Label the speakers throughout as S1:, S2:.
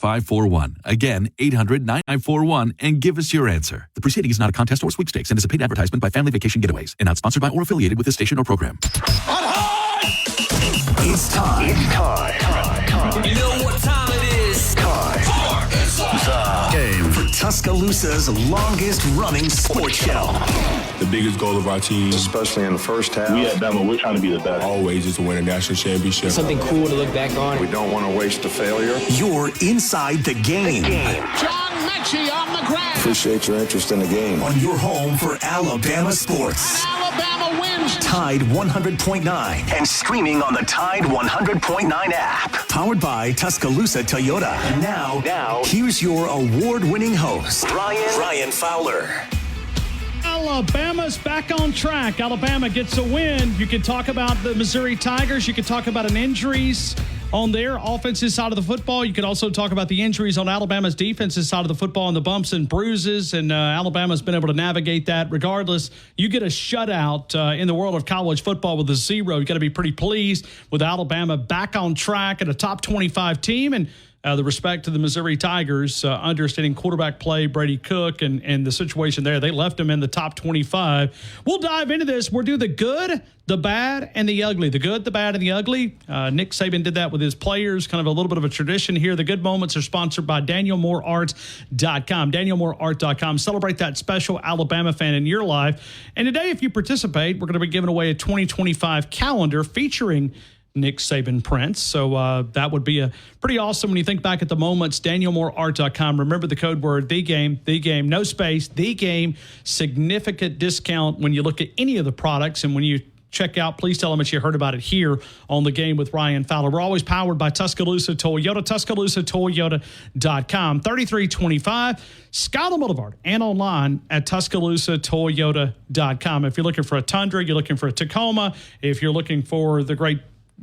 S1: 800-99541. Again, 800-9941, and give us your answer. The proceeding is not a contest or sweepstakes and is a paid advertisement by Family Vacation Getaways and not sponsored by or affiliated with this station or program.
S2: It's time.
S3: You know what time it is?
S2: Time. Game for Tuscaloosa's longest running sports show.
S4: The biggest goal of our team,
S5: especially in the first half,
S6: we at Bama, we're trying to be the best.
S4: Always is to win a national championship.
S7: Something cool to look back on.
S5: We don't want to waste a failure.
S2: You're inside the game.
S8: John Mechie on the ground.
S5: Appreciate your interest in the game.
S2: On your home for Alabama sports.
S8: Alabama wins.
S2: Tide 100.9 and streaming on the Tide 100.9 app. Powered by Tuscaloosa Toyota. And now, here's your award-winning host, Ryan Fowler.
S9: Alabama's back on track. Alabama gets a win. You can talk about the Missouri Tigers. You can talk about an injuries on their offensive side of the football. You could also talk about the injuries on Alabama's defensive side of the football and the bumps and bruises. And Alabama's been able to navigate that. Regardless, you get a shutout in the world of college football with a 0. You got to be pretty pleased with Alabama back on track and a top 25 team. And the respect to the Missouri Tigers, understanding quarterback play, Brady Cook, and the situation there. They left them in the top 25. We'll dive into this. We'll do the good, the bad, and the ugly. The good, the bad, and the ugly. Nick Saban did that with his players, kind of a little bit of a tradition here. The good moments are sponsored by DanielMooreArt.com. DanielMooreArt.com. Celebrate that special Alabama fan in your life. And today, if you participate, we're going to be giving away a 2025 calendar featuring Nick Saban prints. So that would be a pretty awesome when you think back at the moments. DanielMooreArt.com. Remember the code word, the game, no space, the game. Significant discount when you look at any of the products. And when you check out, please tell them that you heard about it here on The Game with Ryan Fowler. We're always powered by Tuscaloosa Toyota, TuscaloosaToyota.com. 3325 Skyler Boulevard and online at TuscaloosaToyota.com. If you're looking for a Tundra, you're looking for a Tacoma, if you're looking for the great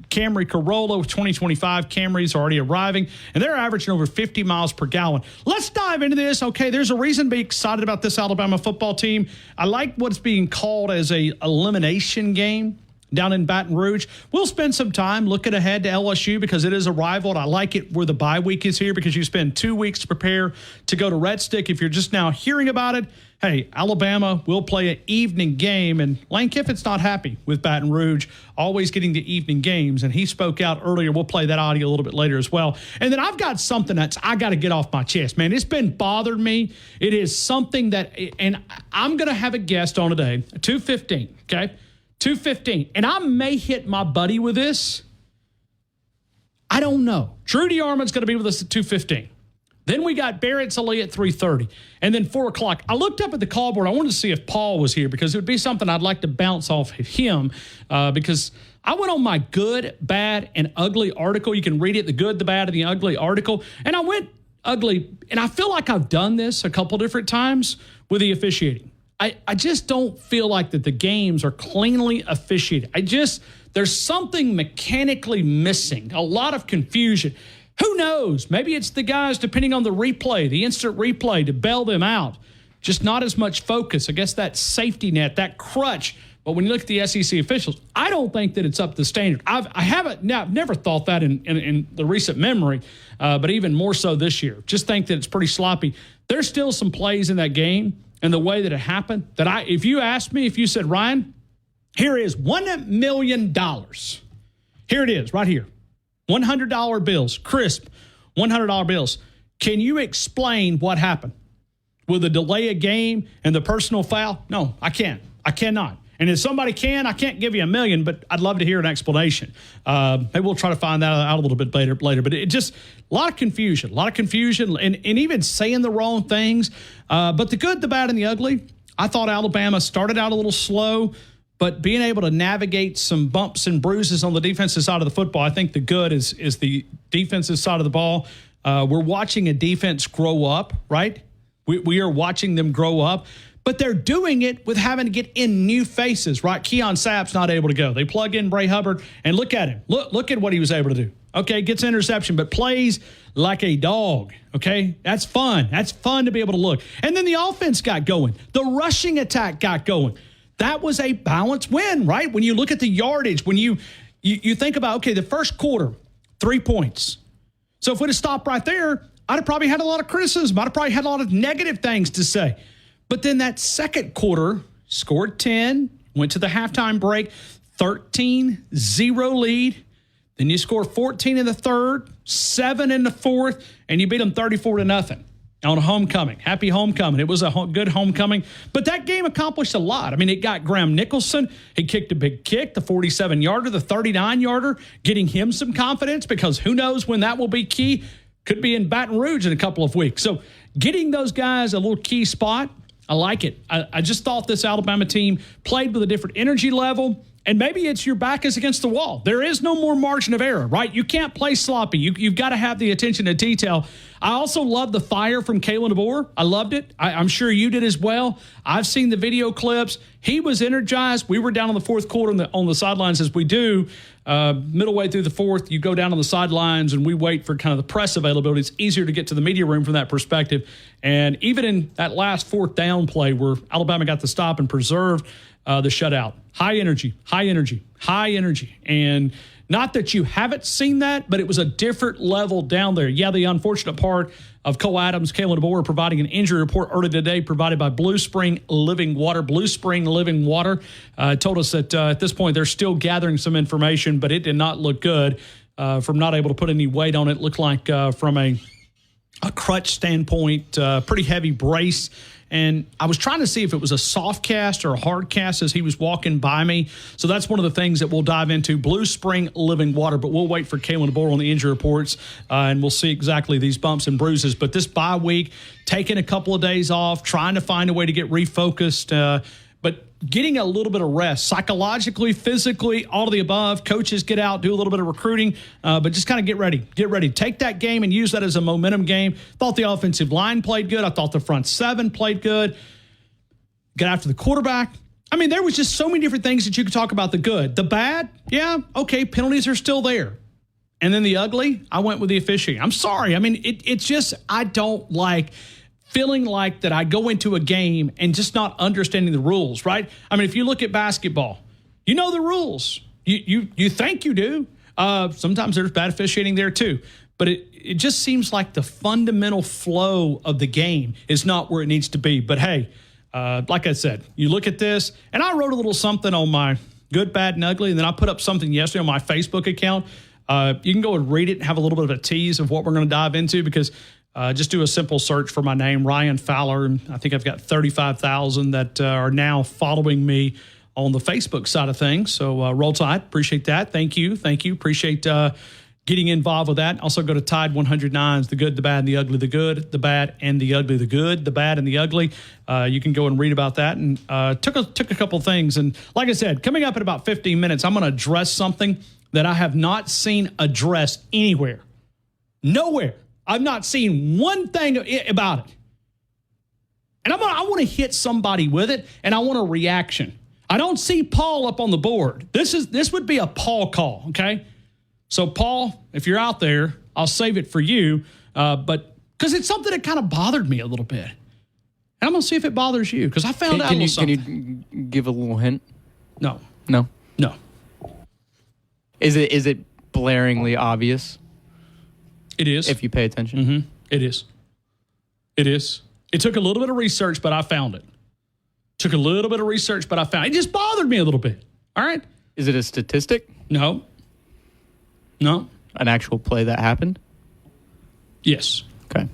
S9: Camry Corolla with 2025 Camrys already arriving, and they're averaging over 50 miles per gallon. Let's dive into this. Okay, there's a reason to be excited about this Alabama football team. I like what's being called as a elimination game down in Baton Rouge. We'll spend some time looking ahead to LSU because it is a rival, and I like it where the bye week is here because you spend 2 weeks to prepare to go to Red Stick. If you're just now hearing about it, hey, Alabama will play an evening game, and Lane Kiffin's not happy with Baton Rouge always getting the evening games, and he spoke out earlier. We'll play that audio a little bit later as well. And then I've got something that's I got to get off my chest, man. It's been bothering me. It is something that, and I'm going to have a guest on today, 2:15, okay? 2:15, and I may hit my buddy with this. I don't know. Drew DeArmond's going to be with us at 2:15. Then we got Barrett Sallee at 3:30. And then 4 o'clock. I looked up at the call board. I wanted to see if Paul was here because it would be something I'd like to bounce off of him because I went on my good, bad, and ugly article. You can read it, the good, the bad, and the ugly article. And I went ugly, and I feel like I've done this a couple different times with the officiating. I just don't feel like that the games are cleanly officiated. There's something mechanically missing, a lot of confusion. Who knows? Maybe it's the guys, depending on the replay, the instant replay, to bail them out. Just not as much focus. I guess that safety net, that crutch. But when you look at the SEC officials, I don't think that it's up to standard. I've never thought that in the recent memory, but even more so this year. Just think that it's pretty sloppy. There's still some plays in that game and the way that it happened that if you asked me, if you said, Ryan, here is $1 million. Here it is, right here. $100 bills, crisp $100 bills. Can you explain what happened with the delay of game and the personal foul? No, I can't. I cannot. And if somebody can, I can't give you $1 million, but I'd love to hear an explanation. Maybe we'll try to find that out a little bit later. But it just a lot of confusion, and even saying the wrong things. But the good, the bad, and the ugly. I thought Alabama started out a little slow, but being able to navigate some bumps and bruises on the defensive side of the football, I think the good is the defensive side of the ball. We're watching a defense grow up, right? We are watching them grow up. But they're doing it with having to get in new faces, right? Keon Sapp's not able to go. They plug in Bray Hubbard, and look at him. Look at what he was able to do. Okay, gets an interception, but plays like a dog, okay? That's fun. That's fun to be able to look. And then the offense got going. The rushing attack got going. That was a balanced win, right? When you look at the yardage, when you think about, okay, the first quarter, 3 points. So if we'd have stopped right there, I'd have probably had a lot of criticism. I'd have probably had a lot of negative things to say. But then that second quarter, scored 10, went to the halftime break, 13-0 lead. Then you score 14 in the third, 7 in the fourth, and you beat them 34-0 on homecoming. Happy homecoming. It was a good homecoming. But that game accomplished a lot. I mean, it got Graham Nicholson. He kicked a big kick, the 47-yarder, the 39-yarder, getting him some confidence because who knows when that will be key. Could be in Baton Rouge in a couple of weeks. So getting those guys a little key spot, I like it. I just thought this Alabama team played with a different energy level. And maybe it's your back is against the wall. There is no more margin of error, right? You can't play sloppy. You've got to have the attention to detail. I also love the fire from Kalen DeBoer. I loved it. I'm sure you did as well. I've seen the video clips. He was energized. We were down in the fourth quarter on the sidelines as we do. Middle way through the fourth, you go down on the sidelines and we wait for kind of the press availability. It's easier to get to the media room from that perspective. And even in that last fourth down play where Alabama got the stop and preserved the shutout. High energy. And not that you haven't seen that, but it was a different level down there. Yeah, the unfortunate part of Cole Adams, Kalen DeBoer providing an injury report early today provided by Blue Spring Living Water. Blue Spring Living Water told us that at this point they're still gathering some information, but it did not look good from not able to put any weight on it. Looked like from a crutch standpoint, pretty heavy brace. And I was trying to see if it was a soft cast or a hard cast as he was walking by me. So that's one of the things that we'll dive into, Blue Spring Living Water. But we'll wait for Kalen DeBoer on the injury reports, and we'll see exactly these bumps and bruises. But this bye week, taking a couple of days off, trying to find a way to get refocused, but getting a little bit of rest, psychologically, physically, all of the above. Coaches get out, do a little bit of recruiting, but just kind of get ready. Get ready. Take that game and use that as a momentum game. Thought the offensive line played good. I thought the front seven played good. Get after the quarterback. I mean, there was just so many different things that you could talk about. The good. The bad, yeah, okay, penalties are still there. And then the ugly, I went with the officiating. I'm sorry. I mean, it's just I don't like feeling like that I go into a game and just not understanding the rules, right? I mean, if you look at basketball, you know the rules. You think you do. Sometimes there's bad officiating there too. But it just seems like the fundamental flow of the game is not where it needs to be. But hey, like I said, you look at this, and I wrote a little something on my good, bad, and ugly, and then I put up something yesterday on my Facebook account. You can go and read it and have a little bit of a tease of what we're going to dive into because just do a simple search for my name, Ryan Fowler. And I think I've got 35,000 that are now following me on the Facebook side of things. So roll tide. Appreciate that. Thank you. Appreciate getting involved with that. Also go to Tide 109's The Good, the Bad, and the Ugly. The Good, the Bad, and the Ugly. The Good, the Bad, and the Ugly. You can go and read about that. And took a couple things. And like I said, coming up in about 15 minutes, I'm going to address something that I have not seen addressed anywhere. Nowhere. I've not seen one thing about it. And I want to hit somebody with it, and I want a reaction. I don't see Paul up on the board. This would be a Paul call, okay? So, Paul, if you're out there, I'll save it for you, but because it's something that kind of bothered me a little bit. And I'm going to see if it bothers you, because I found out a little something.
S6: Can you give a little hint?
S9: No.
S6: No?
S9: No.
S6: Is it blaringly obvious?
S9: It is.
S6: If you pay attention.
S9: Mm-hmm. It is. It took a little bit of research, but I found it. It just bothered me a little bit. All right?
S6: Is it a statistic?
S9: No.
S6: An actual play that happened?
S9: Yes.
S6: Okay.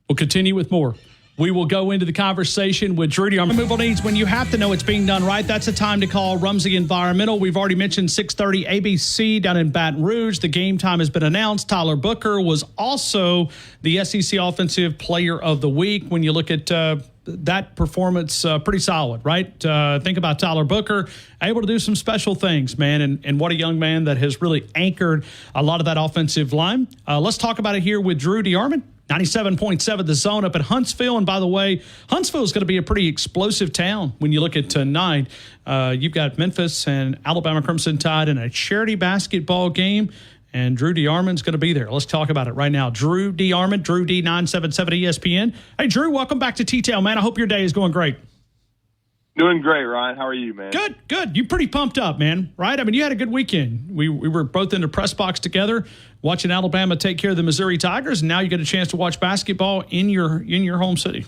S9: We'll continue with more. We will go into the conversation with Drew DeArmond. Removal needs, when you have to know it's being done right, that's the time to call Rumsey Environmental. We've already mentioned 6:30 ABC down in Baton Rouge. The game time has been announced. Tyler Booker was also the SEC Offensive Player of the Week. When you look at that performance, pretty solid, right? Think about Tyler Booker, able to do some special things, man, and what a young man that has really anchored a lot of that offensive line. Let's talk about it here with Drew DeArmond. 97.7 The Zone up at Huntsville. And by the way, Huntsville is going to be a pretty explosive town when you look at tonight. You've got Memphis and Alabama Crimson Tide in a charity basketball game. And Drew DeArmond's going to be there. Let's talk about it right now. Drew DeArmond, Drew D977 ESPN. Hey, Drew, welcome back to T-Tail, man. I hope your day is going great.
S7: Doing great, Ryan. How are you, man?
S9: Good. You pretty pumped up, man, right? I mean, you had a good weekend. We were both in the press box together watching Alabama take care of the Missouri Tigers, and now you get a chance to watch basketball in your home city.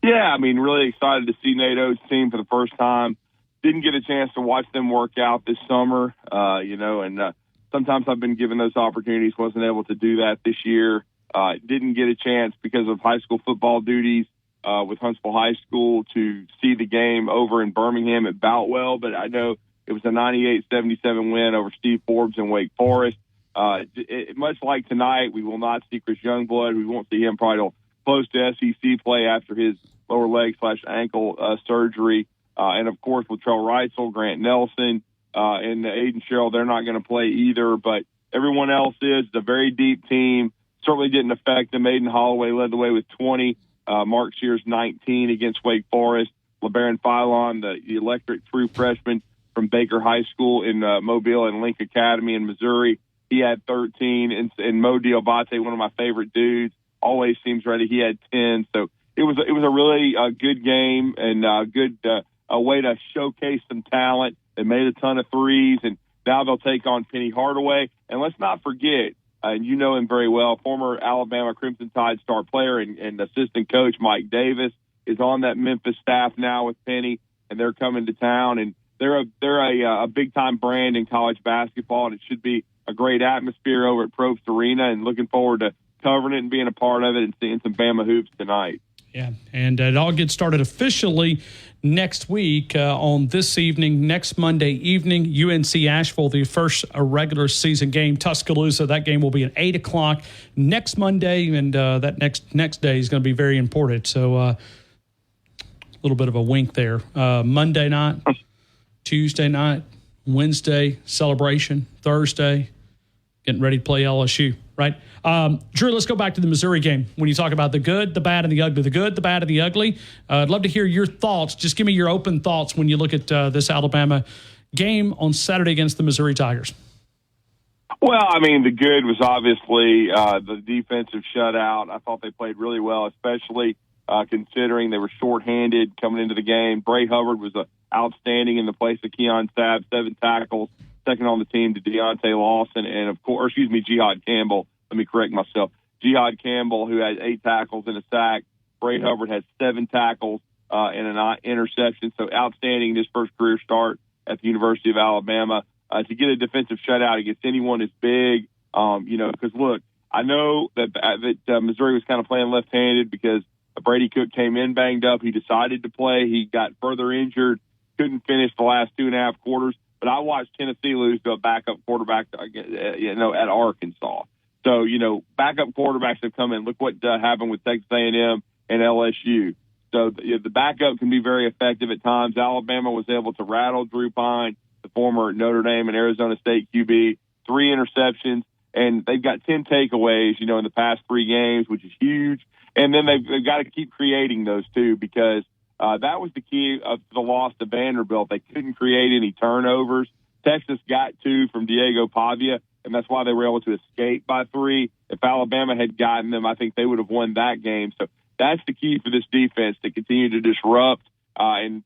S7: Yeah, I mean, really excited to see Nate Oates' team for the first time. Didn't get a chance to watch them work out this summer, and sometimes I've been given those opportunities, wasn't able to do that this year. Didn't get a chance because of high school football duties with Huntsville High School to see the game over in Birmingham at Boutwell, but I know it was a 98-77 win over Steve Forbes and Wake Forest. Much like tonight, we will not see Chris Youngblood. We won't see him probably till close to SEC play after his lower leg/ankle surgery. And, of course, with Trell Reitzel, Grant Nelson, and Aiden Sherrill, they're not going to play either, but everyone else is. It's a very deep team. Certainly didn't affect them. Aiden Holloway led the way with 20. Mark Shears, 19 against Wake Forest. LeBaron Philon, the electric true freshman from Baker High School in Mobile and Link Academy in Missouri, he had 13. And Mo Diabate, one of my favorite dudes, always seems ready. He had 10. So it was a really good game and a way to showcase some talent. They made a ton of threes, and now they'll take on Penny Hardaway. And let's not forget, and you know him very well, former Alabama Crimson Tide star player and assistant coach Mike Davis is on that Memphis staff now with Penny, and they're coming to town. And they're a big-time brand in college basketball, and it should be a great atmosphere over at Probst Arena, and looking forward to covering it and being a part of it and seeing some Bama hoops tonight.
S9: Yeah, and it all gets started officially next week on this evening, next Monday evening, UNC Asheville, the first regular season game, Tuscaloosa. That game will be at 8 o'clock next Monday, and that next day is going to be very important. So a little bit of a wink there. Monday night, Tuesday night, Wednesday, celebration, Thursday, getting ready to play LSU, right? Drew, let's go back to the Missouri game. When you talk about the good, the bad, and the ugly, the good, the bad, and the ugly, I'd love to hear your thoughts. Just give me your open thoughts when you look at this Alabama game on Saturday against the Missouri Tigers.
S7: Well, I mean, the good was obviously the defensive shutout. I thought they played really well, especially considering they were shorthanded coming into the game. Bray Hubbard was outstanding in the place of Keon Sabb, 7 tackles, second on the team to Deontay Lawson, and Jihad Campbell. Let me correct myself. Jihad Campbell, who had 8 tackles and a sack. Bray Hubbard has 7 tackles and an interception. So outstanding in his first career start at the University of Alabama. To get a defensive shutout against anyone is big, because, look, I know that Missouri was kind of playing left-handed because Brady Cook came in banged up. He decided to play. He got further injured, couldn't finish the last 2.5 quarters. But I watched Tennessee lose to a backup quarterback, at Arkansas. So, backup quarterbacks have come in. Look what happened with Texas A&M and LSU. So the backup can be very effective at times. Alabama was able to rattle Drew Pine, the former Notre Dame and Arizona State QB, 3 interceptions, and they've got 10 takeaways, in the past 3 games, which is huge. And then they've got to keep creating those too, because that was the key of the loss to Vanderbilt. They couldn't create any turnovers. Texas got 2 from Diego Pavia, and that's why they were able to escape by 3. If Alabama had gotten them, I think they would have won that game. So that's the key for this defense, to continue to disrupt and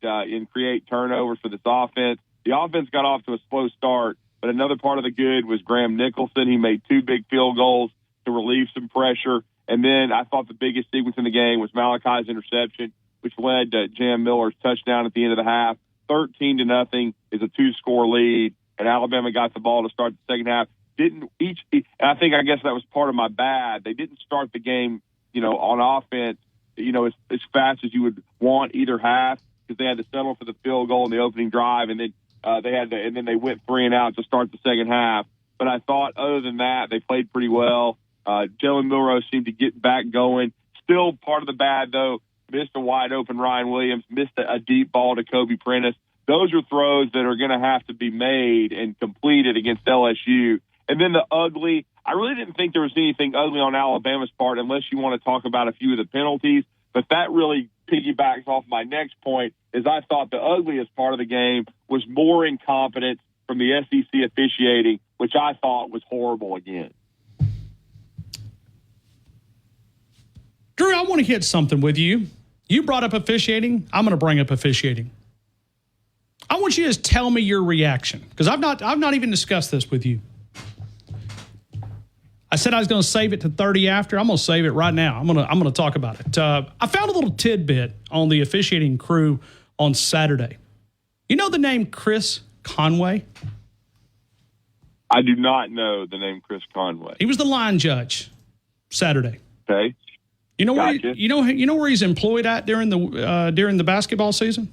S7: create turnovers for this offense. The offense got off to a slow start, but another part of the good was Graham Nicholson. He made 2 big field goals to relieve some pressure. And then I thought the biggest sequence in the game was Malachi's interception, which led to Jam Miller's touchdown at the end of the half. 13-0 is a 2-score lead, and Alabama got the ball to start the second half. And I guess that was part of my bad. They didn't start the game, on offense, as fast as you would want either half, because they had to settle for the field goal in the opening drive, and then they went 3 and out to start the second half. But I thought, other than that, they played pretty well. Jalen Milroe seemed to get back going. Still part of the bad, though. Missed a wide-open Ryan Williams, missed a deep ball to Kobe Prentice. Those are throws that are going to have to be made and completed against LSU. And then the ugly, I really didn't think there was anything ugly on Alabama's part, unless you want to talk about a few of the penalties. But that really piggybacks off my next point, is I thought the ugliest part of the game was more incompetence from the SEC officiating, which I thought was horrible again.
S9: Drew, I want to hit something with you. You brought up officiating. I'm going to bring up officiating. I want you to just tell me your reaction, because I've not even discussed this with you. I said I was going to save it to 30 after. I'm going to save it right now. I'm going to talk about it. I found a little tidbit on the officiating crew on Saturday. You know the name Chris Conway?
S7: I do not know the name Chris Conway.
S9: He was the line judge Saturday.
S7: Okay.
S9: You know where
S7: Gotcha.
S9: you know where he's employed at during the basketball season?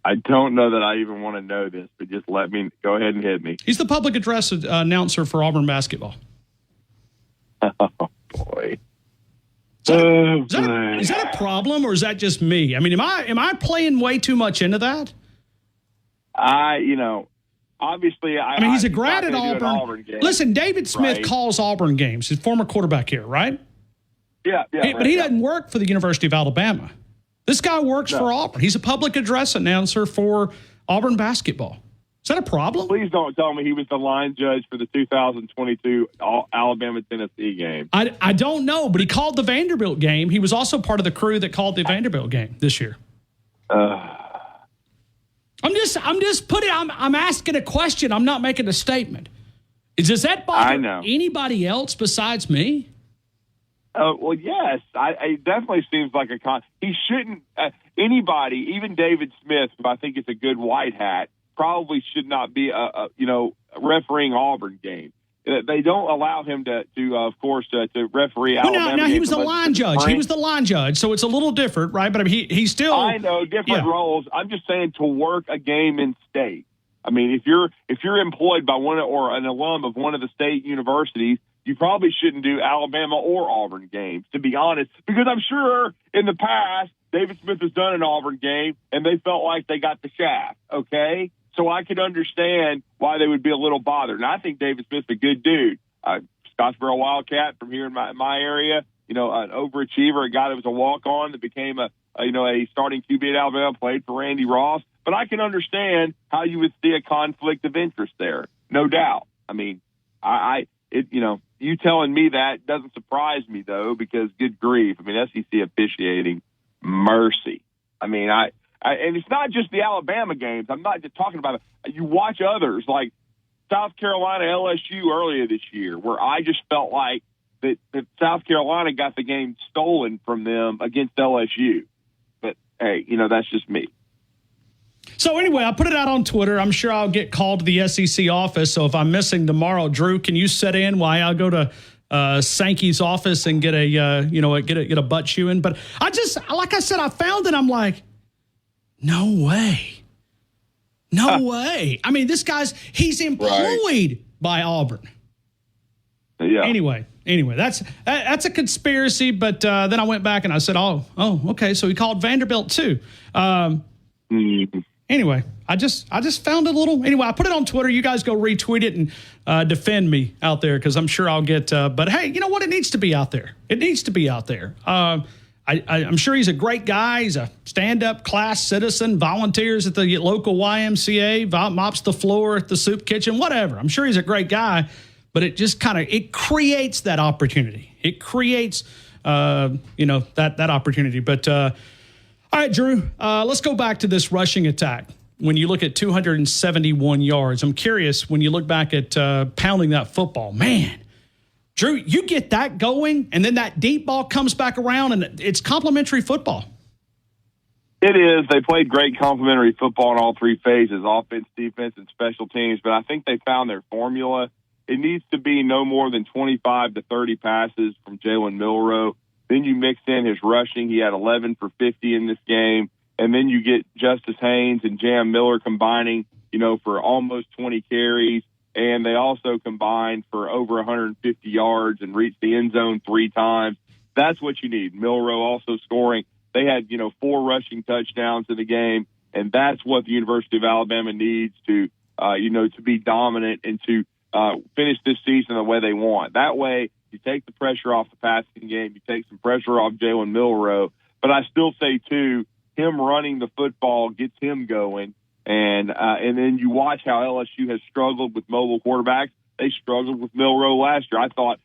S7: I don't know that I even want to know this, but just let me go ahead and hit me.
S9: He's the public address announcer for Auburn basketball.
S7: Oh, boy.
S9: Is that a problem, or is that just me? I mean, am I playing way too much into that?
S7: Obviously,
S9: I mean, he's a grad at
S7: not gonna do an
S9: Auburn.
S7: game,
S9: Listen, David Smith
S7: right?
S9: calls Auburn games. He's former quarterback here, right?
S7: Yeah.
S9: But he doesn't work for the University of Alabama. This guy works for Auburn. He's a public address announcer for Auburn basketball. Is that a problem?
S7: Please don't tell me he was the line judge for the 2022 Alabama-Tennessee game.
S9: I don't know, but he called the Vanderbilt game. He was also part of the crew that called the Vanderbilt game this year. I'm asking a question. I'm not making a statement. Does that bother anybody else besides me?
S7: Well, yes. It definitely seems like he shouldn't. Anybody, even David Smith, who I think is a good white hat, probably should not be refereeing Auburn games. They don't allow him to referee Alabama.
S9: Well, now he was the line judge. He was the line judge, so it's a little different, right? But I mean, he's still.
S7: I know different roles. I'm just saying to work a game in state. I mean, if you're employed by one or an alum of one of the state universities, you probably shouldn't do Alabama or Auburn games, to be honest, because I'm sure in the past David Smith has done an Auburn game and they felt like they got the shaft. Okay. So I could understand why they would be a little bothered. And I think David Smith's a good dude. Scottsboro Wildcat from here in my area, an overachiever, a guy that was a walk-on that became a starting QB at Alabama, played for Randy Ross. But I can understand how you would see a conflict of interest there, no doubt. I mean, you telling me that doesn't surprise me, though, because good grief. I mean, SEC officiating, mercy. I mean, and it's not just the Alabama games. I'm not just talking about it. You watch others like South Carolina, LSU earlier this year, where I just felt like that South Carolina got the game stolen from them against LSU. But, hey, that's just me.
S9: So anyway, I put it out on Twitter. I'm sure I'll get called to the SEC office. So if I'm missing tomorrow, Drew, can you sit in while I go to Sankey's office and get a butt chewing? But like I said, I found it. I'm like, no way. No way. I mean, he's employed by Auburn.
S7: Yeah.
S9: Anyway, that's a conspiracy. But then I went back and I said, oh, okay. So he called Vanderbilt too. Anyway, I just found it a little. Anyway, I put it on Twitter. You guys go retweet it and defend me out there, because I'm sure I'll get. But hey, you know what? It needs to be out there. It needs to be out there. I'm sure he's a great guy. He's a stand-up class citizen, volunteers at the local YMCA, mops the floor at the soup kitchen, whatever. I'm sure he's a great guy, but it just it creates that opportunity. It creates, that opportunity. But all right, Drew, let's go back to this rushing attack. When you look at 271 yards, I'm curious, when you look back at pounding that football, man, Drew, you get that going, and then that deep ball comes back around, and it's complimentary football.
S7: It is. They played great complimentary football in all three phases, offense, defense, and special teams, but I think they found their formula. It needs to be no more than 25 to 30 passes from Jalen Milroe. Then you mix in his rushing. He had 11 for 50 in this game. And then you get Justice Haynes and Jam Miller combining, for almost 20 carries. And they also combined for over 150 yards and reached the end zone 3 times. That's what you need. Milroe also scoring. They had, 4 rushing touchdowns in the game. And that's what the University of Alabama needs to, to be dominant and to finish this season the way they want. That way, you take the pressure off the passing game. You take some pressure off Jalen Milroe. But I still say, too, him running the football gets him going. And then you watch how LSU has struggled with mobile quarterbacks. They struggled with Milroe last year. I thought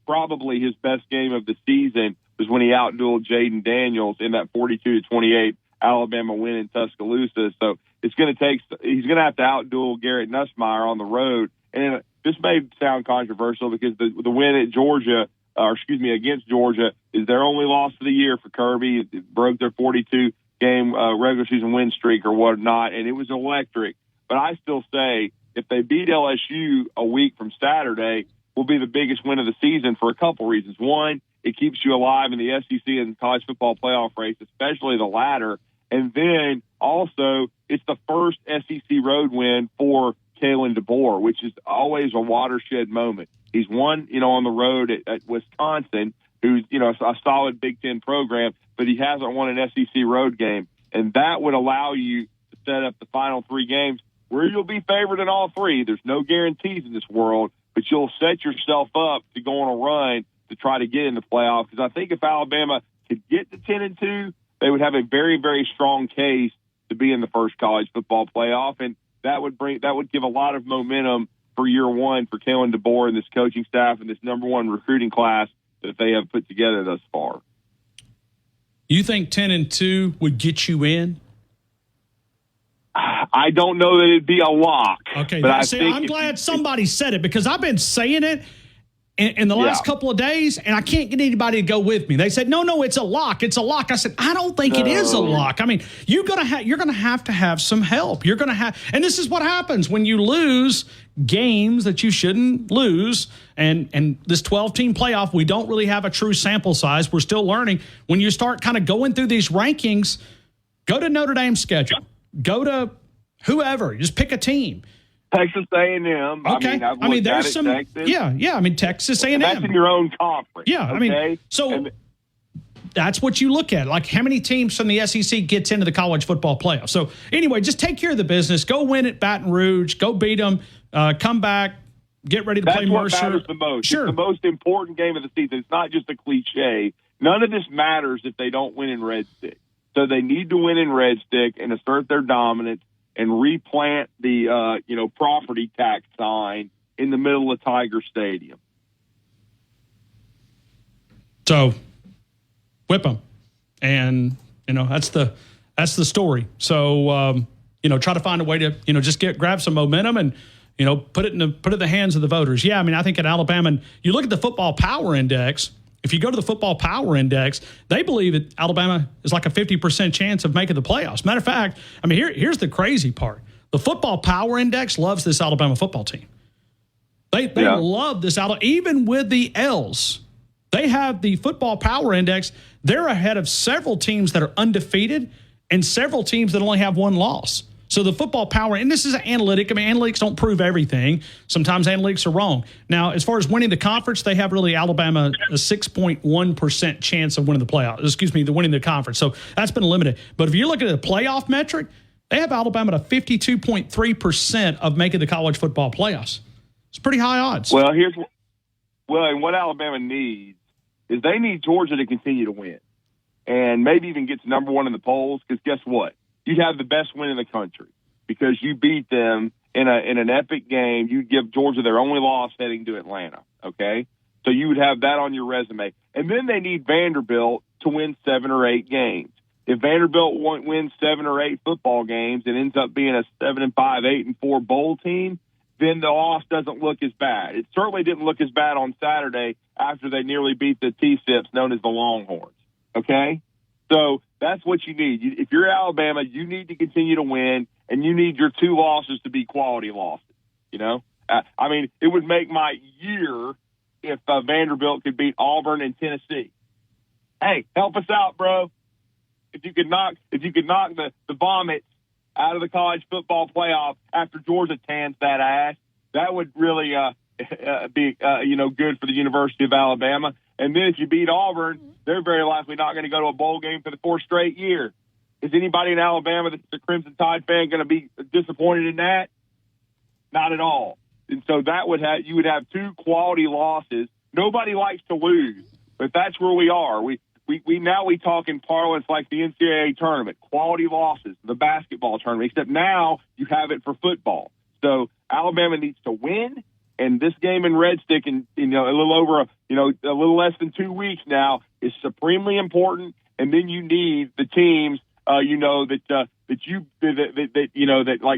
S7: probably his best game of the season was when he outdueled Jaden Daniels in that 42-28 Alabama win in Tuscaloosa. So he's going to have to outduel Garrett Nussmeier on the road. And this may sound controversial because the win at Georgia, against Georgia, is their only loss of the year for Kirby. It broke their 42-game regular season win streak or whatnot, and it was electric. But I still say if they beat LSU a week from Saturday, will be the biggest win of the season for a couple reasons. One, it keeps you alive in the SEC and college football playoff race, especially the latter. And then also, it's the first SEC road win for Kalen DeBoer, which is always a watershed moment. He's won, on the road at Wisconsin, who's, a solid Big Ten program, but he hasn't won an SEC road game. And that would allow you to set up the final three games where you'll be favored in all three. There's no guarantees in this world, but you'll set yourself up to go on a run to try to get in the playoff. Because I think if Alabama could get to 10-2, they would have a very, very strong case to be in the first college football playoff. And that would give a lot of momentum for year one for Kalen DeBoer and this coaching staff and this number one recruiting class that they have put together thus far.
S9: You think 10-2 would get you in?
S7: I don't know that it'd be a lock.
S9: Okay,
S7: but
S9: I'm glad somebody said it because I've been saying it in the last couple of days, and I can't get anybody to go with me. They said, no, it's a lock. It's a lock. I said, I don't think it is a lock. I mean, you're gonna have to have some help. You're gonna have, and this is what happens when you lose games that you shouldn't lose. And this 12-team playoff, we don't really have a true sample size. We're still learning. When you start kind of going through these rankings, go to Notre Dame's schedule. Go to whoever. Just pick a team.
S7: Texas A&M.
S9: Okay.
S7: I mean,
S9: there's some.
S7: Texas.
S9: Yeah. I mean, Texas A&M.
S7: That's in your own conference.
S9: Yeah.
S7: Okay?
S9: I mean, so that's what you look at. Like, how many teams from the SEC gets into the college football playoff? So anyway, just take care of the business. Go win at Baton Rouge. Go beat them. Come back. Get ready to play Mercer.
S7: That's what matters the most.
S9: Sure.
S7: It's the most important game of the season. It's not just a cliche. None of this matters if they don't win in Red Stick. So they need to win in Red Stick and assert their dominance and replant the property tax sign in the middle of Tiger Stadium.
S9: So whip them, and that's the story. So try to find a way to just grab some momentum and put it in the hands of the voters. Yeah, I mean, I think at Alabama, and you look at the Football Power Index. If you go to the Football Power Index, they believe that Alabama is like a 50% chance of making the playoffs. Matter of fact, I mean, here's the crazy part. The Football Power Index loves this Alabama football team. They love this Alabama, even with the L's. They have the Football Power Index. They're ahead of several teams that are undefeated and several teams that only have one loss. So the Football Power, and this is analytic. I mean, analytics don't prove everything. Sometimes analytics are wrong. Now, as far as winning the conference, they have really Alabama a 6.1% chance of winning the playoff. Winning the conference. So that's been limited. But if you look at the playoff metric, they have Alabama at 52.3% of making the college football playoffs. It's pretty high odds.
S7: And what Alabama needs is they need Georgia to continue to win and maybe even get to number one in the polls. Because guess what? You'd have the best win in the country because you beat them in an epic game. You'd give Georgia their only loss heading to Atlanta, okay? So you would have that on your resume. And then they need Vanderbilt to win 7 or 8 games. If Vanderbilt wins 7 or 8 football games and ends up being a 7-5, 8-4 bowl team, then the loss doesn't look as bad. It certainly didn't look as bad on Saturday after they nearly beat the T-Sips known as the Longhorns, okay? So that's what you need. If you're Alabama, you need to continue to win, and you need your 2 losses to be quality losses. I mean, it would make my year if Vanderbilt could beat Auburn and Tennessee. Hey, help us out, bro. If you could knock the vomit out of the college football playoff after Georgia tans that ass, that would really be good for the University of Alabama. And then if you beat Auburn, they're very likely not going to go to a bowl game for the 4th straight year. Is anybody in Alabama that's a Crimson Tide fan going to be disappointed in that? Not at all. And so you would have 2 quality losses. Nobody likes to lose, but that's where we are. We talk in parlance like the NCAA tournament, quality losses, the basketball tournament, except now you have it for football. So Alabama needs to win, And this game in Red Stick, in a little less than 2 weeks now, is supremely important. And then you need the teams, like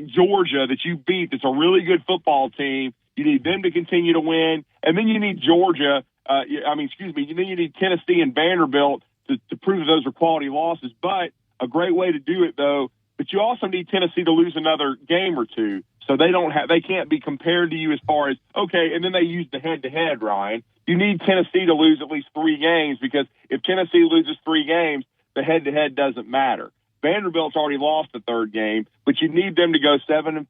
S7: Georgia that you beat. That's a really good football team. You need them to continue to win, and then you need Georgia. Then you need Tennessee and Vanderbilt to prove that those are quality losses. But a great way to do it, though. But you also need Tennessee to lose another game or two, so they can't be compared to you as far as okay. And then they use the head-to-head, Ryan. You need Tennessee to lose at least 3 games, because if Tennessee loses 3 games, the head-to-head doesn't matter. Vanderbilt's already lost the 3rd game, but you need them to go 7-5,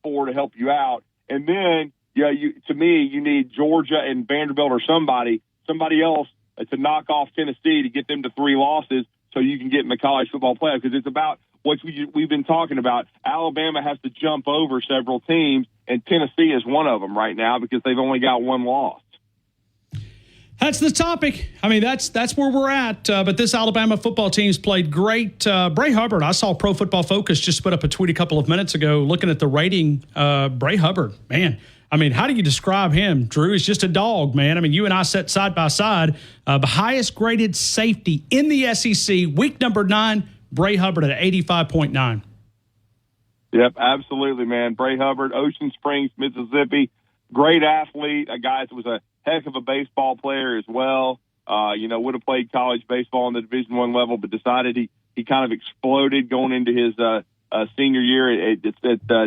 S7: 8-4 to help you out. And then, you need Georgia and Vanderbilt or somebody else to knock off Tennessee to get them to 3 losses so you can get in the college football playoff, because it's about what we've been talking about. Alabama has to jump over several teams, and Tennessee is one of them right now because they've only got 1 loss.
S9: That's the topic. I mean, that's where we're at. But this Alabama football team's played great. Bray Hubbard, I saw Pro Football Focus just put up a tweet a couple of minutes ago looking at the rating. Bray Hubbard, man, I mean, how do you describe him? Drew is just a dog, man. I mean, you and I sat side by side. The highest graded safety in the SEC, week number 9, Bray Hubbard at 85.9.
S7: Yep, absolutely, man. Bray Hubbard, Ocean Springs, Mississippi. Great athlete, a guy that was a heck of a baseball player as well. Would have played college baseball on the Division I level, but decided he kind of exploded going into his senior year at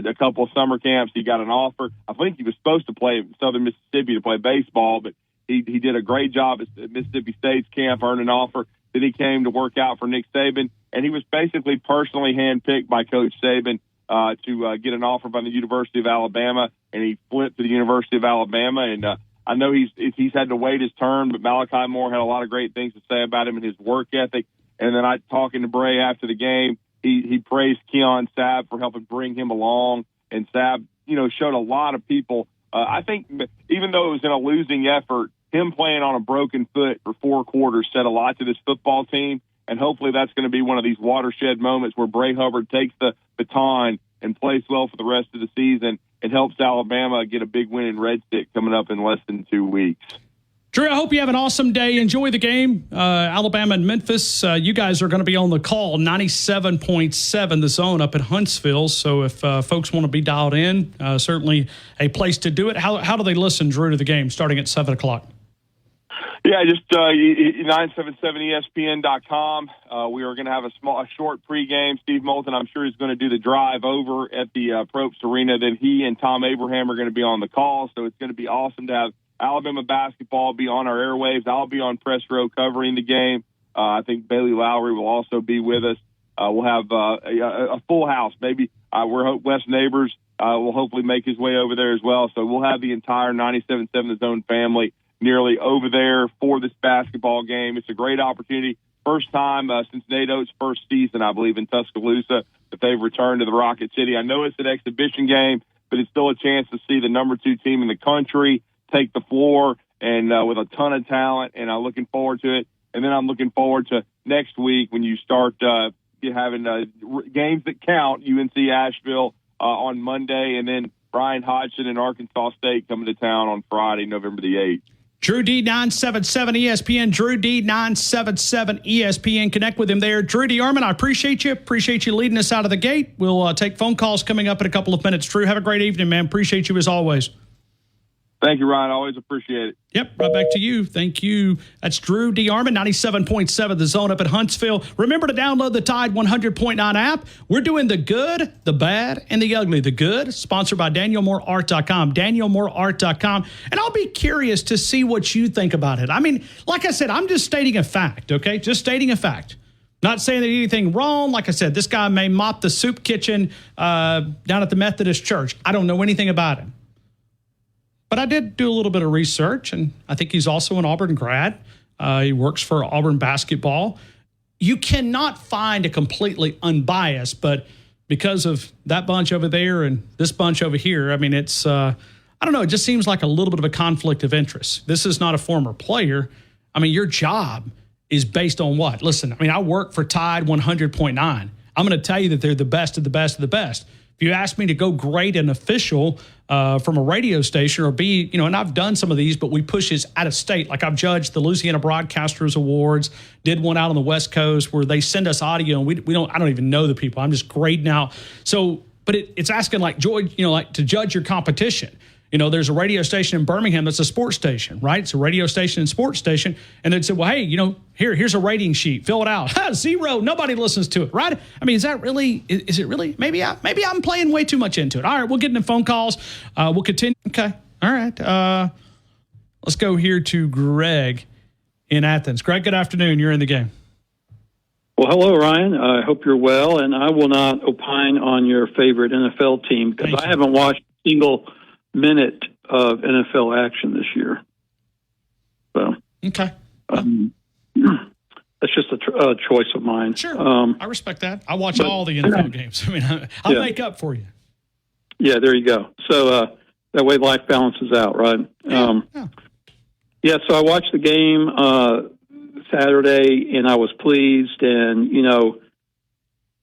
S7: a couple of summer camps. He got an offer. I think he was supposed to play at Southern Mississippi to play baseball, but he did a great job at Mississippi State's camp, earned an offer. Then he came to work out for Nick Saban, and he was basically personally handpicked by Coach Saban to get an offer by the University of Alabama, and he flipped to the University of Alabama. And I know he's had to wait his turn, but Malachi Moore had a lot of great things to say about him and his work ethic. And then talking to Bray after the game, he praised Keon Sabb for helping bring him along. And Sabb, showed a lot of people. I think even though it was in a losing effort, him playing on a broken foot for 4 quarters said a lot to this football team. And hopefully that's going to be one of these watershed moments where Bray Hubbard takes the baton and plays well for the rest of the season and helps Alabama get a big win in Red Stick coming up in less than 2 weeks.
S9: Drew, I hope you have an awesome day. Enjoy the game. Alabama and Memphis, you guys are going to be on the call, 97.7 The Zone up at Huntsville. So if folks want to be dialed in, certainly a place to do it. How do they listen, Drew, to the game starting at 7 o'clock?
S7: Yeah, just 977ESPN.com. We are going to have a short pregame. Steve Moulton, I'm sure, is going to do the drive over at the Probst Arena. Then he and Tom Abraham are going to be on the call. So it's going to be awesome to have Alabama basketball be on our airwaves. I'll be on press row covering the game. I think Bailey Lowry will also be with us. We'll have a full house. Maybe Wes Neighbors will hopefully make his way over there as well. So we'll have the entire 97.7 The Zone family nearly over there for this basketball game. It's a great opportunity. First time since Nate Oates' first season, I believe, in Tuscaloosa that they've returned to the Rocket City. I know it's an exhibition game, but it's still a chance to see the number 2 team in the country take the floor and with a ton of talent, and I'm looking forward to it. And then I'm looking forward to next week when you start having games that count, UNC Asheville on Monday, and then Brian Hodgson and Arkansas State coming to town on Friday, November the 8th.
S9: Drew D 977 ESPN, Drew D 977 ESPN. Connect with him there. Drew D. Armand, I appreciate you. Appreciate you leading us out of the gate. We'll take phone calls coming up in a couple of minutes. Drew, have a great evening, man. Appreciate you as always.
S7: Thank you, Ryan. Always appreciate it.
S9: Yep, right back to you. Thank you. That's Drew D. Armand, 97.7 The Zone up at Huntsville. Remember to download the Tide 100.9 app. We're doing the good, the bad, and the ugly. The good, sponsored by DanielMooreArt.com, DanielMooreArt.com. And I'll be curious to see what you think about it. I mean, like I said, I'm just stating a fact, okay? Just stating a fact. Not saying that anything wrong. Like I said, this guy may mop the soup kitchen down at the Methodist Church. I don't know anything about him. But I did do a little bit of research, and I think he's also an Auburn grad. He works for Auburn basketball. You cannot find a completely unbiased, but because of that bunch over there and this bunch over here, I mean, it's, I don't know, it just seems like a little bit of a conflict of interest. This is not a former player. I mean, your job is based on what? Listen, I mean, I work for Tide 100.9. I'm going to tell you that they're the best of the best of the best. If you ask me to go grade an official from a radio station or be, and I've done some of these, but we push this out of state. Like I've judged the Louisiana Broadcasters Awards, did one out on the West Coast where they send us audio and I don't even know the people. I'm just grading out. So, but it's asking like George, like to judge your competition. There's a radio station in Birmingham that's a sports station, right? It's a radio station and sports station. And they'd say, well, hey, here's a rating sheet. Fill it out. 0. Nobody listens to it, right? I mean, is it really? Maybe I'm playing way too much into it. All right, we'll get into phone calls. We'll continue. Okay. All right. Let's go here to Greg in Athens. Greg, good afternoon. You're in the game.
S10: Well, hello, Ryan. I hope you're well. And I will not opine on your favorite NFL team because I haven't watched a single minute of NFL action this year. So
S9: okay,
S10: that's just a choice of mine.
S9: Sure, I respect that. I watch all the NFL games. I mean, I'll make up for you.
S10: Yeah, there you go. So that way life balances out, right? Yeah. So I watched the game Saturday, and I was pleased. And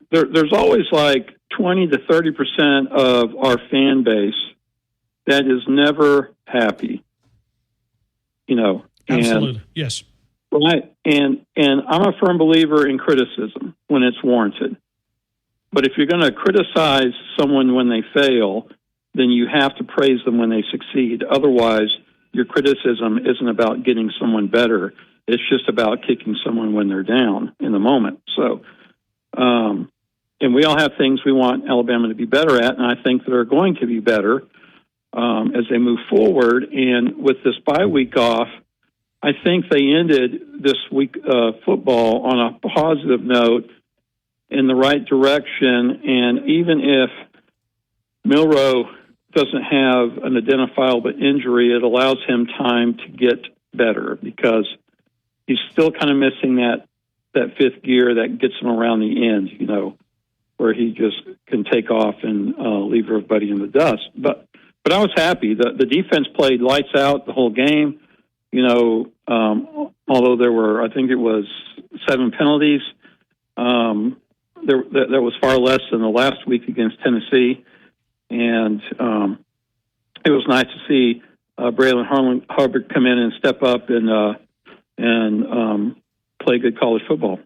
S10: there's always like 20 to 30% of our fan base that is never happy,
S9: Absolutely.
S10: And,
S9: yes.
S10: Right. And I'm a firm believer in criticism when it's warranted. But if you're going to criticize someone when they fail, then you have to praise them when they succeed. Otherwise, your criticism isn't about getting someone better. It's just about kicking someone when they're down in the moment. So, and we all have things we want Alabama to be better at, and I think they're going to be better as they move forward. And with this bye week off, I think they ended this week football on a positive note in the right direction. And even if Milroe doesn't have an identifiable injury, it allows him time to get better because he's still kind of missing that fifth gear that gets him around the end, where he just can take off and leave everybody in the dust. But I was happy. The defense played lights out the whole game. Although there were, I think it was 7 penalties, there was far less than the last week against Tennessee. And it was nice to see Braylon Hubbard come in and step up and play good college football.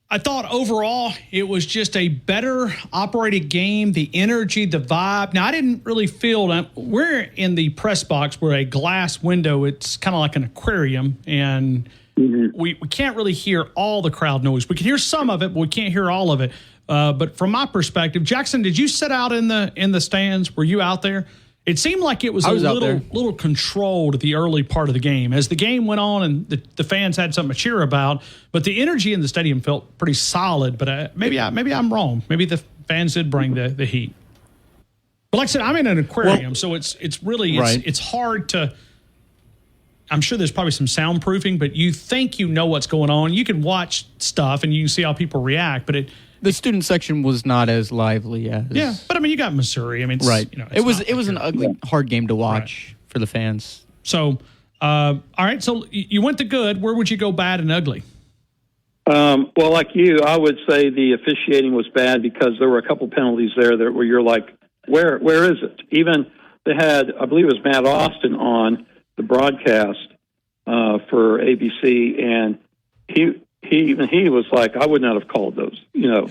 S9: I thought overall it was just a better operated game, the energy, the vibe. Now, I didn't really feel we're in the press box where a glass window, it's kind of like an aquarium, and we can't really hear all the crowd noise. We can hear some of it, but we can't hear all of it. But from my perspective, Jackson, did you sit out in the stands? Were you out there? It seemed like it was a little controlled the early part of the game. As the game went on and the fans had something to cheer about, but the energy in the stadium felt pretty solid. But maybe I'm wrong. Maybe the fans did bring the heat. But like I said, I'm in an aquarium, so it's really it's hard to. I'm sure there's probably some soundproofing, but you think you know what's going on. You can watch stuff and you can see how people react, but
S6: the student section was not as lively as.
S9: Yeah, but I mean, you got Missouri. I mean,
S6: it was an ugly, hard game to watch for the fans.
S9: So, all right. So you went to good. Where would you go bad and ugly?
S10: Well, like you, I would say the officiating was bad because there were a couple penalties there where you're like, where is it? Even they had, I believe it was Matt Austin on the broadcast for ABC, and he was like, I would not have called those,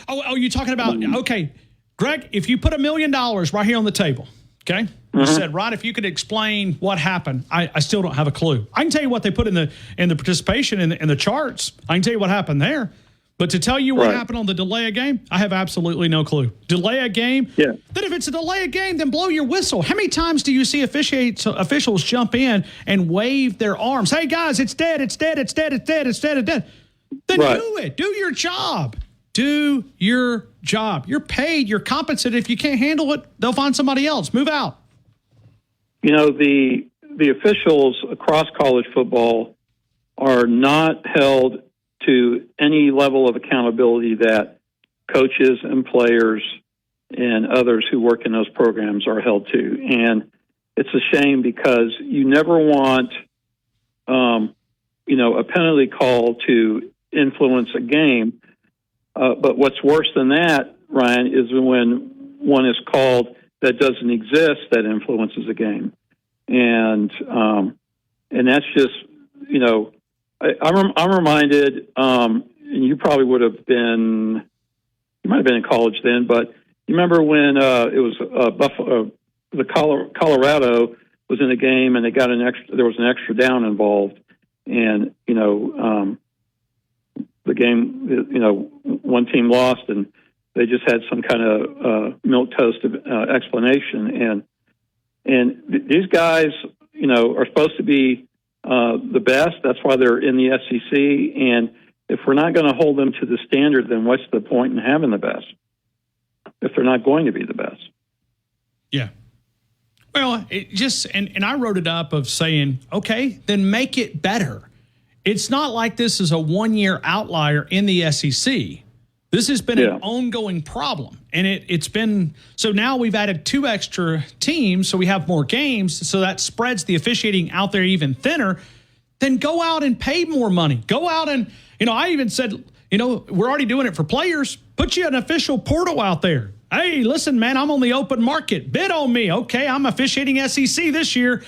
S9: Oh, you're talking about, okay, Greg, if you put $1 million right here on the table, okay? You said, Rod, if you could explain what happened, I still don't have a clue. I can tell you what they put in the participation in the charts. I can tell you what happened there. But to tell you what happened on the delay of game, I have absolutely no clue. Delay a game?
S10: Yeah.
S9: Then if it's a delay of game, then blow your whistle. How many times do you see officials jump in and wave their arms? Hey, guys, it's dead, it's dead, it's dead, it's dead, it's dead, it's dead. Then do it. Do your job. Do your job. You're paid. You're compensated. If you can't handle it, they'll find somebody else. Move out.
S10: The officials across college football are not held to any level of accountability that coaches and players and others who work in those programs are held to. And it's a shame because you never want, a penalty call to influence a game. But what's worse than that, Ryan, is when one is called that doesn't exist that influences a game, and that's just, you know, I'm reminded, and you probably would have been, you might have been in college then, but you remember when it was Buffalo, Colorado was in a game and they got there was an extra down involved, and you know, the game, you know, one team lost and they just had some kind of milquetoast explanation, and these guys, you know, are supposed to be the best. That's why they're in the SEC. And if we're not going to hold them to the standard, then what's the point in having the best if they're not going to be the best?
S9: Yeah. Well, it just, and I wrote it up of saying, okay, then make it better. It's not like this is a 1-year outlier in the SEC. This has been an ongoing problem. And it's been, so now we've added 2 extra teams, so we have more games, so that spreads the officiating out there even thinner. Then go out and pay more money. Go out and, you know, I even said, you know, we're already doing it for players. Put you an official portal out there. Hey, listen, man, I'm on the open market. Bid on me. Okay, I'm officiating SEC this year.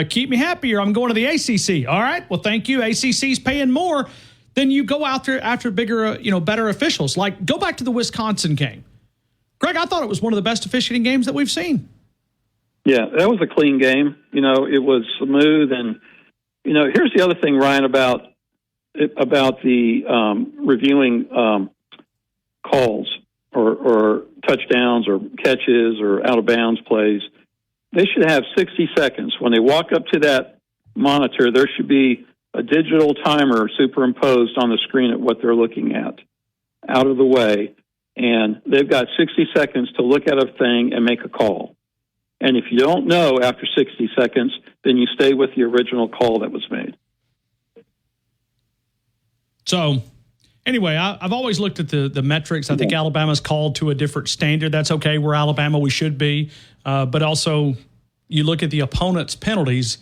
S9: Keep me happy or I'm going to the ACC. All right, well, thank you. ACC's paying more. Then you go out there after bigger, you know, better officials. Like, go back to the Wisconsin game. Greg, I thought it was one of the best officiating games that we've seen.
S10: Yeah, that was a clean game. You know, it was smooth. And, you know, here's the other thing, Ryan, about the reviewing calls or touchdowns or catches or out-of-bounds plays. They should have 60 seconds. When they walk up to that monitor, there should be a digital timer superimposed on the screen at what they're looking at, out of the way. And they've got 60 seconds to look at a thing and make a call. And if you don't know after 60 seconds, then you stay with the original call that was made.
S9: So, anyway, I've always looked at the metrics. I think Alabama's called to a different standard. That's okay. We're Alabama. We should be. But also, you look at the opponent's penalties.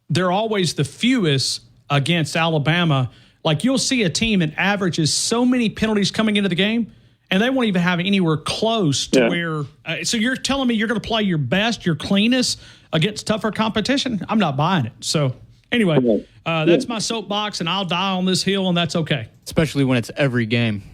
S9: They're always the fewest against Alabama. Like, you'll see a team that averages so many penalties coming into the game, and they won't even have anywhere close to where so you're telling me you're going to play your best, your cleanest against tougher competition? I'm not buying it. So, anyway, that's my soapbox, and I'll die on this hill, and that's okay.
S6: Especially when it's every game.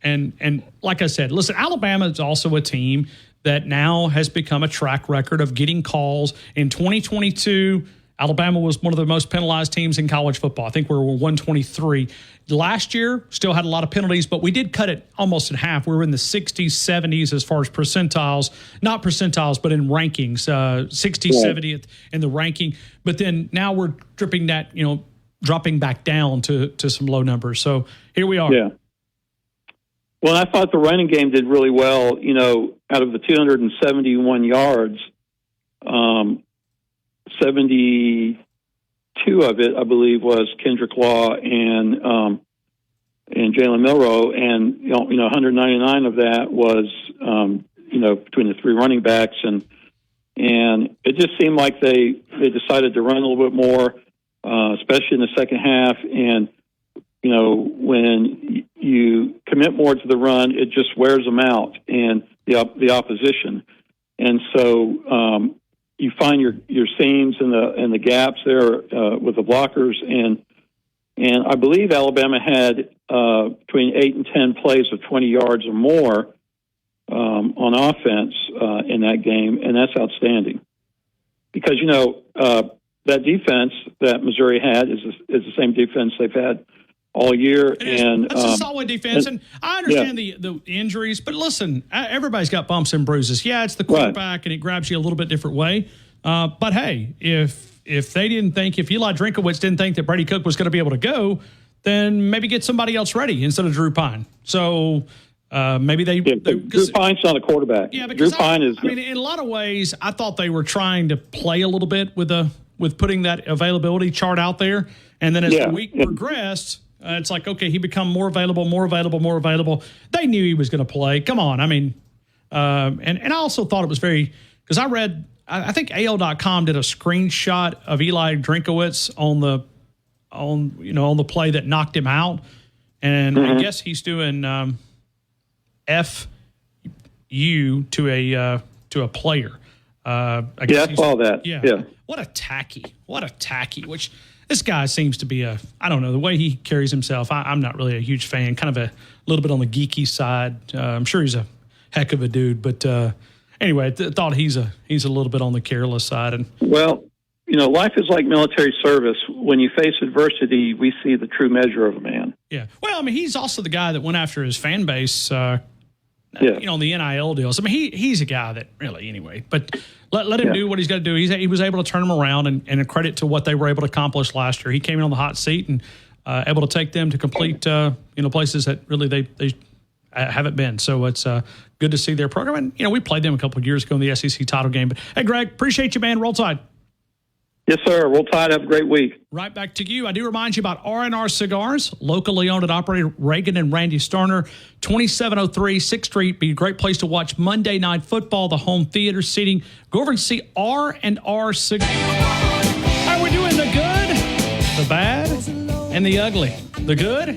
S9: And like I said, listen, Alabama is also a team that now has become a track record of getting calls. In 2022, Alabama was one of the most penalized teams in college football. I think we were 123. Last year, still had a lot of penalties, but we did cut it almost in half. We were in the 60s, 70s as far as percentiles. Not percentiles, but in rankings. 60, 70th in the ranking. But then now we're dropping back down to some low numbers. So here we are.
S10: Yeah. Well, I thought the running game did really well. You know, out of the 271 yards, 72 of it, I believe, was Kendrick Law and Jalen Milroe, and you know, 199 of that was between the 3 running backs, and it just seemed like they decided to run a little bit more, especially in the second half. And you know, when you commit more to the run, it just wears them out and the opposition, and so you find your seams and the gaps there with the blockers, and I believe Alabama had between 8 and 10 plays of 20 yards or more on offense in that game, and that's outstanding because you know that defense that Missouri had is the same defense they've had all year. And
S9: that's a solid defense. And I understand the injuries, but listen, everybody's got bumps and bruises. Yeah, it's the quarterback, and it grabs you a little bit different way. But hey, if they didn't think, if Eli Drinkowitz didn't think that Brady Cook was going to be able to go, then maybe get somebody else ready instead of Drew Pine. So maybe
S10: Drew Pine's not a quarterback.
S9: Yeah, because
S10: Drew Pine is.
S9: I mean, in a lot of ways, I thought they were trying to play a little bit with putting that availability chart out there, and then as the week progressed. It's like, okay, he become more available. They knew he was going to play. Come on. I mean, and I also thought it was because I read, I think AL.com did a screenshot of Eli Drinkowitz on the play that knocked him out. And I guess he's doing, F-U to a player.
S10: I saw that.
S9: Yeah. What a tacky. Which this guy seems to be I don't know, the way he carries himself. I'm not really a huge fan. Kind of a little bit on the geeky side. I'm sure he's a heck of a dude, but anyway, thought he's a little bit on the careless side. And
S10: well, life is like military service. When you face adversity, we see the true measure of a man.
S9: Yeah. Well, I mean, he's also the guy that went after his fan base. The NIL deals. I mean, he's a guy that really, anyway. But let him do what he's got to do. He was able to turn them around, and a credit to what they were able to accomplish last year. He came in on the hot seat and able to take them to complete places that really they haven't been. So it's good to see their program. And we played them a couple of years ago in the SEC title game. But hey, Greg, appreciate you, man. Roll Tide.
S10: Yes, sir. Roll Tide. Have a great week.
S9: Right back to you. I do remind you about R&R Cigars, locally owned and operated. Reagan and Randy Starner, 2703 6th Street. Be a great place to watch Monday Night Football, the home theater seating. Go over and see R&R Cigars. All right, we're doing the good, the bad, and the ugly. The good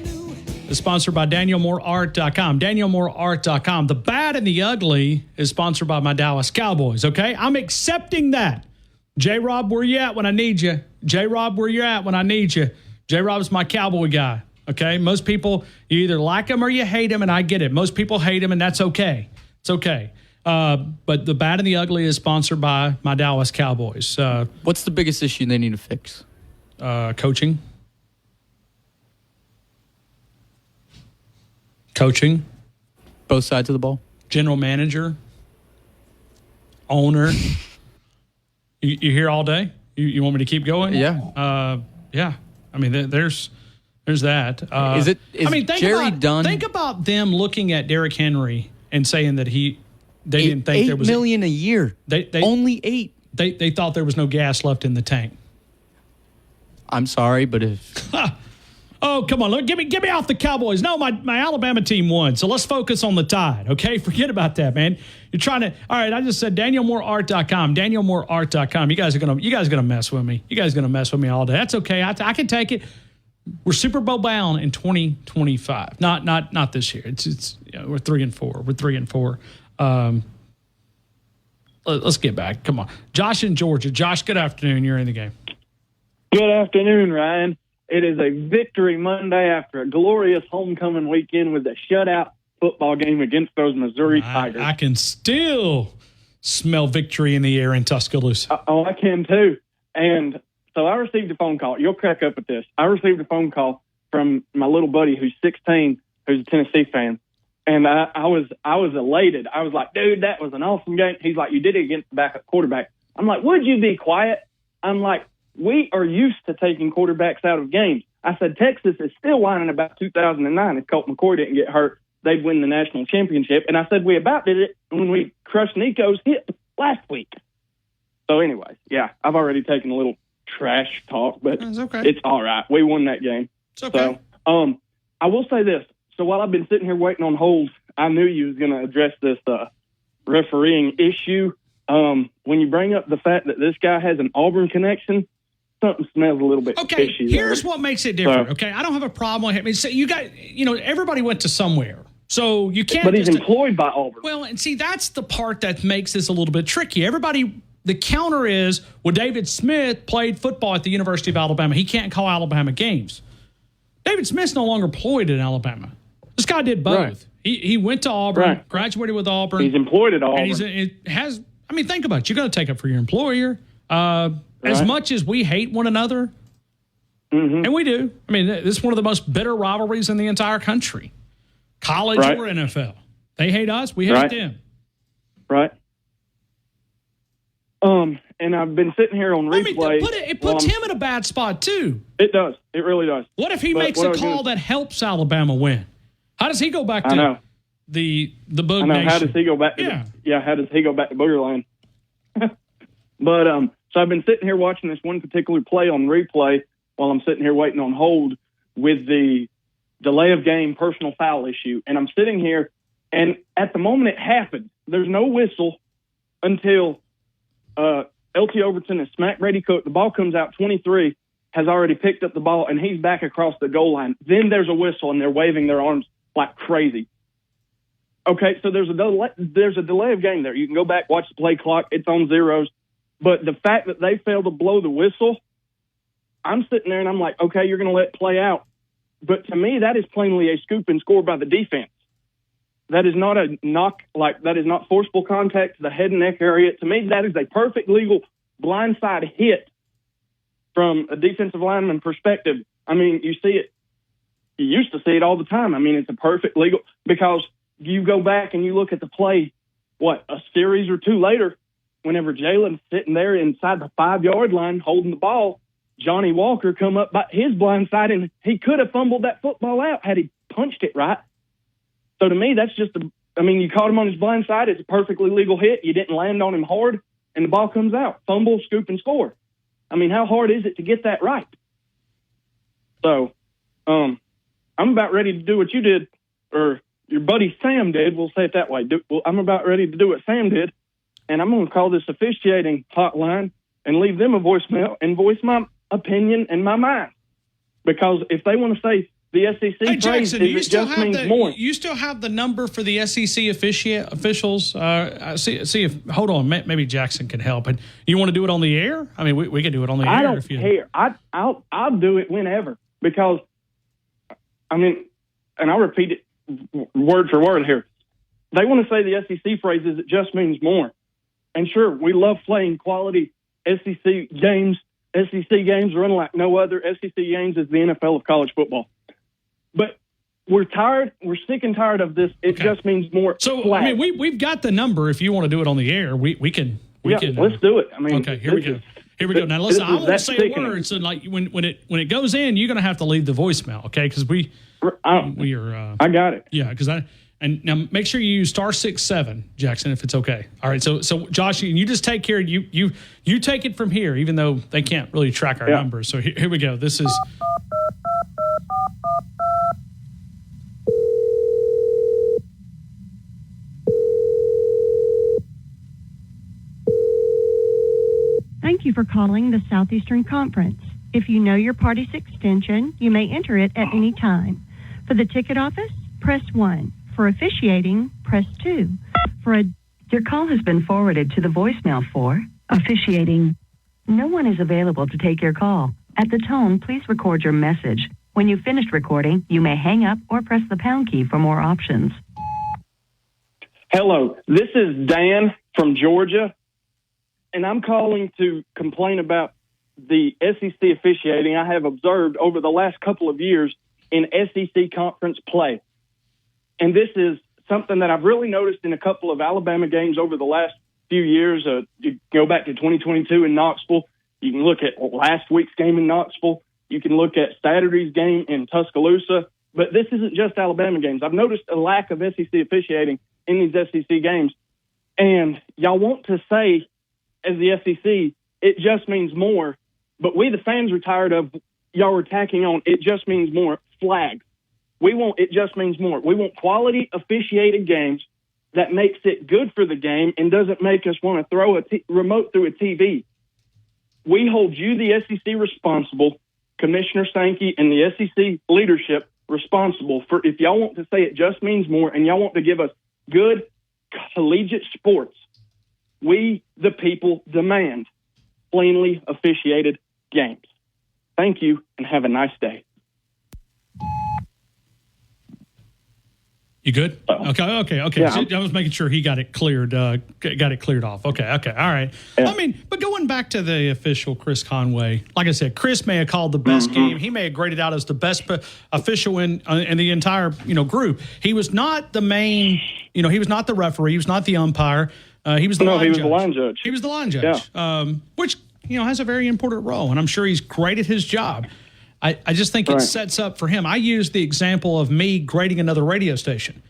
S9: is sponsored by DanielMooreArt.com. DanielMooreArt.com. The bad and the ugly is sponsored by my Dallas Cowboys, okay? I'm accepting that. J-Rob, where you at when I need you? J-Rob, where you at when I need you? J-Rob's my Cowboy guy, okay? Most people, you either like him or you hate him, and I get it. Most people hate him, and that's okay. It's okay. But the bad and the ugly is sponsored by my Dallas Cowboys.
S6: What's the biggest issue they need to fix?
S9: Coaching.
S6: Both sides of the ball?
S9: General manager. Owner. You here all day? You want me to keep going?
S6: Yeah.
S9: Yeah. I mean, there's that.
S6: Think Jerry done?
S9: Think about them looking at Derrick Henry and saying that they didn't think there was
S6: $8 million a year.
S9: They
S6: only $8.
S9: They thought there was no gas left in the tank.
S6: I'm sorry, but if
S9: oh, come on, look, get me off the Cowboys. No, my Alabama team won, so let's focus on the Tide, okay? Forget about that, man. You're trying to. All right, I just said DanielMooreArt.com. DanielMooreArt.com. You guys are gonna mess with me. You guys are gonna mess with me all day. That's okay. I can take it. We're Super Bowl bound in 2025. Not this year. It's we're 3-4. We're 3-4. Let's get back. Come on, Josh in Georgia. Josh, good afternoon. You're in the game.
S11: Good afternoon, Ryan. It is a victory Monday after a glorious homecoming weekend with a shutout football game against those Missouri Tigers.
S9: I can still smell victory in the air in Tuscaloosa.
S11: I can too. And so I received a phone call. You'll crack up at this. I received a phone call from my little buddy who's 16, who's a Tennessee fan. And I was elated. I was like, dude, that was an awesome game. He's like, you did it against the backup quarterback. I'm like, would you be quiet? I'm like, we are used to taking quarterbacks out of games. I said, Texas is still whining about 2009. If Colt McCoy didn't get hurt, they'd win the national championship. And I said, we about did it when we crushed Nico's hip last week. So anyways, yeah, I've already taken a little trash talk, but it's all right. We won that game.
S9: It's okay.
S11: So I will say this. So while I've been sitting here waiting on hold, I knew you was going to address this refereeing issue. When you bring up the fact that this guy has an Auburn connection, something smells a little bit fishy.
S9: Here's what makes it different. Okay, I don't have a problem with him. So you got, everybody went to somewhere, so you can't.
S11: But he's employed by Auburn.
S9: Well, and see, that's the part that makes this a little bit tricky. Everybody, the counter is, well, David Smith played football at the University of Alabama. He can't call Alabama games. David Smith's no longer employed in Alabama. This guy did both.
S11: Right.
S9: He went to Auburn, graduated with Auburn.
S11: He's employed at Auburn.
S9: And think about it. You're going to take it for your employer. As much as we hate one another, and we do. I mean, this is one of the most bitter rivalries in the entire country. College or NFL. They hate us. We hate them.
S11: Right. And I've been sitting here on replay.
S9: It puts him in a bad spot, too.
S11: It does. It really does.
S9: What if he makes a call that helps Alabama win? How does he go back to the Boog Nation?
S11: How does he go back to how does he go back to Boogerland? But so I've been sitting here watching this one particular play on replay while I'm sitting here waiting on hold with the delay of game personal foul issue. And I'm sitting here, and at the moment it happened, there's no whistle until LT Overton has smacked Brady Cook. The ball comes out 23, has already picked up the ball, and he's back across the goal line. Then there's a whistle, and they're waving their arms like crazy. Okay, so there's a delay of game there. You can go back, watch the play clock. It's on zeros. But the fact that they failed to blow the whistle, I'm sitting there and I'm like, okay, you're going to let it play out. But to me, that is plainly a scoop and score by the defense. That is not a knock, that is not forcible contact to the head and neck area. To me, that is a perfect legal blindside hit from a defensive lineman perspective. I mean, you see it. You used to see it all the time. I mean, it's a perfect legal, because you go back and you look at the play, a series or two later, whenever Jalen's sitting there inside the 5-yard line holding the ball, Johnny Walker come up by his blind side, and he could have fumbled that football out had he punched it right. So to me, that's just you caught him on his blind side. It's a perfectly legal hit. You didn't land on him hard, and the ball comes out. Fumble, scoop, and score. I mean, how hard is it to get that right? So I'm about ready to do what you did, or your buddy Sam did. We'll say it that way. I'm about ready to do what Sam did, and I'm going to call this officiating hotline and leave them a voicemail and voice my opinion and my mind. Because if they want to say the SEC phrase, it just means more.
S9: You still have the number for the SEC officials? See if, hold on, maybe Jackson can help. And you want to do it on the air? I mean, we can do it on the air.
S11: I don't care. I'll do it whenever, because, I mean, and I'll repeat it word for word here. They want to say the SEC phrases, it just means more. And sure, we love playing quality SEC games. SEC games run like no other. SEC games is the NFL of college football. But we're tired. We're sick and tired of this. It just means more.
S9: So,
S11: flag.
S9: I mean, we've got the number. If you want to do it on the air, we can.
S11: Let's do it. I mean,
S9: okay, here we go. Here we go. Now, listen, I won't say a word. So, like, when it goes in, you're going to have to leave the voicemail, okay? Because we are.
S11: I got it.
S9: Yeah, because and now make sure you use *67, Jackson, if it's okay. All right. So Josh, you just take care. You take it from here, even though they can't really track our numbers. So here we go. This is.
S12: Thank you for calling the Southeastern Conference. If you know your party's extension, you may enter it at any time. For the ticket office, press 1. For officiating, press 2. Your call has been forwarded to the voicemail for officiating. No one is available to take your call. At the tone, please record your message. When you've finished recording, you may hang up or press the pound key for more options.
S11: Hello, this is Dan from Georgia, and I'm calling to complain about the SEC officiating I have observed over the last couple of years in SEC conference play. And this is something that I've really noticed in a couple of Alabama games over the last few years. You go back to 2022 in Knoxville. You can look at last week's game in Knoxville. You can look at Saturday's game in Tuscaloosa. But this isn't just Alabama games. I've noticed a lack of SEC officiating in these SEC games. And y'all want to say, as the SEC, it just means more. But we, the fans, are tired of y'all are tacking on it just means more flags. We want it just means more. We want quality officiated games that makes it good for the game and doesn't make us want to throw a remote through a TV. We hold you, the SEC, responsible, Commissioner Sankey and the SEC leadership responsible for, if y'all want to say it just means more and y'all want to give us good collegiate sports, we, the people, demand plainly officiated games. Thank you and have a nice day.
S9: You good? Okay.
S11: Yeah,
S9: So I was making sure he got it cleared. Got it cleared off. Okay. All right.
S11: Yeah.
S9: I mean, but going back to the official, Chris Conway. Like I said, Chris may have called the best game. He may have graded out as the best official in the entire group. He was not the main. He was not the referee. He was not the umpire. He was the line judge.
S11: The line judge.
S9: He was the line judge. Yeah. Which has a very important role, and I'm sure he's great at his job. I just think it sets up for him. I use the example of me grading another radio station,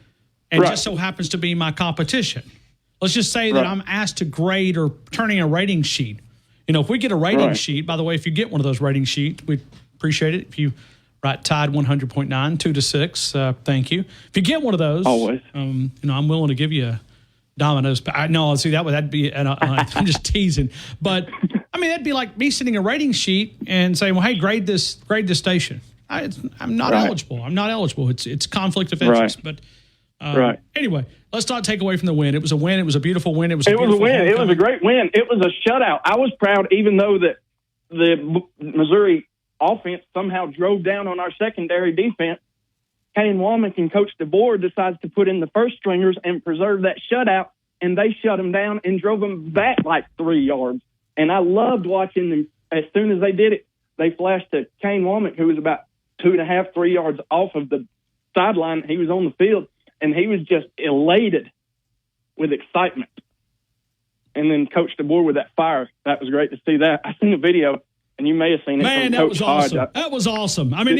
S9: and just so happens to be my competition. Let's just say that I'm asked to grade or turning a rating sheet. If we get a rating sheet, by the way, if you get one of those rating sheets, we'd appreciate it. If you write Tide 100.9, 2-6, thank you. If you get one of those,
S11: always,
S9: I'm willing to give you a Domino's. That'd be, I'm just teasing. But I mean, that'd be like me sending a rating sheet and saying, well, hey, grade this station. I'm not eligible. I'm not eligible. It's conflict of interest. But
S11: Right.
S9: Anyway, let's not take away from the win. It was a win. It was a beautiful win. It was a
S11: win.
S9: homecoming.
S11: It was a great win. It was a shutout. I was proud, even though that the Missouri offense somehow drove down on our secondary defense. Kane Womack and Coach DeBoer decides to put in the first stringers and preserve that shutout, and they shut them down and drove them back like 3 yards. And I loved watching them. As soon as they did it, they flashed to Kane Womack, who was about 2.5, 3 yards off of the sideline. He was on the field, and he was just elated with excitement. And then Coach DeBoer with that fire. That was great to see that. I seen the video, and you may have seen it.
S9: Man,
S11: from
S9: that
S11: Coach
S9: was
S11: Hodge.
S9: awesome. That was awesome. I mean,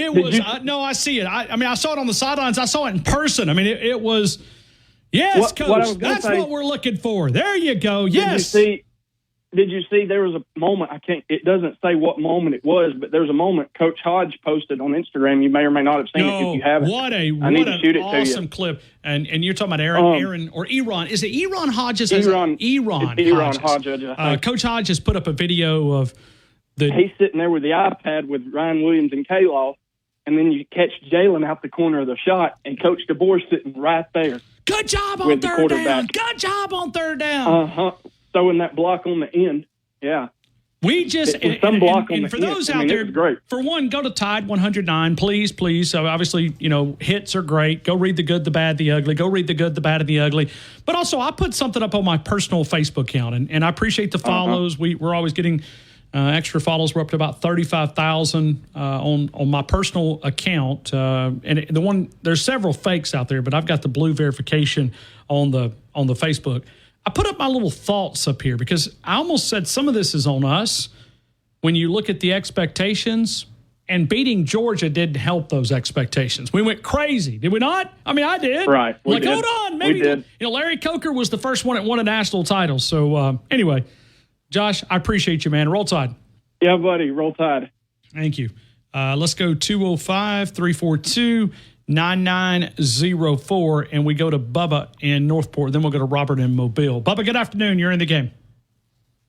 S9: no, I see it. I mean, I saw it on the sidelines. I saw it in person. I mean, it was, yes, Coach, that's what we're looking for. There you go. Yes.
S11: Did you see there was a moment, it doesn't say what moment it was, but there's a moment Coach Hodge posted on Instagram. You may or may not have seen it if you haven't.
S9: I need to shoot it awesome clip. And you're talking about Aaron or Eron. Is it Eron Hodges?
S11: Eron
S9: Hodges. Coach Hodge has put up a video of
S11: he's sitting there with the iPad with Ryan Williams and K-Law, and then you catch Jalen out the corner of the shot, and Coach DeBoer's sitting right there.
S9: Good job on third down. Good job on third down.
S11: Uh-huh. Throwing that block on the end. Yeah.
S9: We just, and for those out there,
S11: great.
S9: For one, go to Tide 109, please. So obviously, hits are great. Go read the good, the bad, the ugly. Go read the good, the bad, and the ugly. But also, I put something up on my personal Facebook account, and I appreciate the follows. We're always getting extra follows. We're up to about 35,000 on my personal account. And there's several fakes out there, but I've got the blue verification on the Facebook. I put up my little thoughts up here because I almost said some of this is on us when you look at the expectations, and beating Georgia didn't help those expectations. We went crazy, did we not? I mean, I did.
S11: Right.
S9: Hold on. Maybe Larry Coker was the first one that won a national title. So anyway, Josh, I appreciate you, man. Roll Tide.
S11: Yeah, buddy. Roll Tide.
S9: Thank you. Let's go 205-342-9904, and we go to Bubba in Northport. Then we'll go to Robert in Mobile. Bubba, good afternoon. You're in the game.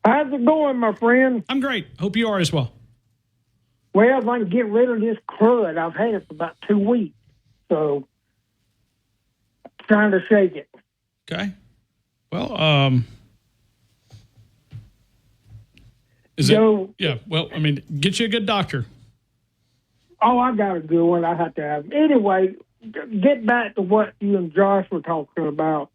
S13: How's it going, my friend?
S9: I'm great. Hope you are as well.
S13: Well, if I can get rid of this crud, I've had it for about 2 weeks. So, trying to shake it.
S9: Okay. Well, yeah, well, I mean, get you a good doctor.
S13: Oh, I got a good one. I have to have. Anyway, get back to what you and Josh were talking about.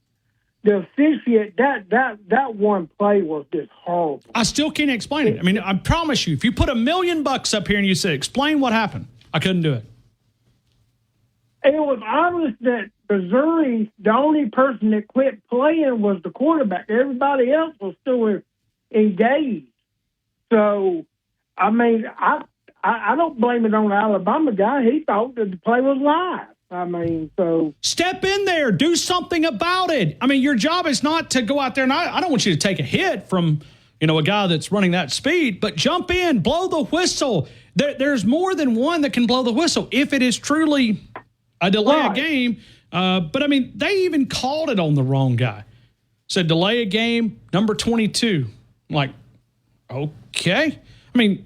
S13: The officiate, that one play was just horrible.
S9: I still can't explain it. I mean, I promise you, if you put $1 million up here and you said, explain what happened, I couldn't do it.
S13: It was obvious that Missouri, the only person that quit playing was the quarterback. Everybody else was still engaged. So, I mean, I don't blame it on the Alabama guy. He thought that the play was live. I mean, so.
S9: Step in there. Do something about it. I mean, your job is not to go out there, and I don't want you to take a hit from, a guy that's running that speed, but jump in, blow the whistle. There's more than one that can blow the whistle if it is truly a delay a game. But, I mean, they even called it on the wrong guy. Said delay a game, number 22. I'm like, okay. I mean,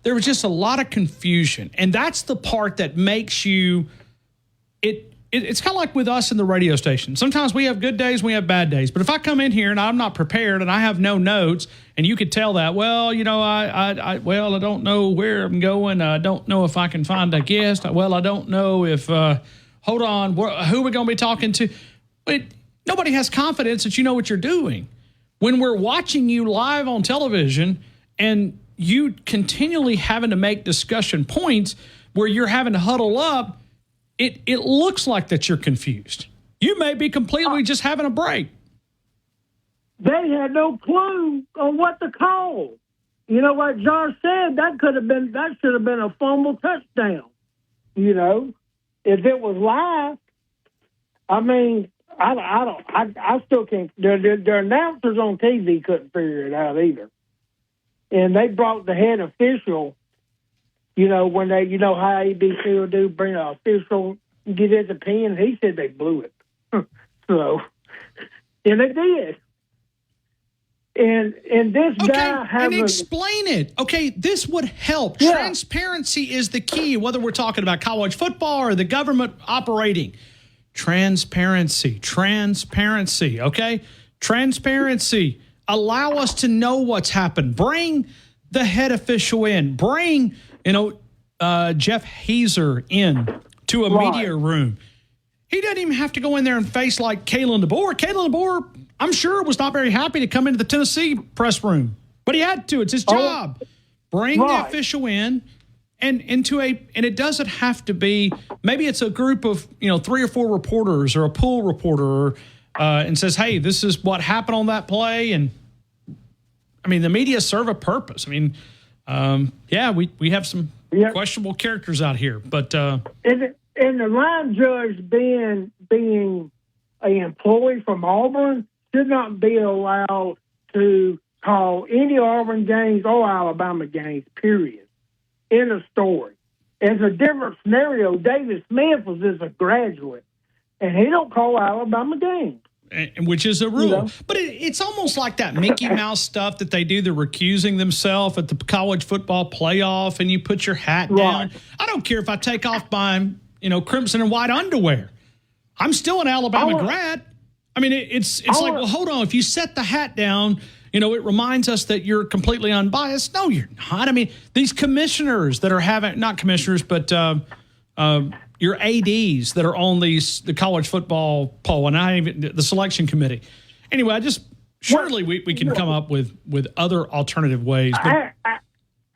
S9: there was just a lot of confusion, and that's the part that makes you it's kind of like with us in the radio station. Sometimes we have good days, we have bad days. But if I come in here and I'm not prepared and I have no notes, and you could tell that, well, I don't know where I'm going. I don't know if I can find a guest. Well, I don't know if hold on, who are we going to be talking to? Nobody has confidence that you know what you're doing. When we're watching you live on television and you continually having to make discussion points where you're having to huddle up, it looks like that you're confused. You may be completely just having a break.
S13: They had no clue on what to call. You know what Josh said? That should have been a fumble touchdown. If it was live. I mean, I still can't. The announcers on TV couldn't figure it out either. And they brought the head official, when they, how ABC will do, bring an official, get his opinion. He said they blew it. So, and they did. And this guy has.
S9: And explain it. Okay, this would help. Yeah. Transparency is the key, whether we're talking about college football or the government operating. Transparency, okay? Transparency. Allow us to know what's happened. Bring the head official in. Bring, Jeff Hazer in to a media room. He doesn't even have to go in there and face like Kalen DeBoer. Kalen DeBoer, I'm sure, was not very happy to come into the Tennessee press room, but he had to. It's his job. Bring the official in. And it doesn't have to be, maybe it's a group of 3 or 4 reporters or a pool reporter and says, hey, this is what happened on that play. And I mean, the media serve a purpose. I mean, we have some questionable characters out here, but
S13: and the line judge being an employee from Auburn should not be allowed to call any Auburn games or Alabama games, period. In a story. It's a different scenario. David Smith was just a graduate, and he don't call Alabama games.
S9: Which is a rule. But it's almost like that Mickey Mouse stuff that they do. They're recusing themselves at the college football playoff, and you put your hat down. I don't care if I take off my, crimson and white underwear. I'm still an Alabama grad. I mean, it's like, well, hold on. If you set the hat down, it reminds us that you're completely unbiased. No, you're not. I mean, these commissioners that are having, not commissioners, but your ADs that are on the college football poll and not even the selection committee. Anyway, surely we can come up with other alternative ways. But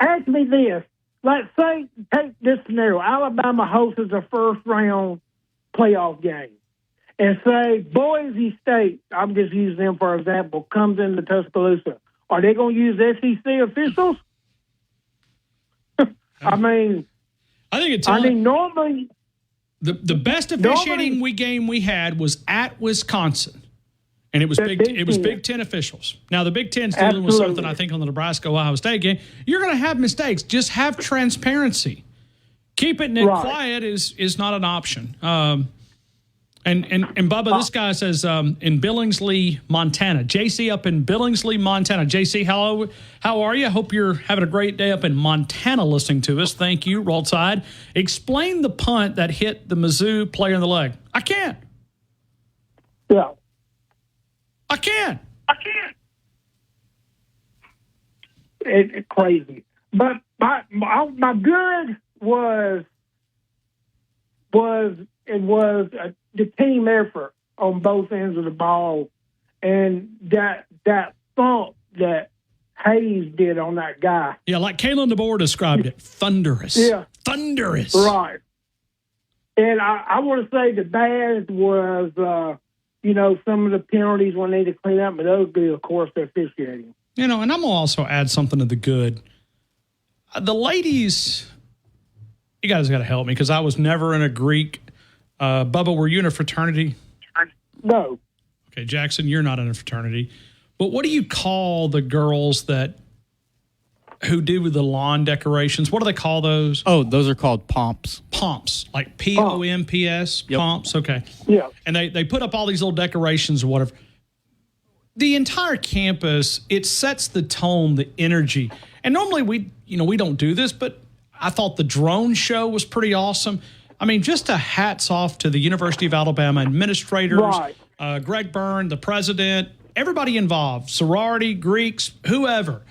S13: ask me this. Let's say, take this scenario. Alabama hosts a first round playoff game. And say Boise State, I'm just using them for example, comes into Tuscaloosa. Are they going to use SEC officials? I think normally
S9: the best officiating game we had was at Wisconsin, and it was Big Ten officials. Now the Big Ten's dealing with something I think on the Nebraska-Ohio State game. You're going to have mistakes. Just have transparency. Keep it quiet is not an option. And Bubba, this guy says in Billingsley, Montana. JC up in Billingsley, Montana. JC, hello. How are you? Hope you're having a great day up in Montana listening to us. Thank you. Roll Tide. Explain the punt that hit the Mizzou player in the leg. I can't.
S13: Yeah.
S9: I can't.
S13: It's crazy. But my good was the team effort on both ends of the ball, and that thump that Hayes did on that guy.
S9: Yeah, like Kalen DeBoer described it, thunderous. Yeah, thunderous.
S13: Right. And I want to say the bad was, some of the penalties when they need to clean up, but those good, of course, the officiating.
S9: And I'm going to also add something to the good. The ladies, you guys got to help me because I was never in a Greek. Bubba, were you in a fraternity?
S13: No.
S9: Okay, Jackson, you're not in a fraternity. But what do you call the girls who do the lawn decorations? What do they call those?
S6: Oh, those are called pomps.
S9: Pomps, like POMPS,
S6: Yep.
S9: pomps. Okay.
S13: Yeah.
S9: And they put up all these little decorations or whatever. The entire campus, it sets the tone, the energy. And normally we don't do this, but I thought the drone show was pretty awesome. I mean, just a hats off to the University of Alabama administrators, Greg Byrne, the president, everybody involved, sorority, Greeks, whoever.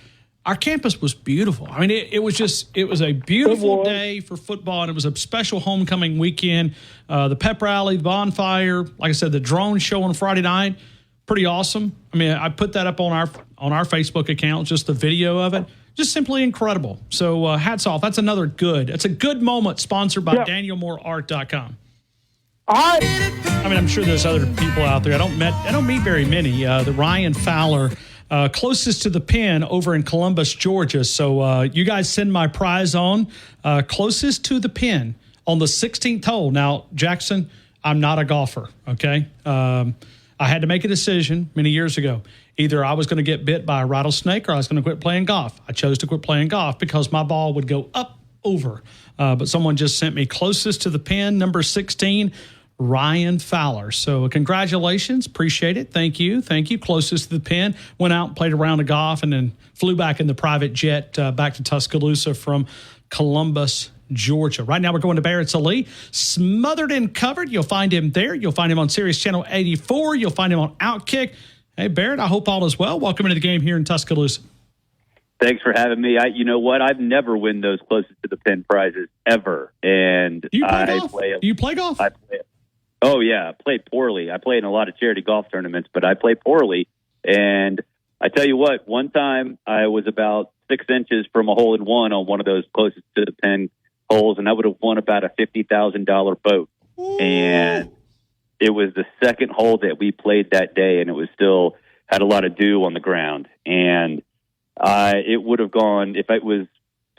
S9: Our campus was beautiful. I mean, it was a beautiful day for football, and it was a special homecoming weekend. The pep rally, the bonfire, like I said, the drone show on Friday night, pretty awesome. I mean, I put that up on our Facebook account, just the video of it. Just simply incredible. So hats off. That's another good. It's a good moment sponsored by DanielMooreArt.com. I mean, I'm sure there's other people out there. I don't meet very many. The Ryan Fowler, closest to the pin over in Columbus, Georgia. So you guys send my prize on. Closest to the pin on the 16th hole. Now, Jackson, I'm not a golfer, okay? I had to make a decision many years ago. Either I was going to get bit by a rattlesnake or I was going to quit playing golf. I chose to quit playing golf because my ball would go up over. But someone just sent me closest to the pin, number 16, Ryan Fowler. So congratulations. Appreciate it. Thank you. Closest to the pin. Went out and played a round of golf and then flew back in the private jet back to Tuscaloosa from Columbus, Georgia. Right now we're going to Barrett's Ali. Smothered and Covered. You'll find him there. You'll find him on Sirius Channel 84. You'll find him on Outkick. Hey, Barrett, I hope all is well. Welcome into the game here in Tuscaloosa.
S14: Thanks for having me. You know what? I've never won those closest to the pin prizes ever. And
S9: Do you play golf?
S14: I play. Oh, yeah. I played poorly. I played in a lot of charity golf tournaments, but I play poorly. And I tell you what, one time I was about 6 inches from a hole-in-one on one of those closest to the pin holes, and I would have won about a $50,000 boat. Ooh. And it was the second hole that we played that day, and it was still had a lot of dew on the ground. And it would have gone, if it was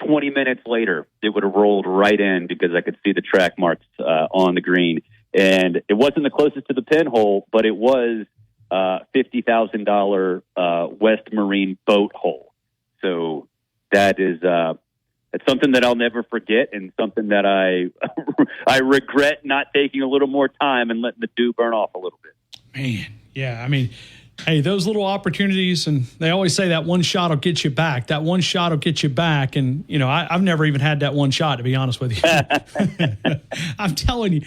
S14: 20 minutes later, it would have rolled right in because I could see the track marks on the green. And it wasn't the closest to the pin hole, but it was $50,000 West Marine boat hole. So that is it's something that I'll never forget, and something that I regret not taking a little more time and letting the dew burn off a little bit.
S9: Man, yeah, I mean, hey, those little opportunities, and they always say that one shot will get you back. That one shot will get you back. And, you know, I've never even had that one shot, to be honest with you. I'm telling you.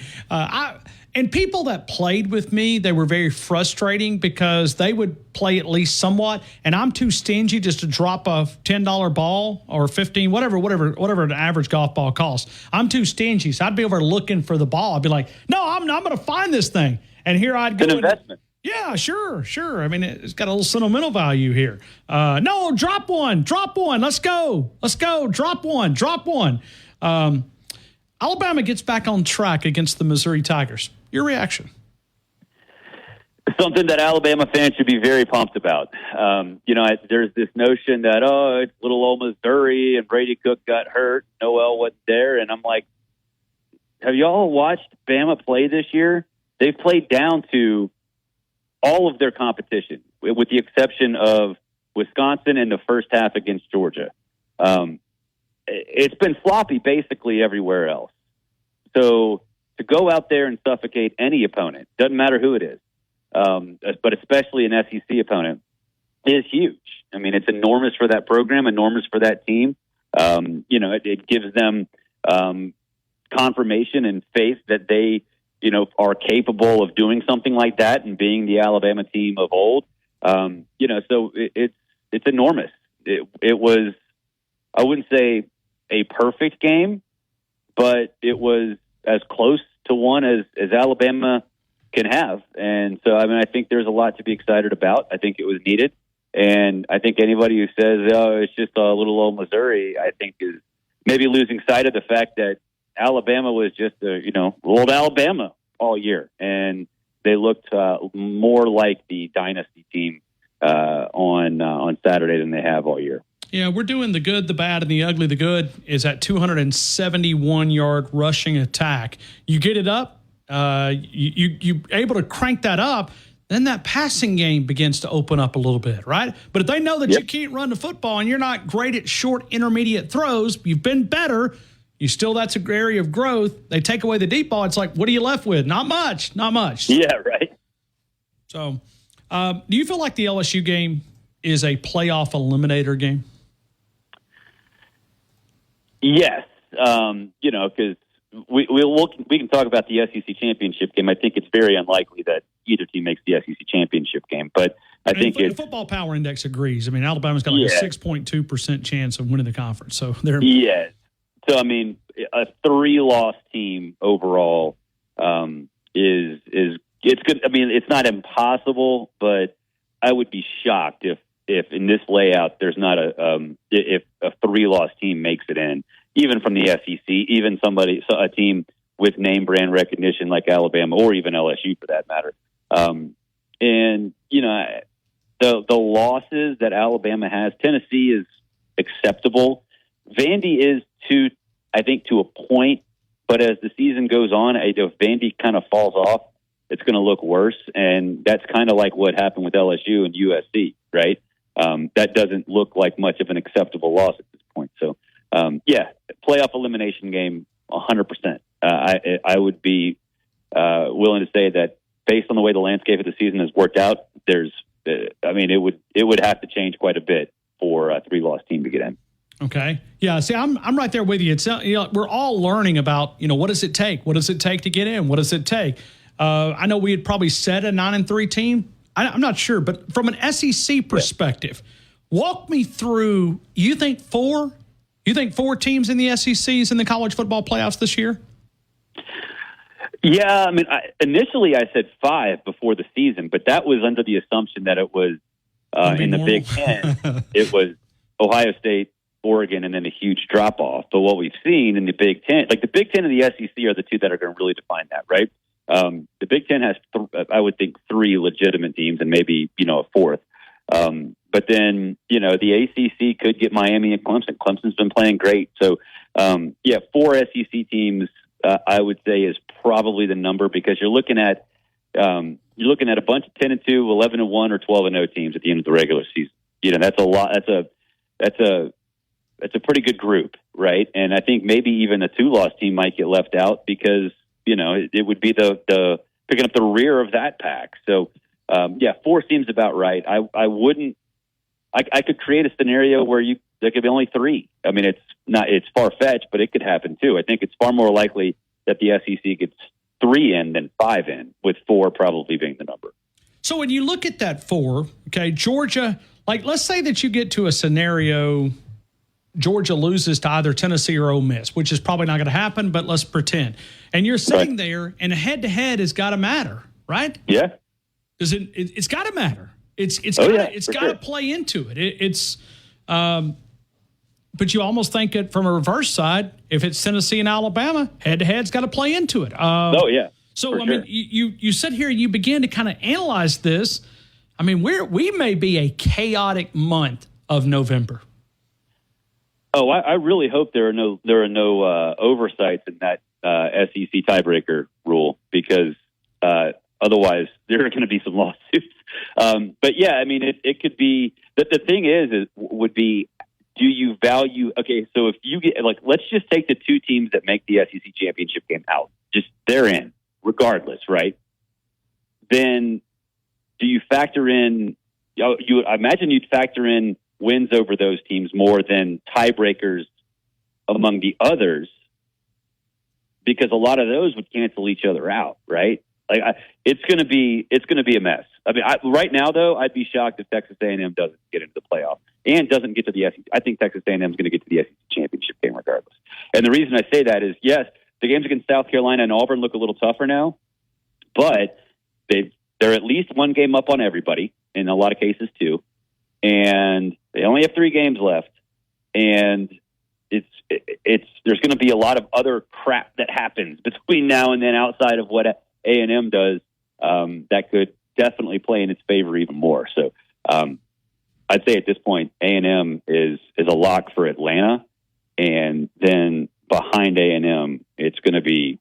S9: And people that played with me, they were very frustrating because they would play at least somewhat, and I'm too stingy just to drop a $10 ball or $15, whatever an average golf ball costs. I'm too stingy, so I'd be over looking for the ball. I'd be like, no, I'm going to find this thing. And here I'd go.
S14: It's an investment.
S9: Yeah, sure. I mean, it's got a little sentimental value here. No, drop one. Let's go. Drop one. Alabama gets back on track against the Missouri Tigers. Your reaction?
S14: Something that Alabama fans should be very pumped about. There's this notion that, it's little old Missouri and Brady Cook got hurt. Noel wasn't there. And I'm like, have y'all watched Bama play this year? They've played down to all of their competition, with the exception of Wisconsin in the first half against Georgia. It's been sloppy basically everywhere else. So to go out there and suffocate any opponent, doesn't matter who it is, but especially an SEC opponent, is huge. I mean, it's enormous for that program, enormous for that team. It gives them confirmation and faith that they, are capable of doing something like that and being the Alabama team of old. So it's enormous. It was, I wouldn't say a perfect game, but it was as close to one as Alabama can have. And so, I think there's a lot to be excited about. I think it was needed. And I think anybody who says, it's just a little old Missouri, I think is maybe losing sight of the fact that Alabama was just old Alabama all year. And they looked more like the dynasty team on Saturday than they have all year.
S9: Yeah, we're doing the good, the bad, and the ugly. The good is that 271-yard rushing attack. You get it up, you're able to crank that up, then that passing game begins to open up a little bit, right? But if they know that you can't run the football and you're not great at short, intermediate throws, you've been better, that's an area of growth. They take away the deep ball. It's like, what are you left with? Not much.
S14: Yeah, right.
S9: So do you feel like the LSU game is a playoff eliminator game?
S14: Yes, because we can talk about the SEC championship game. I think it's very unlikely that either team makes the SEC championship game, but I think
S9: the Football Power Index agrees. I mean, Alabama's got like a 6.2% chance of winning the conference. So they're
S14: So a 3-loss team overall is it's good. I mean, it's not impossible, but I would be shocked if in this layout there's not if a 3-loss team makes it in, even from the SEC, even a team with name brand recognition like Alabama or even LSU for that matter. The losses that Alabama has, Tennessee is acceptable. Vandy is to a point, but as the season goes on, if Vandy kind of falls off, it's going to look worse. And that's kind of like what happened with LSU and USC, right? That doesn't look like much of an acceptable loss at this point. So, playoff elimination game, 100%. I would be willing to say that based on the way the landscape of the season has worked out, it would have to change quite a bit for a 3-loss team to get in.
S9: Okay. Yeah. See, I'm right there with you. It's we're all learning about what does it take? What does it take to get in? What does it take? I know we had probably said a 9-3 team. I'm not sure, but from an SEC perspective, walk me through. You think four teams in the SECs in the college football playoffs this year?
S14: Yeah, I mean, initially I said 5 before the season, but that was under the assumption that it was in the Big Ten. It was Ohio State, Oregon, and then a huge drop-off. But what we've seen in the Big Ten, like the Big Ten and the SEC are the two that are going to really define that, right? The Big Ten has, I would think, 3 legitimate teams and maybe, a fourth. But then, the ACC could get Miami and Clemson. Clemson's been playing great. So, 4 SEC teams, I would say, is probably the number because you're looking at a bunch of 10-2, 11-1, or 12-0 teams at the end of the regular season. That's a lot. That's a pretty good group, right? And I think maybe even a 2-loss team might get left out because it would be the picking up the rear of that pack. So 4 seems about right. I could create a scenario where there could be only 3. I mean, it's far fetched, but it could happen too. I think it's far more likely that the SEC gets 3 in than 5 in, with 4 probably being the number.
S9: So when you look at that 4, okay, Georgia, let's say that you get to a scenario Georgia loses to either Tennessee or Ole Miss, which is probably not going to happen, but let's pretend. And you're sitting there, and a head-to-head has got to matter, right?
S14: Yeah.
S9: Because it's got to matter. It's got to play into it. But you almost think it from a reverse side. If it's Tennessee and Alabama, head-to-head's got to play into it. So, I mean, you sit here and you begin to kind of analyze this. I mean, we may be a chaotic month of November.
S14: Oh, I really hope there are no oversights in that SEC tiebreaker rule because otherwise there are going to be some lawsuits. But yeah, I mean, it could be that the thing would be, do you value? Okay, so if you get let's just take the 2 teams that make the SEC championship game out, just they're in regardless, right? Then do you factor in? I imagine you'd factor in wins over those teams more than tiebreakers among the others, because a lot of those would cancel each other out, right? It's going to be a mess. I mean, right now though, I'd be shocked if Texas A&M doesn't get into the playoff and doesn't get to the SEC. I think Texas A&M is going to get to the SEC championship game regardless. And the reason I say that is, yes, the games against South Carolina and Auburn look a little tougher now, but they're at least 1 game up on everybody in a lot of cases too. And they only have 3 games left, and there's going to be a lot of other crap that happens between now and then outside of what A&M does that could definitely play in its favor even more. So I'd say at this point A&M is a lock for Atlanta, and then behind A&M it's going to be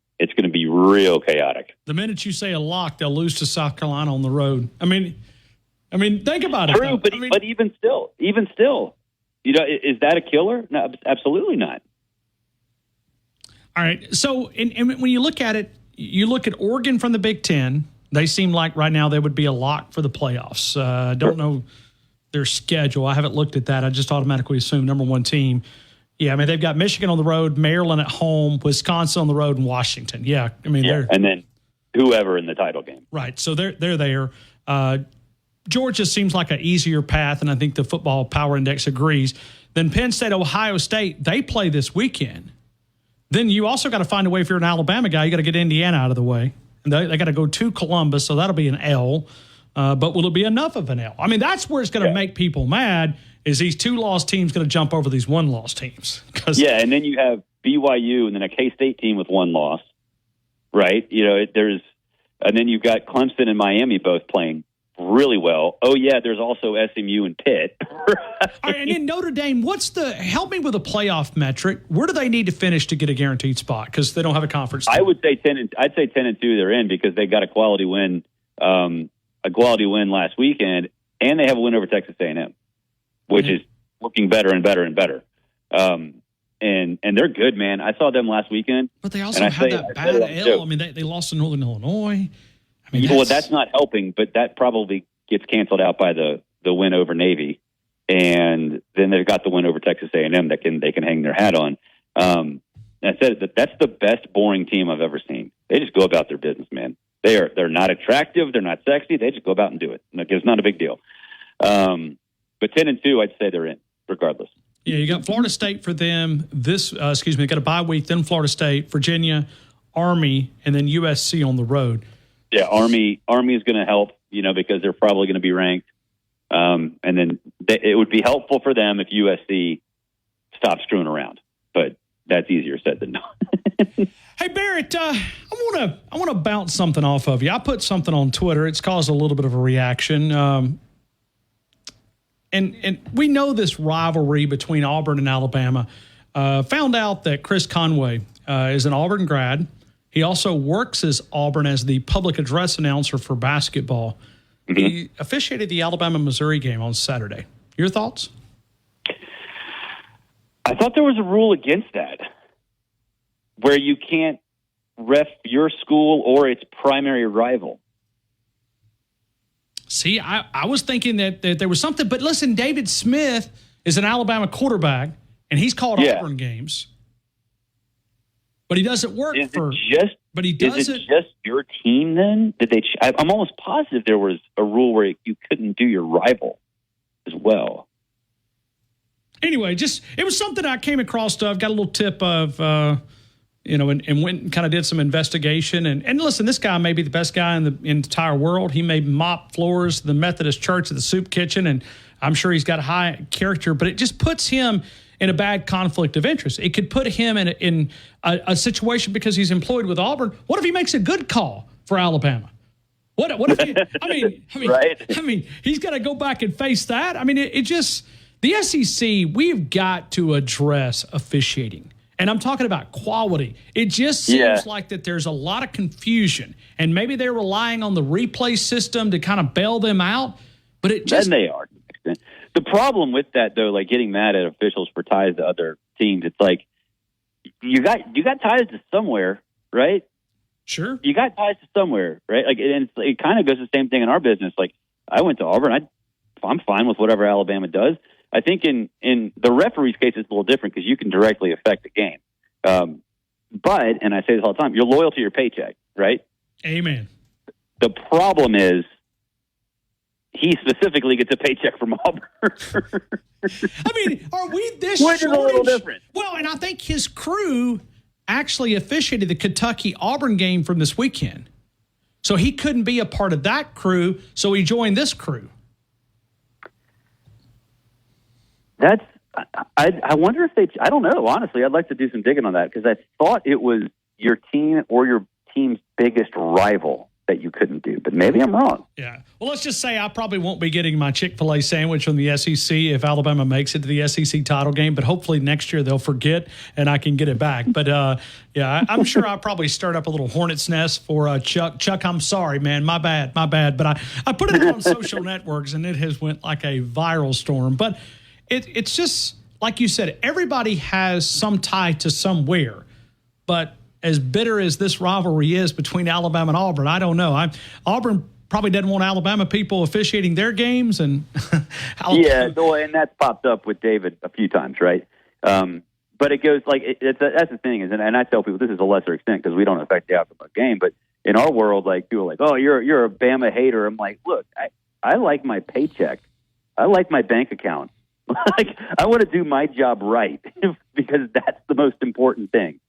S14: real chaotic.
S9: The minute you say a lock, they'll lose to South Carolina on the road. I mean, think about it.
S14: True, but even still, is that a killer? No, absolutely not.
S9: All right. So, and when you look at it, you look at Oregon from the Big Ten. They seem like right now they would be a lock for the playoffs. Don't know their schedule. I haven't looked at that. I just automatically assume number 1 team. Yeah, I mean, they've got Michigan on the road, Maryland at home, Wisconsin on the road, and Washington. Yeah, I mean,
S14: and then whoever in the title game.
S9: Right. So they're there. Georgia seems like an easier path, and I think the Football Power Index agrees. Then Penn State, Ohio State, they play this weekend. Then you also got to find a way, if you're an Alabama guy, you got to get Indiana out of the way. And they got to go to Columbus, so that'll be an L. But will it be enough of an L? I mean, that's where it's going to make people mad, is these 2-loss teams going to jump over these 1-loss teams.
S14: And then you have BYU and then a K-State team with 1 loss, right? And then you've got Clemson and Miami both playing really well. Oh yeah, there's also SMU and Pitt.
S9: Right? All right, and then Notre Dame, help me with a playoff metric. Where do they need to finish to get a guaranteed spot? Because they don't have a conference team.
S14: I'd say 10-2 they're in because they got a quality win last weekend, and they have a win over Texas A&M, which is looking better and better and better. And they're good, man. I saw them last weekend.
S9: But they also have that bad L. I mean, they lost to Northern Illinois.
S14: Well, that's not helping, but that probably gets canceled out by the win over Navy. and then they've got the win over Texas A&M that they can hang their hat on. I said that's the best boring team I've ever seen. They just go about their business, man. They're not attractive. They're not sexy. They just go about and do it. It's not a big deal. But 10-2, I'd say they're in regardless.
S9: Yeah, you got Florida State for them. They got a bye week, then Florida State, Virginia, Army, and then USC on the road.
S14: Yeah, Army is going to help, because they're probably going to be ranked. And then it would be helpful for them if USC stopped screwing around. But that's easier said than done.
S9: Hey, Barrett, I want to bounce something off of you. I put something on Twitter. It's caused a little bit of a reaction. And we know this rivalry between Auburn and Alabama. Found out that Chris Conway is an Auburn grad. He also works as Auburn as the public address announcer for basketball. Mm-hmm. He officiated the Alabama-Missouri game on Saturday. Your thoughts?
S14: I thought there was a rule against that, where you can't ref your school or its primary rival.
S9: See, I was thinking that there was something, but listen, David Smith is an Alabama quarterback, and he's called Auburn games. But he doesn't work
S14: Is it just your team then? I'm almost positive there was a rule where you couldn't do your rival as well.
S9: Anyway, it was something I came across. I've got a little tip of, and went and kind of did some investigation. And listen, this guy may be the best guy in the entire world. He may mop floors, the Methodist Church at the soup kitchen, and I'm sure he's got a high character, but it just puts him in a bad conflict of interest. It could put him in a situation because he's employed with Auburn. What if he makes a good call for Alabama? What if he,
S14: right?
S9: I mean, he's got to go back and face that. I mean, it just, the SEC, we've got to address officiating. And I'm talking about quality. It just seems like that there's a lot of confusion. And maybe they're relying on the replay system to kind of bail them out. But it just...
S14: Then they are. The problem with that, though, like getting mad at officials for ties to other teams, it's like you got ties to somewhere, right?
S9: Sure.
S14: You got ties to somewhere, right? Like, and it kind of goes the same thing in our business. Like, I went to Auburn. I'm fine with whatever Alabama does. I think in the referee's case, it's a little different because you can directly affect the game. But, and I say this all the time, you're loyal to your paycheck, right?
S9: Amen.
S14: The problem is, he specifically gets a paycheck from Auburn.
S9: I mean, are we this
S14: Which is a little different.
S9: Well, and I think his crew actually officiated the Kentucky-Auburn game from this weekend. So he couldn't be a part of that crew, so he joined this crew.
S14: I wonder if I don't know, honestly. I'd like to do some digging on that because I thought it was your team or your team's biggest rival that you couldn't do, but maybe I'm wrong.
S9: Yeah. Well, let's just say I probably won't be getting my Chick-fil-A sandwich from the SEC if Alabama makes it to the SEC title game, but hopefully next year they'll forget and I can get it back. But, I'm sure I'll probably start up a little hornet's nest for Chuck. Chuck, I'm sorry, man. My bad. But I put it on social networks, and it has went like a viral storm. But it's just, like you said, everybody has some tie to somewhere, but as bitter as this rivalry is between Alabama and Auburn, I don't know. Auburn probably doesn't want Alabama people officiating their games, and
S14: and that's popped up with David a few times, right? But it goes like that's the thing is, and I tell people this is a lesser extent because we don't affect the outcome of the game. But in our world, like people are like, oh, you're a Bama hater. I'm like, look, I like my paycheck, I like my bank account. Like I want to do my job right because that's the most important thing.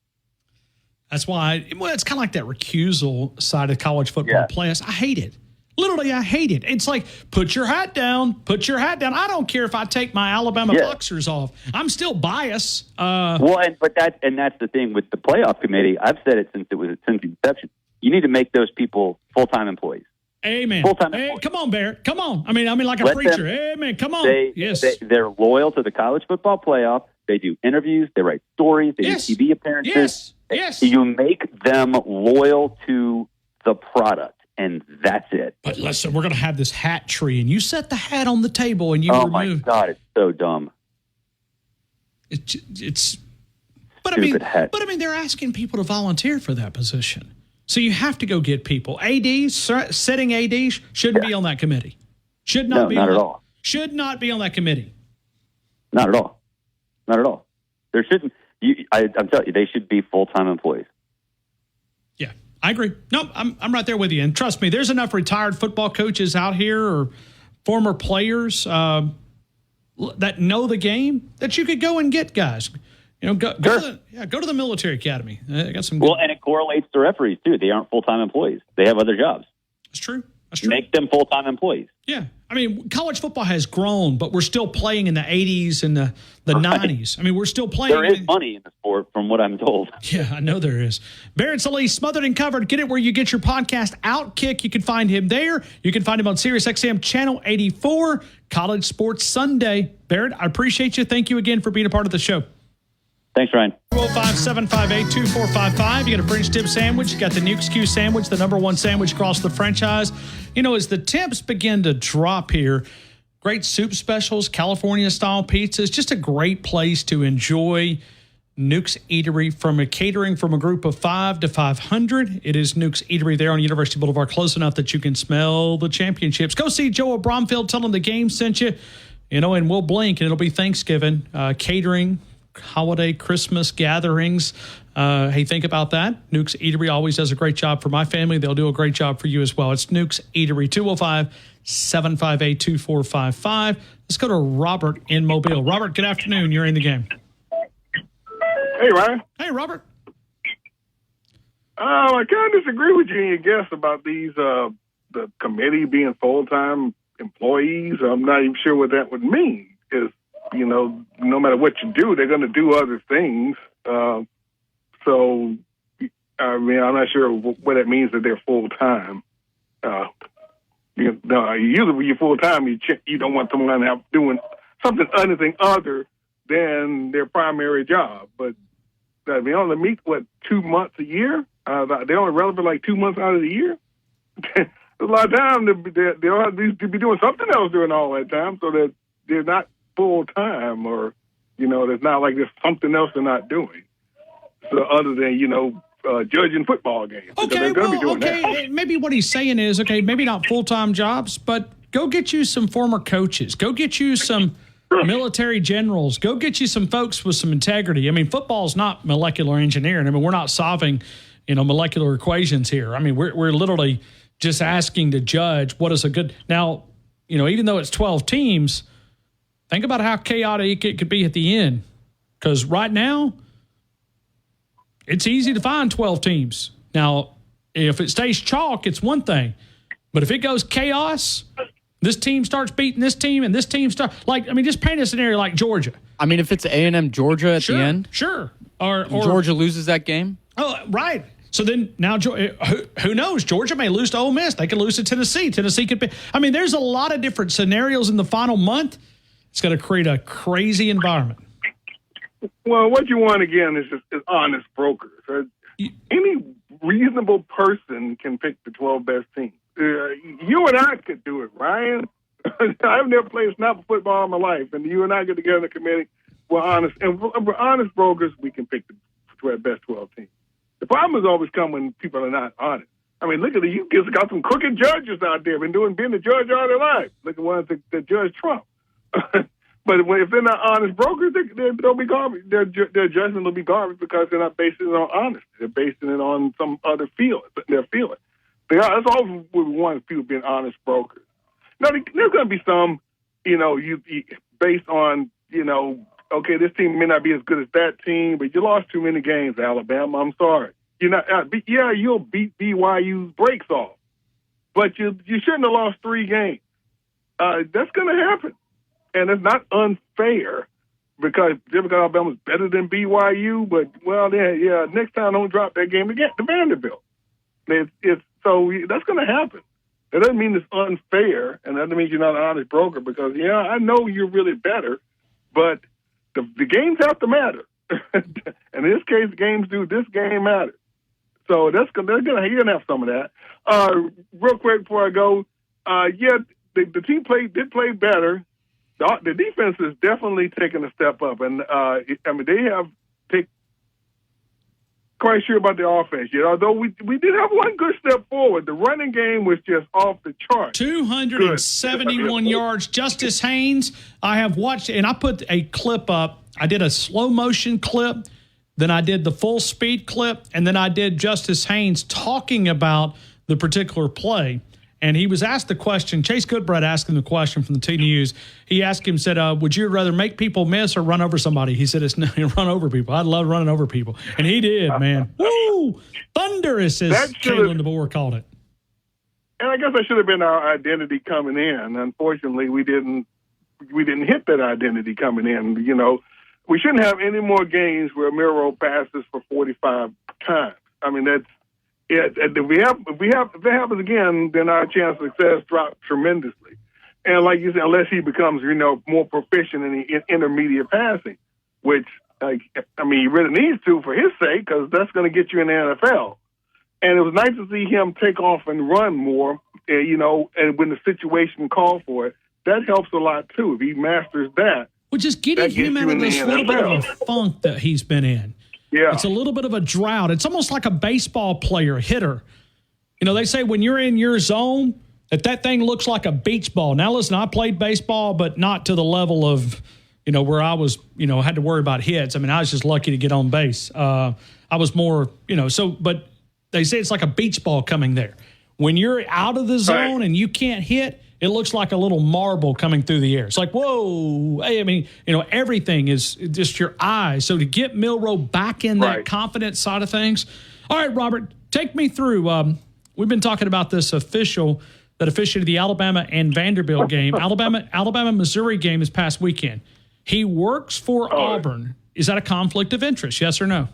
S9: That's why it's kind of like that recusal side of college football playoffs. I hate it. Literally, I hate it. It's like, put your hat down. Put your hat down. I don't care if I take my Alabama boxers off. I'm still biased.
S14: That's the thing with the playoff committee. I've said it since inception. You need to make those people full-time employees.
S9: Amen.
S14: Full-time
S9: hey,
S14: employees.
S9: come on, Barrett. Come on. I mean like a preacher. Amen. Come on.
S14: They're loyal to the college football playoff. They do interviews. They write stories. They do TV appearances.
S9: Yes.
S14: You make them loyal to the product, and that's it.
S9: But listen, we're going to have this hat tree, and you set the hat on the table, and you remove.
S14: My God, it's so dumb.
S9: It's. But I mean, they're asking people to volunteer for that position, so you have to go get people. ADs, setting ADs shouldn't be on that committee. Should not be.
S14: Not at all.
S9: Should not be on that committee.
S14: Not at all. Not at all. There shouldn't. I'm telling you, they should be full-time employees.
S9: Yeah, I agree. No, I'm right there with you. And trust me, there's enough retired football coaches out here or former players that know the game that you could go and get guys. Go to the military academy. I got some.
S14: Well, and it correlates to referees too. They aren't full-time employees. They have other jobs.
S9: That's true. That's true.
S14: Make them full-time employees.
S9: Yeah. I mean, college football has grown, but we're still playing in the 80s and the 90s. I mean, we're still playing.
S14: There is money in the sport, from what I'm told.
S9: Yeah, I know there is. Barrett Sallee, Smothered and Covered. Get it where you get your podcast. Outkick, you can find him there. You can find him on SiriusXM Channel 84, College Sports Sunday. Barrett, I appreciate you. Thank you again for being a part of the show.
S14: Thanks, Ryan.
S9: 205-758-2455. You got a French dip sandwich. You got the Nukes Q sandwich, the #1 sandwich across the franchise. As the temps begin to drop here, great soup specials, California-style pizzas, just a great place to enjoy Nukes Eatery from a catering from a group of 5 to 500. It is Nukes Eatery there on University Boulevard, close enough that you can smell the championships. Go see Joe Bromfield. Tell him the game sent you. And we'll blink, and it'll be Thanksgiving. Catering, holiday, Christmas gatherings. Hey, think about that. Nukes Eatery always does a great job for my family. They'll do a great job for you as well. It's Nukes Eatery, 205-758-2455. Let's go to Robert in Mobile. Robert, good afternoon. You're in the game.
S15: Hey, Ryan.
S9: Hey, Robert.
S15: I kind of disagree with you and your guess about these, the committee being full-time employees. I'm not even sure what that would mean. Because no matter what you do, they're going to do other things. So, I mean, I'm not sure what it means that they're full-time. Usually when you're full-time, you don't want someone doing something anything other than their primary job. But they only meet, 2 months a year? They're only relevant like 2 months out of the year? A lot of time they'll have to be doing something else during all that time, so that they're not full time, or there's not like there's something else they're not doing. So other than judging football games, they're going to be doing that.
S9: Maybe what he's saying is maybe not full time jobs, but go get you some former coaches, go get you some military generals, go get you some folks with some integrity. I mean, football's not molecular engineering. I mean, we're not solving molecular equations here. I mean, we're literally just asking to judge what is a good. Now, even though it's 12 teams. Think about how chaotic it could be at the end. Because right now, it's easy to find 12 teams. Now, if it stays chalk, it's one thing. But if it goes chaos, this team starts beating this team, and this team starts... just paint a scenario like Georgia.
S6: I mean, if it's A&M Georgia at the end...
S9: Sure. Or
S6: Georgia loses that game?
S9: Oh, right. So then now, who knows? Georgia may lose to Ole Miss. They could lose to Tennessee. Tennessee could be... I mean, there's a lot of different scenarios in the final month. It's going to create a crazy environment.
S15: Well, what you want, again, is honest brokers. Any reasonable person can pick the 12 best teams. You and I could do it, Ryan. I've never played snap football in my life, and you and I get together in a committee. We're honest. And we're honest brokers, we can pick the best 12 teams. The problem has always come when people are not honest. I mean, look at you kids got some crooked judges out there, being a judge all their life. Look at ones that judge Trump. But if they're not honest brokers, they'll be garbage. Their judgment will be garbage because they're not basing it on honesty. They're basing it on some other feeling. They're feeling. That's all we want, people being honest brokers. Now, there's going to be some, you based on, okay, this team may not be as good as that team, but you lost too many games, Alabama. I'm sorry. You'll beat BYU's brakes off, but you shouldn't have lost 3 games. That's going to happen. And it's not unfair because Alabama's better than BYU, but, next time don't drop that game again to Vanderbilt. So that's going to happen. That doesn't mean it's unfair, and that doesn't mean you're not an honest broker because, I know you're really better, but the games have to matter. And in this case, games do. This game matters. So you're going to have some of that. Real quick before I go, the team did play better. The defense is definitely taking a step up, and they have picked quite sure about the offense yet. Although we did have one good step forward. The running game was just off the chart.
S9: 271 yards. Justice Haynes, I have watched, and I put a clip up. I did a slow motion clip, then I did the full speed clip, and then I did Justice Haynes talking about the particular play. And he was asked the question, Chase Goodbread asked him the question from the T News. He asked him, said, would you rather make people miss or run over somebody? He said, it's no, run over people. I love running over people. And he did, man. Woo! Thunderous, as Kalen DeBoer called it.
S15: And I guess that should have been our identity coming in. Unfortunately, we didn't hit that identity coming in. You know, we shouldn't have any more games where Milroe passes for 45 times. I mean, that's, yeah, if that happens again, then our chance of success drops tremendously. And like you said, unless he becomes, more proficient in intermediate passing, which, he really needs to for his sake, because that's going to get you in the NFL. And it was nice to see him take off and run more, and when the situation called for it. That helps a lot, too. If he masters that.
S9: Well, just getting him out of this little bit of a funk that he's been in.
S15: Yeah.
S9: It's a little bit of a drought. It's almost like a baseball player, hitter. They say when you're in your zone, that thing looks like a beach ball. Now, listen, I played baseball, but not to the level of, where I was, had to worry about hits. I mean, I was just lucky to get on base. I was more, but they say it's like a beach ball coming there. When you're out of the zone and you can't hit, it looks like a little marble coming through the air. It's like, whoa. Hey, I mean, everything is just your eyes. So to get Milroe back in that confident side of things. All right, Robert, take me through. We've been talking about this official that officiated the Alabama and Vanderbilt game. Alabama-Missouri game this past weekend. He works for Auburn. Is that a conflict of interest, yes or no?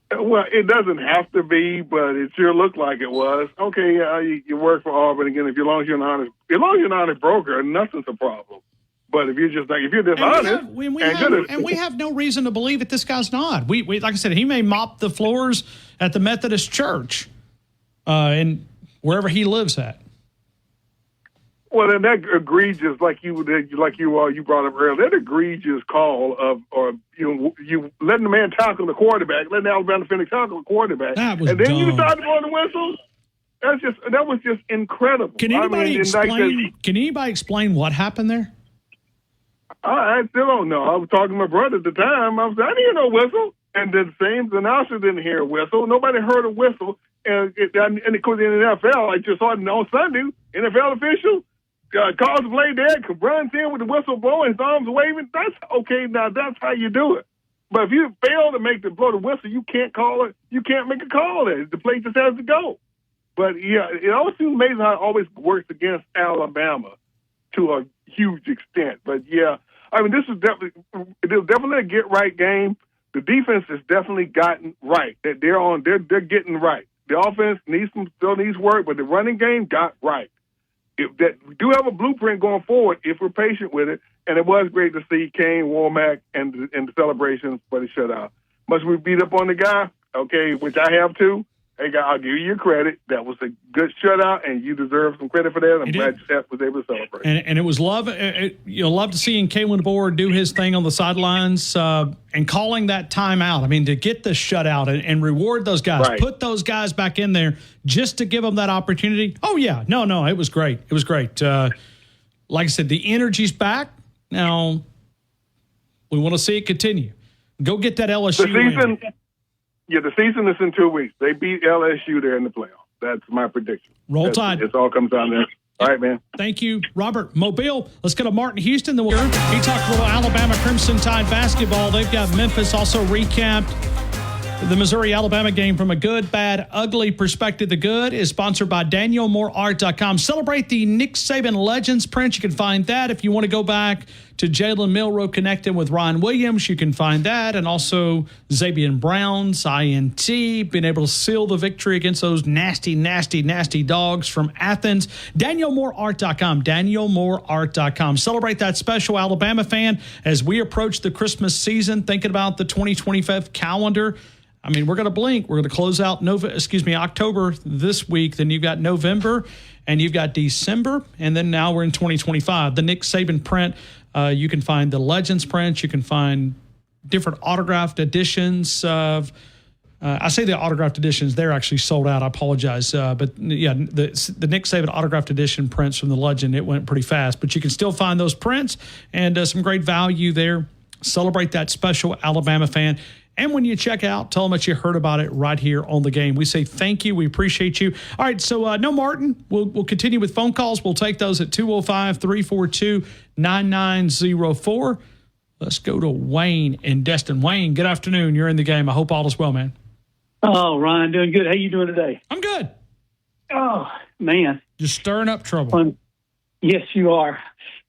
S15: Well, it doesn't have to be, but it sure looked like it was. Okay, you work for Auburn again. As long as you're an honest broker, nothing's a problem. But if you're dishonest,
S9: and we have no reason to believe that this guy's not. We like I said, he may mop the floors at the Methodist Church, and wherever he lives at.
S15: Well, then that egregious, like you brought up earlier, that egregious call of, you letting the man tackle the quarterback, letting Alabama finish tackle the quarterback, and then dumb. You decide to blow the whistle. That was just incredible.
S9: Can anybody explain what happened there?
S15: I still don't know. I was talking to my brother at the time. I didn't hear no whistle, and the same announcer didn't hear a whistle. Nobody heard a whistle, and of course in the NFL, I just saw it on Sunday. NFL official. Calls the play dead, runs in with the whistle blowing, his arms waving. That's okay. Now that's how you do it. But if you fail to blow the whistle, you can't call it. You can't make a call there. The play just has to go. But yeah, it always seems amazing how it always works against Alabama to a huge extent. But yeah, I mean, this is definitely a get right game. The defense has definitely gotten right. They're getting right. The offense still needs work, but the running game got right. We do have a blueprint going forward if we're patient with it, and it was great to see Kane, Womack, and the celebrations for the shutout. Must we beat up on the guy? Okay, which I have too. Hey, guy, I'll give you your credit. That was a good shutout, and you deserve some credit for that. I'm glad Seth was able to celebrate.
S9: And it was love. Love to see Kalen DeBoer do his thing on the sidelines and calling that timeout. I mean, to get the shutout and reward those guys, put those guys back in there just to give them that opportunity. Oh yeah, no, it was great. It was great. Like I said, the energy's back. Now we want to see it continue. Go get that LSU win.
S15: Yeah, the season is in 2 weeks. They beat LSU there in the playoffs. That's my prediction.
S9: Roll Tide.
S15: It all comes down there. All right, man.
S9: Thank you, Robert. Mobile. Let's go to Martin Houston. He talked a little Alabama Crimson Tide basketball. They've got Memphis also recapped the Missouri-Alabama game from a good, bad, ugly perspective. The good is sponsored by DanielMooreArt.com. Celebrate the Nick Saban Legends print. You can find that. If you want to go back to Jalen Milroe connecting with Ryan Williams, you can find that. And also Zabian Brown's INT, being able to seal the victory against those nasty, nasty, nasty dogs from Athens. DanielMooreArt.com. DanielMooreArt.com. Celebrate that special Alabama fan as we approach the Christmas season, thinking about the 2025 calendar. I mean, we're going to blink. We're going to close out October this week. Then you've got November and you've got December. And then now we're in 2025. The Nick Saban print, you can find the Legends print. You can find different autographed editions of I say the autographed editions, they're actually sold out. I apologize. But yeah, the Nick Saban autographed edition prints from the Legend, it went pretty fast. But you can still find those prints and some great value there. Celebrate that special Alabama fan. And when you check out, tell them that you heard about it right here on The Game. We say thank you. We appreciate you. All right, so no Martin. We'll continue with phone calls. We'll take those at 205-342-9904. Let's go to Wayne in Destin. Wayne, good afternoon. You're in The Game. I hope all is well, man.
S16: Oh, Ryan, doing good. How you doing today?
S9: I'm good.
S16: Oh, man.
S9: Just stirring up trouble.
S16: Yes, you are.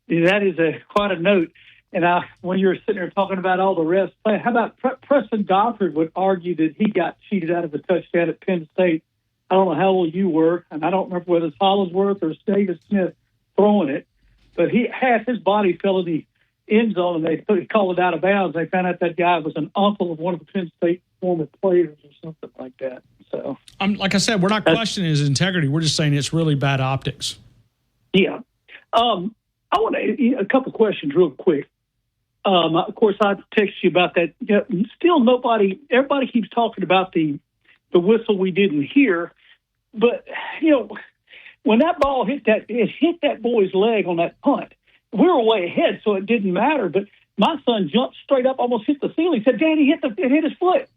S16: That is quite a note. And when you were sitting there talking about all the refs, how about Preston Gofford would argue that he got cheated out of a touchdown at Penn State. I don't know how old you were, and I don't remember whether it's Hollingsworth or Davis Smith throwing it, but half his body fell in the end zone, and they called it out of bounds. They found out that guy was an uncle of one of the Penn State former players or something like that. So,
S9: like I said, we're not questioning his integrity. We're just saying it's really bad optics.
S16: Yeah. I want a couple questions real quick. Of course, I texted you about that. Still, everybody keeps talking about the whistle we didn't hear. But, when that ball hit that boy's leg on that punt, we were way ahead, so it didn't matter. But my son jumped straight up, almost hit the ceiling. He said, Daddy, it hit his foot.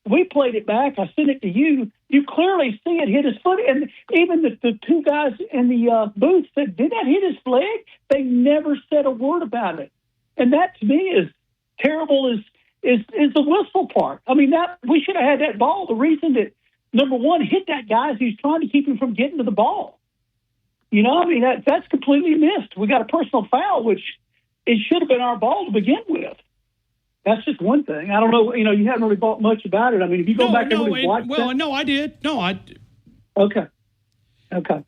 S16: We played it back. I sent it to you. You clearly see it hit his foot. And even the two guys in the booth said, did that hit his leg? They never said a word about it. And that, to me, is terrible is the whistle part. I mean, we should have had that ball. The reason that, number one, hit that guy is he's trying to keep him from getting to the ball. That's completely missed. We got a personal foul, which it should have been our ball to begin with. That's just one thing. I don't know. You haven't really thought much about it. I mean, if you go back and really watch that.
S9: No, I did.
S16: Okay.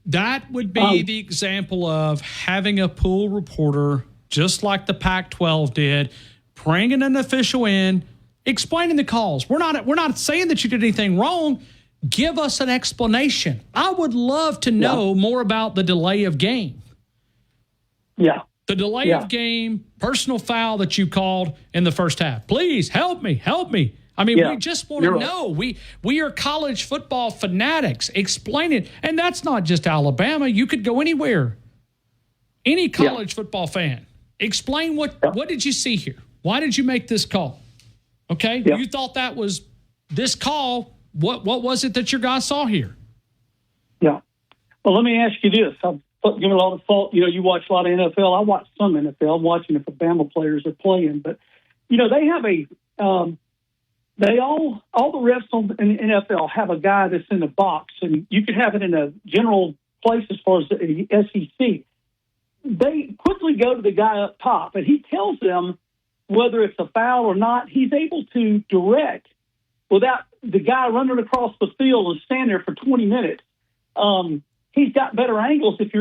S9: That would be the example of having a pool reporter, just like the Pac-12 did, bringing an official in, explaining the calls. We're not saying that you did anything wrong. Give us an explanation. I would love to know more about the delay of game.
S16: Yeah.
S9: The delay of game, personal foul that you called in the first half. Please help me. I mean, we just want to know. We are college football fanatics. Explain it. And that's not just Alabama. You could go anywhere. Any college football fan. Explain what did you see here? Why did you make this call? Okay? Yeah. You thought that was this call. What was it that your guy saw here?
S16: Yeah. Well, let me ask you this. I'm giving a lot of thought. You watch a lot of NFL. I watch some NFL. I'm watching if the Bama players are playing. But, they have all the refs in the NFL have a guy that's in the box, and you could have it in a general place as far as the SEC. They quickly go to the guy up top, and he tells them whether it's a foul or not. He's able to direct without the guy running across the field and stand there for 20 minutes. He's got better angles if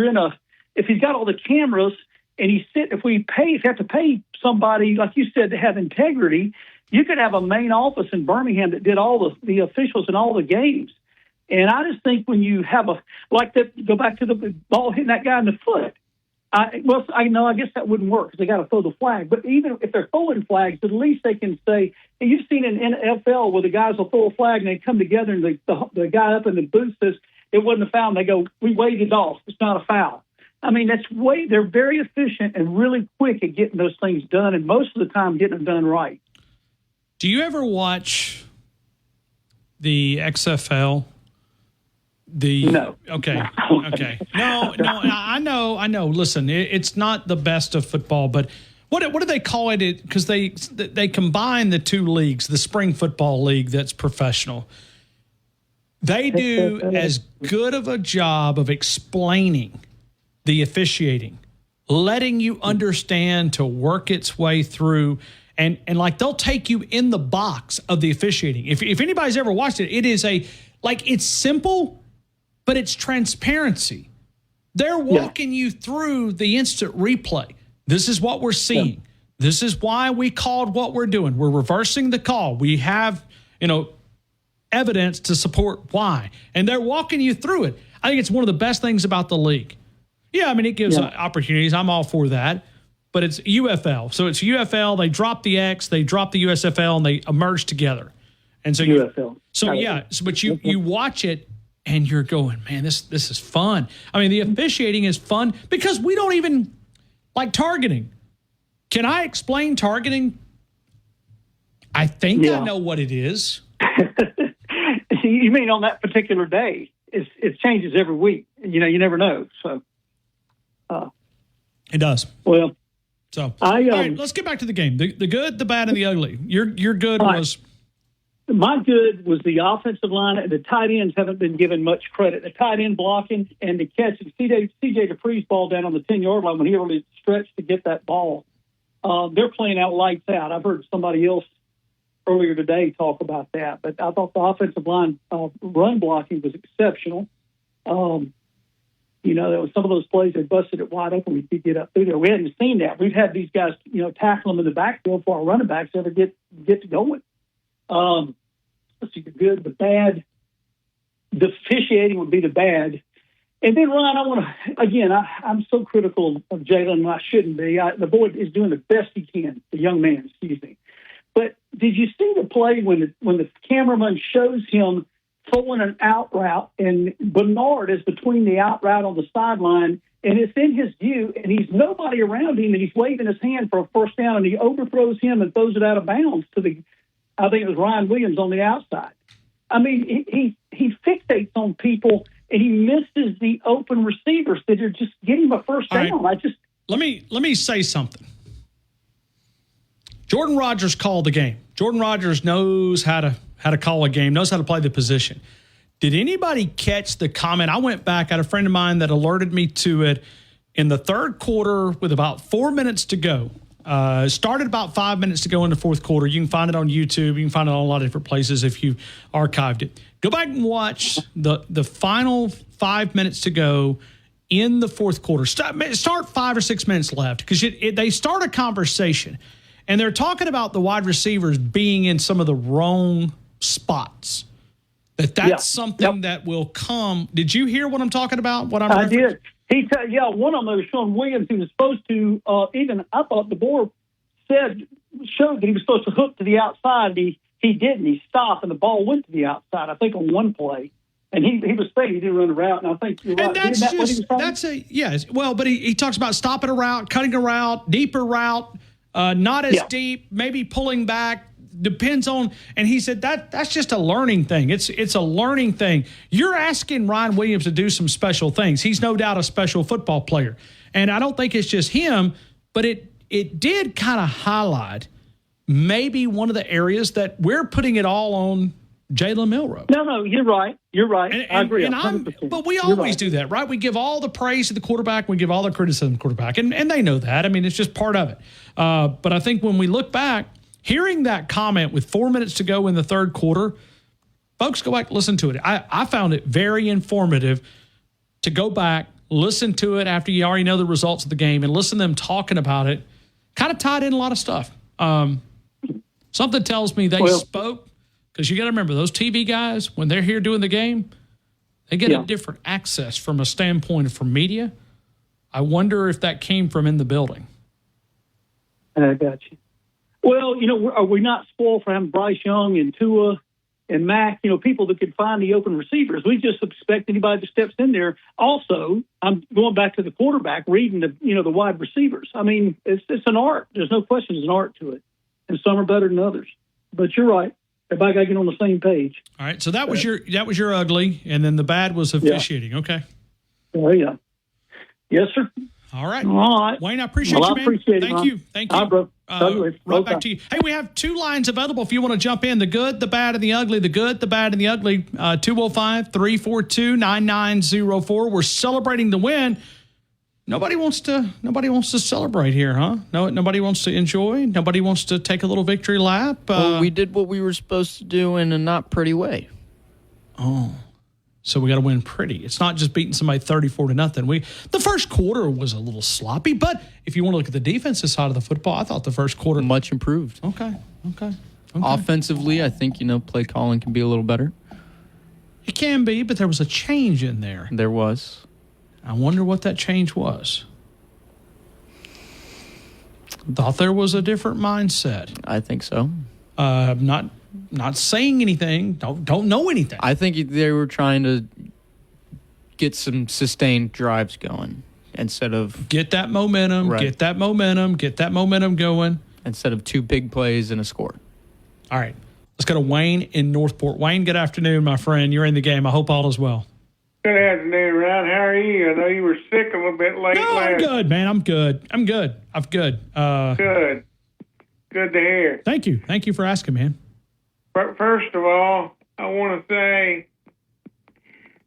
S16: he's got all the cameras and if you have to pay somebody, like you said, to have integrity, you could have a main office in Birmingham that did all the officials in all the games. And I just think when you have go back to the ball hitting that guy in the foot, I guess that wouldn't work because they got to throw the flag. But even if they're throwing flags, at least they can say, and you've seen in NFL where the guys will throw a flag and they come together and the guy up in the booth says it wasn't a foul, and they go, we waved it off. It's not a foul. I mean, they're very efficient and really quick at getting those things done, and most of the time getting them done right.
S9: Do you ever watch the XFL?
S16: No.
S9: Okay. No, I know. Listen, it's not the best of football, but what do they call it? Because they combine the two leagues, the spring football league that's professional. They do as good of a job of explaining the officiating, letting you understand to work its way through. And like they'll take you in the box of the officiating. If anybody's ever watched it, it is it's simple, but it's transparency. They're walking you through the instant replay. This is what we're seeing. Yeah. This is why we called what we're doing. We're reversing the call. We have, evidence to support why. And they're walking you through it. I think it's one of the best things about the league. Yeah, I mean, it gives opportunities. I'm all for that. But it's UFL. So it's UFL. They drop the X, they drop the USFL, and they merge together. And so
S16: UFL.
S9: But you watch it and you're going, man, this is fun. I mean, the officiating is fun because we don't even like targeting. Can I explain targeting? I think I know what it is.
S16: You mean on that particular day? It changes every week. You never know. So
S9: it does.
S16: Well,
S9: so all right, let's get back to the game. The good, the bad, and the ugly. Your good was.
S16: My good was the offensive line, and the tight ends haven't been given much credit. The tight end blocking and the catching. C.J. Dupree's ball down on the 10-yard line when he really stretched to get that ball. They're playing out lights out. I've heard somebody else earlier today talk about that, but I thought the offensive line run blocking was exceptional. There was some of those plays they busted it wide open. We could get up through there. We hadn't seen that. We've had these guys, tackle them in the backfield before our running backs ever get to going. Let's see, the good, the bad. The officiating would be the bad. And then, Ryan, I'm so critical of Jalen. I shouldn't be. The boy is doing the best he can, the young man, excuse me. But did you see the play when the cameraman shows him throwing an out route and Bernard is between the out route on the sideline and it's in his view and he's nobody around him and he's waving his hand for a first down and he overthrows him and throws it out of bounds to I think it was Ryan Williams on the outside. I mean, he fixates on people and he misses the open receivers that are just getting a first down.
S9: Right. Let me say something. Jordan Rodgers called the game. Jordan Rodgers knows how to call a game, knows how to play the position. Did anybody catch the comment? I went back. I had a friend of mine that alerted me to it in the third quarter with about 4 minutes to go. Started about 5 minutes to go in the fourth quarter. You can find it on YouTube. You can find it on a lot of different places if you archived it. Go back and watch the final 5 minutes to go in the fourth quarter. Start 5 or 6 minutes left because they start a conversation. And they're talking about the wide receivers being in some of the wrong spots. That's something that will come. Did you hear what I'm talking about?
S16: I did. One of them was Sean Williams. He was supposed to, I thought the board showed that he was supposed to hook to the outside. He didn't. He stopped, and the ball went to the outside, I think, on one play. And he was saying he didn't run a route, and I think you're right.
S9: And but he talks about stopping a route, cutting a route, deeper route. Not as deep, maybe pulling back, depends on. And he said that's just a learning thing. It's a learning thing. You're asking Ryan Williams to do some special things. He's no doubt a special football player. And I don't think it's just him, but it did kind of highlight maybe one of the areas that we're putting it all on Jalen Milroe.
S16: No, you're right. You're right. I agree.
S9: But we always do that, right? We give all the praise to the quarterback. We give all the criticism to the quarterback. And they know that. I mean, it's just part of it. But I think when we look back, hearing that comment with 4 minutes to go in the third quarter, folks, go back and listen to it. I found it very informative to go back, listen to it after you already know the results of the game and listen to them talking about it. Kind of tied in a lot of stuff. Something tells me they spoke. Because you got to remember, those TV guys, when they're here doing the game, they get a different access from a standpoint from media. I wonder if that came from in the building.
S16: I got you. Well, are we not spoiled for having Bryce Young and Tua and Mac, people that could find the open receivers? We just expect anybody that steps in there. Also, I'm going back to the quarterback, reading the wide receivers. I mean, it's an art. There's no question there's an art to it. And some are better than others. But you're right. Everybody got to get on the same page.
S9: All right, so that was your ugly, and then the bad was officiating. Yeah. Okay.
S16: Oh yeah. Yes, sir.
S9: All right.
S16: All right.
S9: Wayne, I appreciate you, man.
S16: Appreciate it,
S9: Thank you.
S16: All right, bro.
S9: Right back to you. Hey, we have two lines available if you want to jump in. The good, the bad, and the ugly. The good, the bad, and the ugly. 205-342-9904. We're celebrating the win. Nobody wants to celebrate here, huh? No, nobody wants to enjoy. Nobody wants to take a little victory lap.
S6: Well, we did what we were supposed to do in a not pretty way.
S9: Oh, so we got to win pretty. It's not just beating somebody 34-0. The first quarter was a little sloppy, but if you want to look at the defensive side of the football, I thought the first quarter
S6: much improved.
S9: Okay.
S6: Offensively, I think play calling can be a little better.
S9: It can be, but there was a change in there.
S6: There was.
S9: I wonder what that change was. Thought there was a different mindset.
S6: I think so.
S9: Not not saying anything, don't know anything.
S6: I think they were trying to get some sustained drives going instead of
S9: get that momentum,
S6: Right.
S9: get that momentum going.
S6: Instead of two big plays and a score.
S9: All right. Let's go to Wayne in Northport. Wayne, good afternoon, my friend. You're in the game. I hope all is well.
S15: Good afternoon, Ron. How are you? I know you were sick a little bit late
S9: No, I'm
S15: last.
S9: good, man. I'm good.
S15: Good. Good to hear.
S9: Thank you. Thank you for asking, man.
S15: First of all, I want to say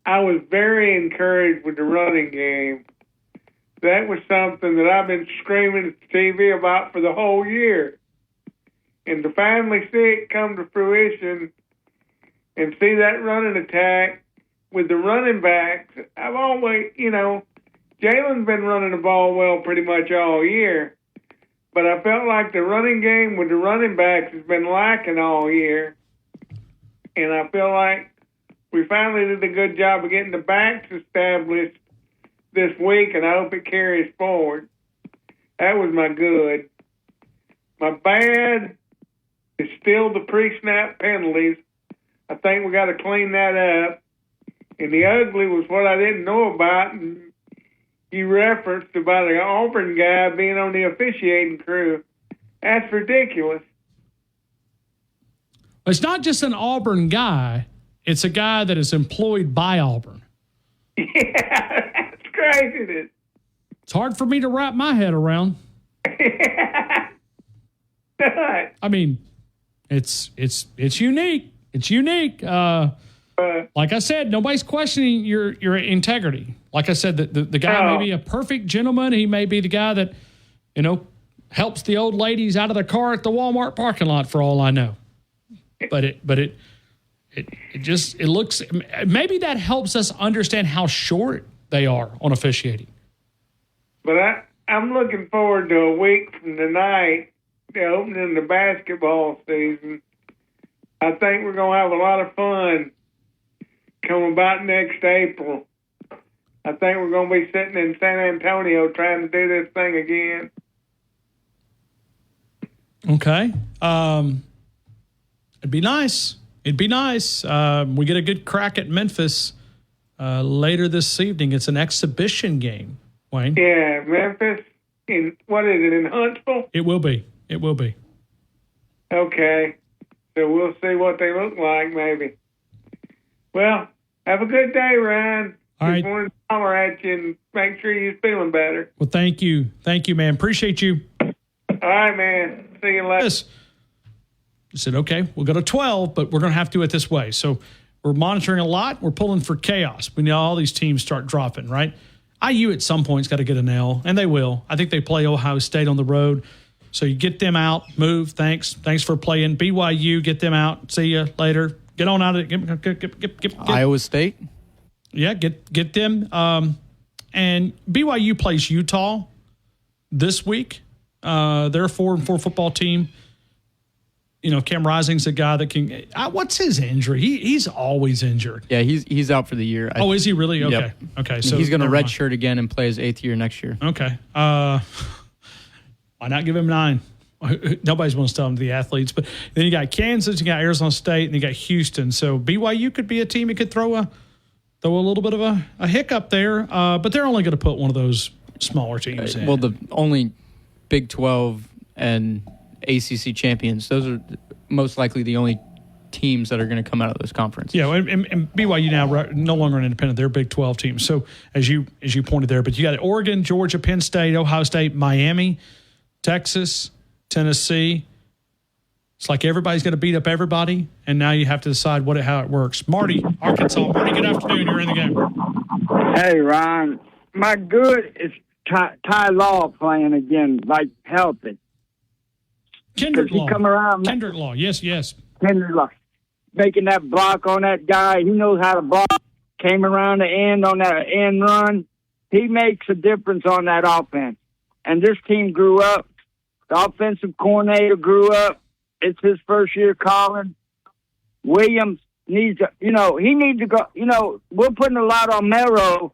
S15: I was very encouraged with the running game. That was something that I've been screaming at the TV about for the whole year. And to finally see it come to fruition and see that running attack with the running backs, I've always, Jalen's been running the ball well pretty much all year. But I felt like the running game with the running backs has been lacking all year. And I feel like we finally did a good job of getting the backs established this week, and I hope it carries forward. That was my good. My bad is still the pre-snap penalties. I think we got to clean that up. And the ugly was what I didn't know about, and you referenced about an Auburn guy being on the officiating crew. That's ridiculous.
S9: It's not just an Auburn guy. It's a guy that is employed by Auburn.
S15: Yeah, that's crazy.
S9: It's hard for me to wrap my head around. I mean, it's unique. It's unique. Like I said, nobody's questioning your integrity. Like I said, the guy may be a perfect gentleman. He may be the guy that, helps the old ladies out of the car at the Walmart parking lot for all I know. But it looks, maybe that helps us understand how short they are on officiating.
S15: But I'm looking forward to a week from tonight, the opening of the basketball season. I think we're going to have a lot of fun come about next April. I think we're going to be sitting in San Antonio trying to do this thing again.
S9: Okay. It'd be nice. We get a good crack at Memphis later this evening. It's an exhibition game, Wayne.
S15: Yeah, Memphis. What is it, in Huntsville?
S9: It will be.
S15: Okay. So we'll see what they look like, maybe. Well, have a good day, Ryan.
S9: All right.
S15: Just wanted to holler at you and make sure you're feeling better.
S9: Well, thank you. Thank you, man. Appreciate you.
S15: All right, man. See you later.
S9: Yes. I said, okay, we'll go to 12, but we're going to have to do it this way. So we're monitoring a lot. We're pulling for chaos. We know all these teams start dropping, right? IU at some point's got to get an L, and they will. I think they play Ohio State on the road. So you get them out, move, thanks for playing. BYU, get them out. See you later. Get on out of it. Get
S6: Iowa State?
S9: Yeah, get them. And BYU plays Utah this week. They're a 4-4 football team. Cam Rising's a guy that can. What's his injury? He's always injured.
S6: Yeah, he's out for the year.
S9: Oh, is he really? Okay.
S6: Yep.
S9: Okay. So
S6: he's going to redshirt again and play his 8th year next year.
S9: Okay. Why not give him 9? Nobody's going to tell him to the athletes. But then you got Kansas, you got Arizona State, and you got Houston. So BYU could be a team that could throw a little bit of a hiccup there. But they're only going to put one of those smaller teams in.
S6: Well, the only Big 12 and ACC champions, those are most likely the only teams that are going to come out of those conferences.
S9: Yeah, and BYU now no longer an independent; they're a Big 12 team. So as you pointed there, but you got Oregon, Georgia, Penn State, Ohio State, Miami, Texas, Tennessee. It's like everybody's going to beat up everybody, and now you have to decide how it works. Marty, Arkansas. Marty, good afternoon. You're in the game.
S17: Hey, Ron. My good is Ty Law playing again, like healthy.
S9: Kendrick Law.
S17: Come around.
S9: Kendrick Law. Yes.
S17: Kendrick Law. Making that block on that guy. He knows how to block. Came around the end on that end run. He makes a difference on that offense. And this team grew up. The offensive coordinator grew up. It's his first year calling. Williams needs to, he needs to go, we're putting a lot on Mero.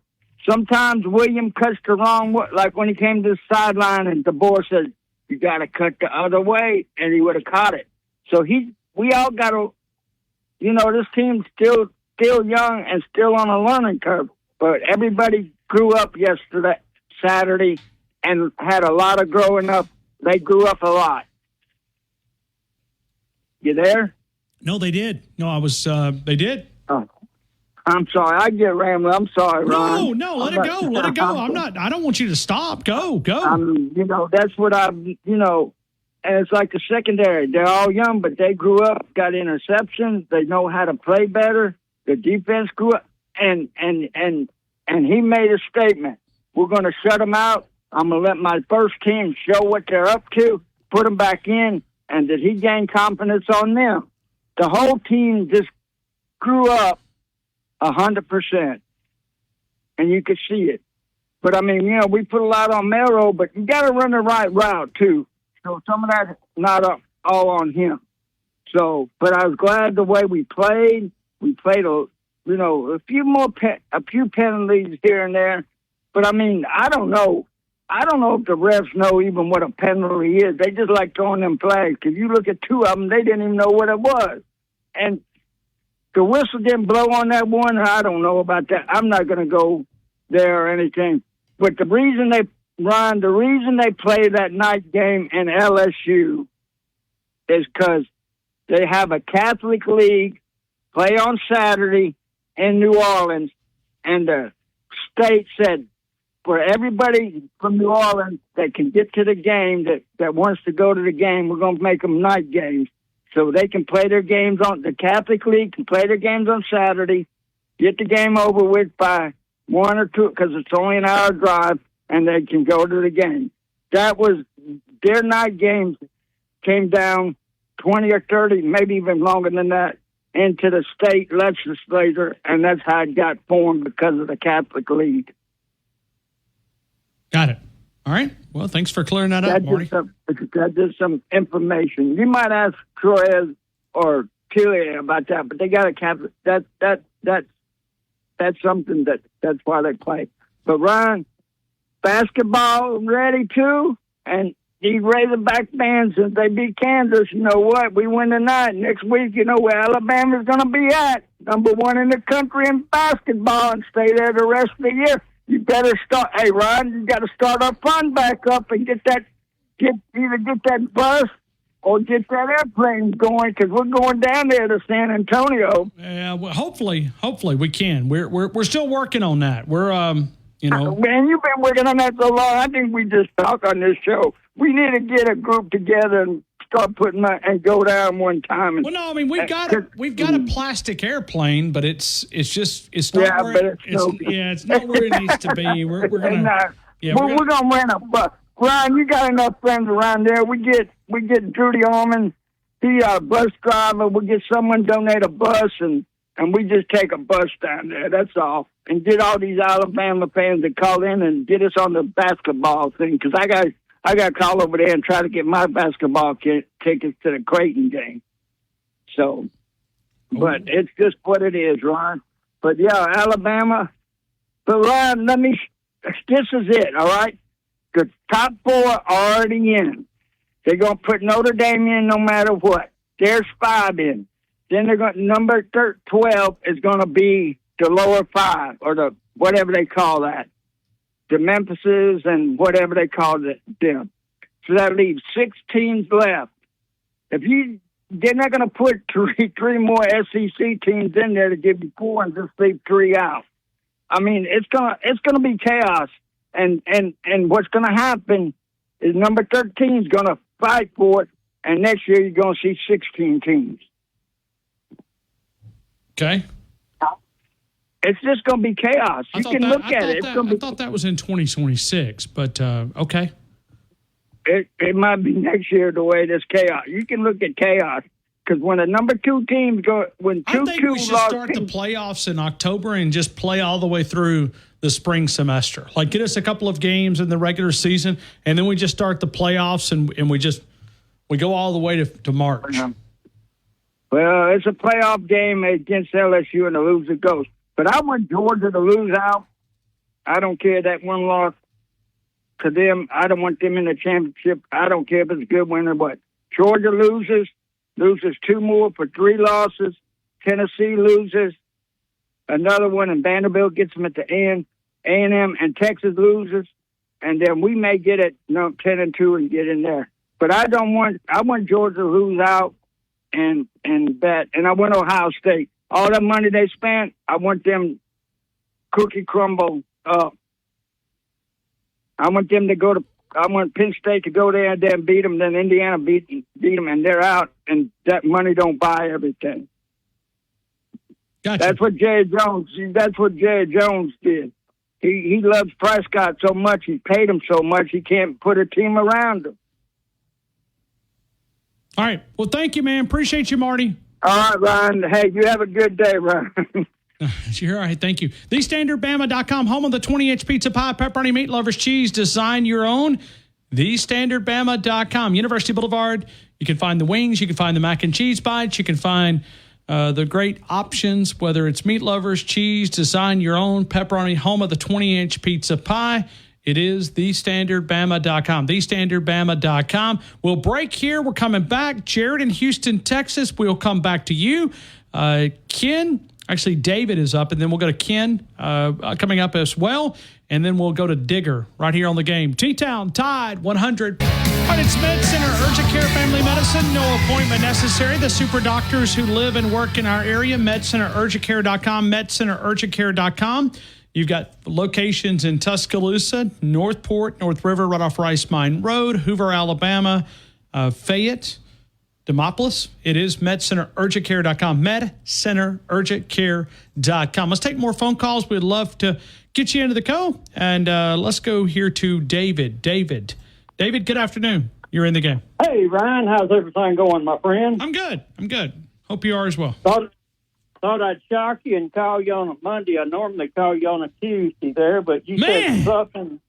S17: Sometimes William cuts the wrong way, like when he came to the sideline and DeBoer said, you got to cut the other way, and he would have caught it. So we all got to this team's still young and still on a learning curve. But everybody grew up Saturday, and had a lot of growing up. They grew up a lot. You there?
S9: No, they did. No, I was. They did.
S17: Oh, I'm sorry. I get rambling. I'm sorry, Ron.
S9: No, let it go. Let it go. I'm not. I don't want you to stop. Go.
S17: That's what and it's like the secondary. They're all young, but they grew up, got interceptions. They know how to play better. The defense grew up, and he made a statement. We're going to shut them out. I'm going to let my first team show what they're up to, put them back in, and did he gain confidence on them? The whole team just grew up 100%, and you could see it. But, we put a lot on Melrose, but you got to run the right route, too. So some of that's not all on him. So, but I was glad the way we played. We played a few penalties here and there. But, I don't know. I don't know if the refs know even what a penalty is. They just like throwing them flags. If you look at two of them, they didn't even know what it was. And the whistle didn't blow on that one. I don't know about that. I'm not going to go there or anything. But the reason they play that night game in LSU is because they have a Catholic league play on Saturday in New Orleans, and the state said for everybody from New Orleans that can get to the game, that wants to go to the game, we're going to make them night games. So they can play their games the Catholic League can play their games on Saturday, get the game over with by 1 or 2, because it's only an hour drive, and they can go to the game. That was their night games came down 20 or 30, maybe even longer than that, into the state legislature, and that's how it got formed because of the Catholic League.
S9: Got it. All right. Well, thanks for clearing that up, Marty.
S17: That's just some information. You might ask Troy or Tilly about that, but they got a Catholic. That's something that's why they play. But Ron, basketball ready too, and these Razorback fans, since they beat Kansas, you know what? We win tonight. Next week, you know where Alabama's going to be at. #1 in the country in basketball, and stay there the rest of the year. You better start. Hey, Ron, you got to start our fund back up and either get that bus or get that airplane going, because we're going down there to San Antonio.
S9: Yeah, well, hopefully we can. We're still working on that. We're
S17: Man, you've been working on that so long. I think we just talk on this show. We need to get a group together and start putting and go down one time.
S9: Well, no, we've got a plastic airplane, but it's not where it's not where it needs to be. We're gonna
S17: rent a bus. Ryan, you got enough friends around there. We get Judy Allman, he a bus driver. We get someone donate a bus, and we just take a bus down there. That's all, and get all these Alabama fans to call in and get us on the basketball thing, because I got to call over there and try to get my basketball tickets to the Creighton game. So, but it's just what it is, Ron. But yeah, Alabama. But Ron, this is it, all right? The top 4 are already in. They're going to put Notre Dame in no matter what. There's 5 in. Then they're going number 12 is going to be the lower 5, or the whatever they call that. The Memphises and whatever they call them. So that leaves 6 teams left. They're not going to put three more SEC teams in there to give you 4 and just leave 3 out. It's gonna be chaos, and what's going to happen is number 13 is going to fight for it, and next year you're going to see 16 teams.
S9: Okay.
S17: It's just going to be chaos. You can look at it.
S9: I thought that was in 2026, but okay.
S17: It might be next year the way this chaos. You can look at chaos, because when the number 2 teams go,
S9: I think we should start the playoffs in October and just play all the way through the spring semester. Like, get us a couple of games in the regular season, and then we just start the playoffs, and we go all the way to March.
S17: Well, it's a playoff game against LSU, and the loser goes. But I want Georgia to lose out. I don't care that one loss to them. I don't want them in the championship. I don't care if it's a good win or what. Georgia loses 2 more for 3 losses. Tennessee loses another one, and Vanderbilt gets them at the end. A&M and Texas loses, and then we may get it 10-2 and get in there. But I want Georgia to lose out and bet, and I want Ohio State. All that money they spent, I want them cookie crumble up. I want Penn State to go there and then beat them, then Indiana beat them, and they're out, and that money don't buy everything.
S9: Gotcha.
S17: That's what Jerry Jones did. He loves Prescott so much, he paid him so much, he can't put a team around him.
S9: All right. Well, thank you, man. Appreciate you, Marty.
S17: All right, Ryan. Hey, you have a good day, Ryan.
S9: All right, thank you. TheStandardBama.com, home of the 20-inch pizza pie, pepperoni, meat lovers, cheese. Design your own. TheStandardBama.com, University Boulevard. You can find the wings. You can find the mac and cheese bites. You can find the great options, whether it's meat lovers, cheese. Design your own pepperoni, home of the 20-inch pizza pie. It is TheStandardBama.com. TheStandardBama.com. We'll break here. We're coming back. Jared in Houston, Texas. We'll come back to you. Ken. Actually, David is up, and then we'll go to Ken coming up as well, and then we'll go to Digger right here on the game. T-Town, Tide, 100. All right, it's Med Center Urgent Care Family Medicine. No appointment necessary. The super doctors who live and work in our area, MedCenterUrgentCare.com, MedCenterUrgentCare.com. You've got locations in Tuscaloosa, Northport, North River, right off Rice Mine Road, Hoover, Alabama, Fayette, Demopolis. It is MedCenterUrgentCare.com, MedCenterUrgentCare.com. Let's take more phone calls. We'd love to get you into the co. And let's go here to David. David, good afternoon. You're in the game.
S18: Hey, Ryan. How's everything going, my friend?
S9: I'm good. Hope you are as well.
S18: Thought I'd shock you and call you on a Monday. I normally call you on a Tuesday there, but you said something.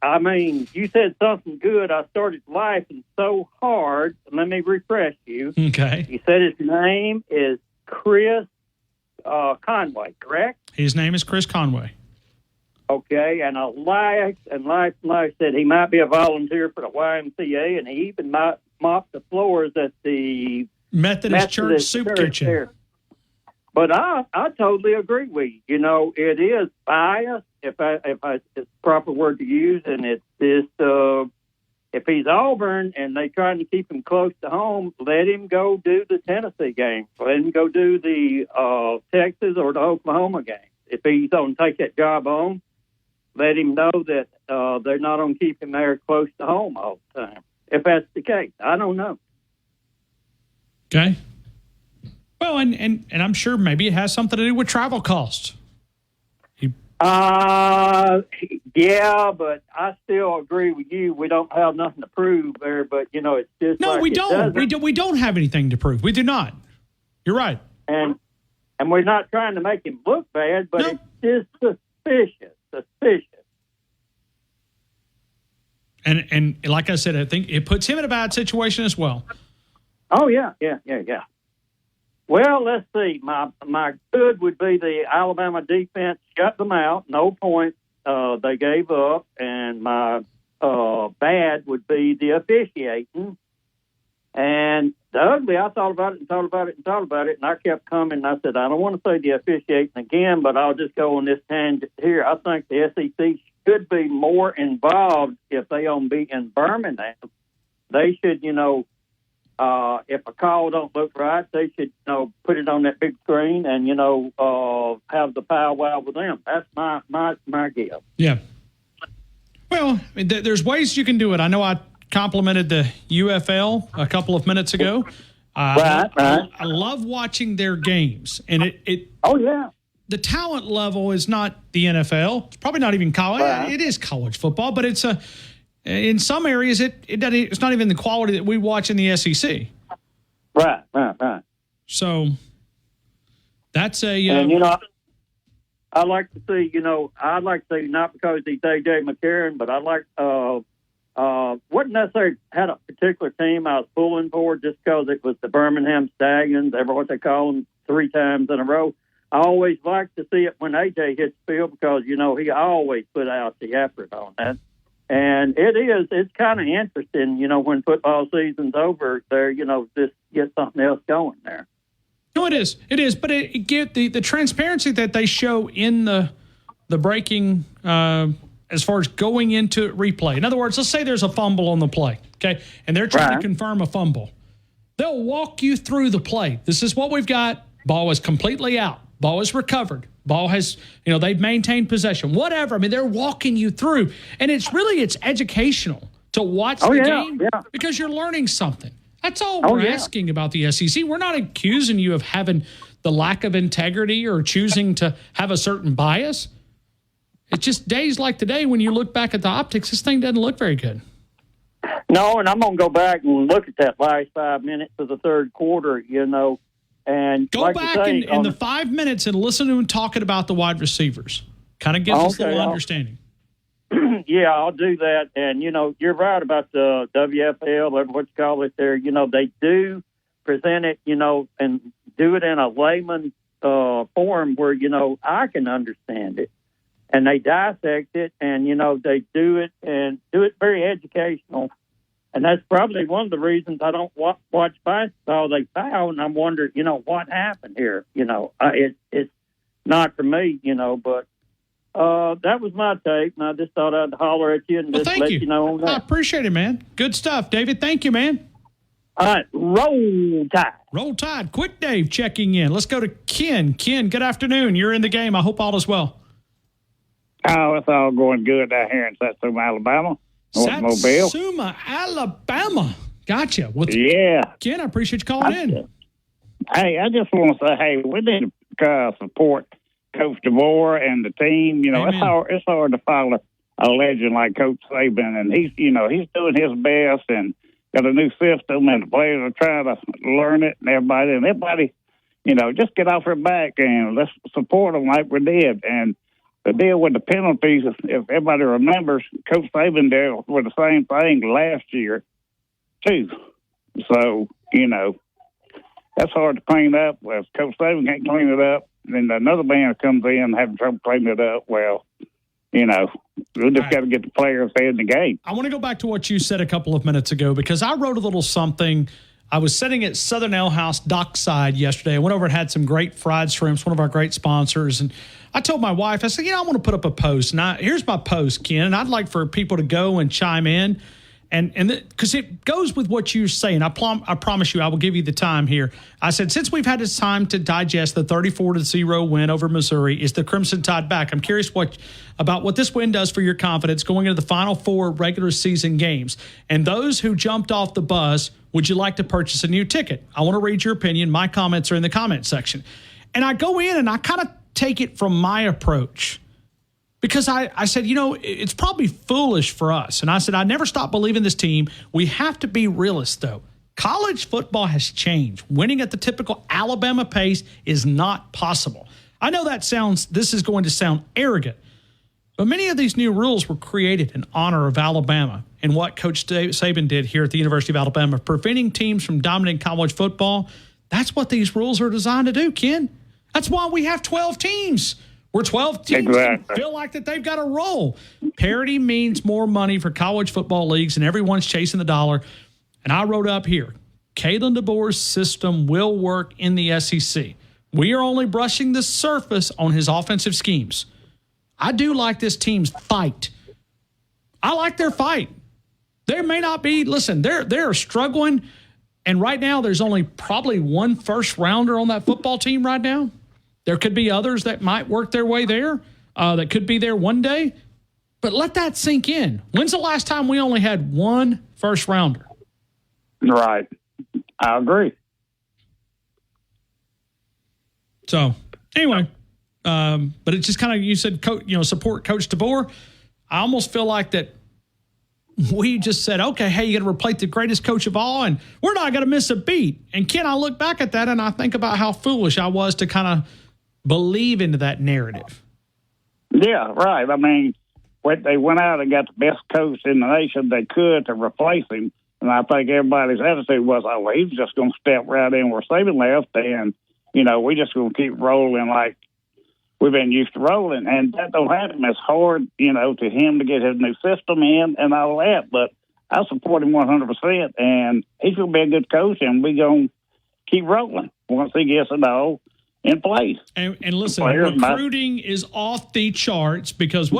S18: I mean, you said something good. I started laughing so hard. Let me refresh you.
S9: Okay.
S18: You said his name is Chris Conway, correct?
S9: His name is Chris Conway.
S18: Okay, and I laughed and said he might be a volunteer for the YMCA, and he even might mop the floors at the
S9: Methodist Church Soup Kitchen.
S18: There. But I totally agree with you. You know, it is bias, if it's the proper word to use, and it's this. If he's Auburn and they're trying to keep him close to home, let him go do the Tennessee game. Let him go do the Texas or the Oklahoma game. If he's going to take that job on, let him know that they're not going to keep him there close to home all the time. If that's the case, I don't know.
S9: Okay. Well, and I'm sure maybe it has something to do with travel costs.
S18: Yeah, but I still agree with you. We don't have nothing to prove there, but you know, it's just
S9: no,
S18: like
S9: we don't. We don't have anything to prove. We do not. You're right.
S18: And we're not trying to make him look bad, but it's just suspicious.
S9: And like I said, I think it puts him in a bad situation as well.
S18: Oh yeah. Well, let's see. My good would be the Alabama defense shut them out, no points they gave up, and my bad would be the officiating. And the ugly, I thought about it, and I kept coming. And I said, I don't want to say the officiating again, but I'll just go on this tangent here. I think the SEC should be more involved if they don't be in Birmingham. They should, if a call don't look right, they should, put it on that big screen and, have the powwow with them. That's my gift.
S9: Yeah. Well, there's ways you can do it. I know I complimented the UFL a couple of minutes ago.
S18: Right.
S9: I love watching their games, and it.
S18: Oh yeah.
S9: The talent level is not the NFL. It's probably not even college. Right. It is college football, but it's in some areas it's not even the quality that we watch in the SEC.
S18: Right.
S9: So that's a.
S18: And I like to see. I'd like to see not because he's A.J. McCarron, but I like. Wouldn't necessarily had a particular team I was pulling for just because it was the Birmingham Stallions, ever what they call them, 3 times in a row. I always like to see it when AJ hits the field because, he always put out the effort on that. And it's kind of interesting, when football season's over there, just get something else going there.
S9: No, it is. It is. But it get the transparency that they show in the breaking as far as going into replay. In other words, let's say there's a fumble on the play, okay, and they're trying to confirm a fumble. They'll walk you through the play. This is what we've got. Ball is completely out. Ball is recovered. Ball has, they've maintained possession. Whatever. I mean, they're walking you through. And it's educational to watch the game because you're learning something. That's all we're asking about the SEC. We're not accusing you of having the lack of integrity or choosing to have a certain bias. It's just days like today when you look back at the optics, this thing doesn't look very good.
S18: No, and I'm going to go back and look at that last 5 minutes of the third quarter, and
S9: go
S18: like
S9: back in the 5 minutes and listen to him talking about the wide receivers. Kind of gives us a little understanding.
S18: Yeah, I'll do that. And, you're right about the WFL, or what you call it there. They do present it, and do it in a layman form where, I can understand it. And they dissect it, and, they do it very educational. And that's probably one of the reasons I don't watch basketball. They foul, and I'm wondering, what happened here? It's not for me, but that was my take, and I just thought I'd holler at you and just let you know on that.
S9: I appreciate it, man. Good stuff, David. Thank you, man.
S18: All right, roll tide.
S9: Roll tide. Quick Dave checking in. Let's go to Ken. Ken, good afternoon. You're in the game. I hope all is well.
S19: Oh, it's all going good down here in Satsuma, Alabama.
S9: Satsuma, Alabama. Gotcha. Ken, I appreciate you calling in.
S19: Hey, I just want to say, hey, we need to support Coach DeBoer and the team. It's hard to follow a legend like Coach Saban, and he's doing his best and got a new system, and the players are trying to learn it, and everybody, just get off their back and let's support them like we did. And the deal with the penalties, if everybody remembers, Coach Saban dealt with the same thing last year, too. So, that's hard to clean up. Well, if Coach Saban can't clean it up, then another man comes in having trouble cleaning it up. Well, we'll just got to get the players in the game.
S9: I want to go back to what you said a couple of minutes ago because I wrote a little something. I was sitting at Southern Ale House Dockside yesterday. I went over and had some great fried shrimps, one of our great sponsors. And I told my wife, I said, I want to put up a post. And here's my post, Ken. And I'd like for people to go and chime in. And because it goes with what you're saying. I promise you, I will give you the time here. I said, since we've had this time to digest the 34-0 win over Missouri, is the Crimson Tide back? I'm curious about what this win does for your confidence going into the Final Four regular season games. And those who jumped off the bus, would you like to purchase a new ticket? I want to read your opinion. My comments are in the comment section. And I go in and I kind of take it from my approach. Because I said, it's probably foolish for us. And I said, I never stop believing this team. We have to be realists, though. College football has changed. Winning at the typical Alabama pace is not possible. I know this is going to sound arrogant, but many of these new rules were created in honor of Alabama and what Coach Saban did here at the University of Alabama, preventing teams from dominating college football. That's what these rules are designed to do, Ken. That's why we have 12 teams. We're 12 teams feel like that they've got a role. Parity means more money for college football leagues, and everyone's chasing the dollar. And I wrote up here, Kalen DeBoer's system will work in the SEC. We are only brushing the surface on his offensive schemes. I do like this team's fight. I like their fight. There may not be, listen, they're struggling, and right now there's only probably one first rounder on that football team right now. There could be others that might work their way there, that could be there one day. But let that sink in. When's the last time we only had one first rounder?
S19: Right. I agree.
S9: So, anyway, but it's just kind of, you said, support Coach DeBoer. I almost feel like that we just said, okay, hey, you got to replace the greatest coach of all, and we're not going to miss a beat. And, Ken, I look back at that, and I think about how foolish I was to kind of believe into that narrative.
S19: Yeah, right. I mean, they went out and got the best coach in the nation they could to replace him. And I think everybody's attitude was, well, he's just going to step right in where Saban left. And, we're just going to keep rolling like we've been used to rolling. And that don't happen. It's hard, to him to get his new system in and all that. But I support him 100%. And he's going to be a good coach. And we're going keep rolling once he gets it all in place.
S9: And listen,
S19: Players
S9: recruiting is off the charts because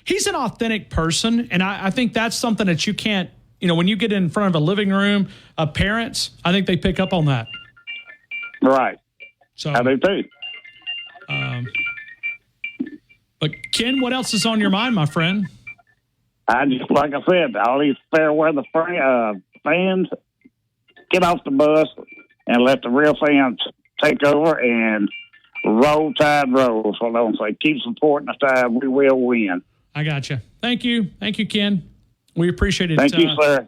S9: he's an authentic person, and I think that's something that you can't, when you get in front of a living room of parents, I think they pick up on that.
S19: Right.
S9: So
S19: I do too.
S9: But Ken, what else is on your mind, my friend?
S19: I just, like I said, all these fair weather fans get off the bus and let the real fans take over and roll Tide roll. So don't say keep supporting the Tide. We will win.
S9: I got you. Thank you, Ken. We appreciate it.
S19: Thank you, sir.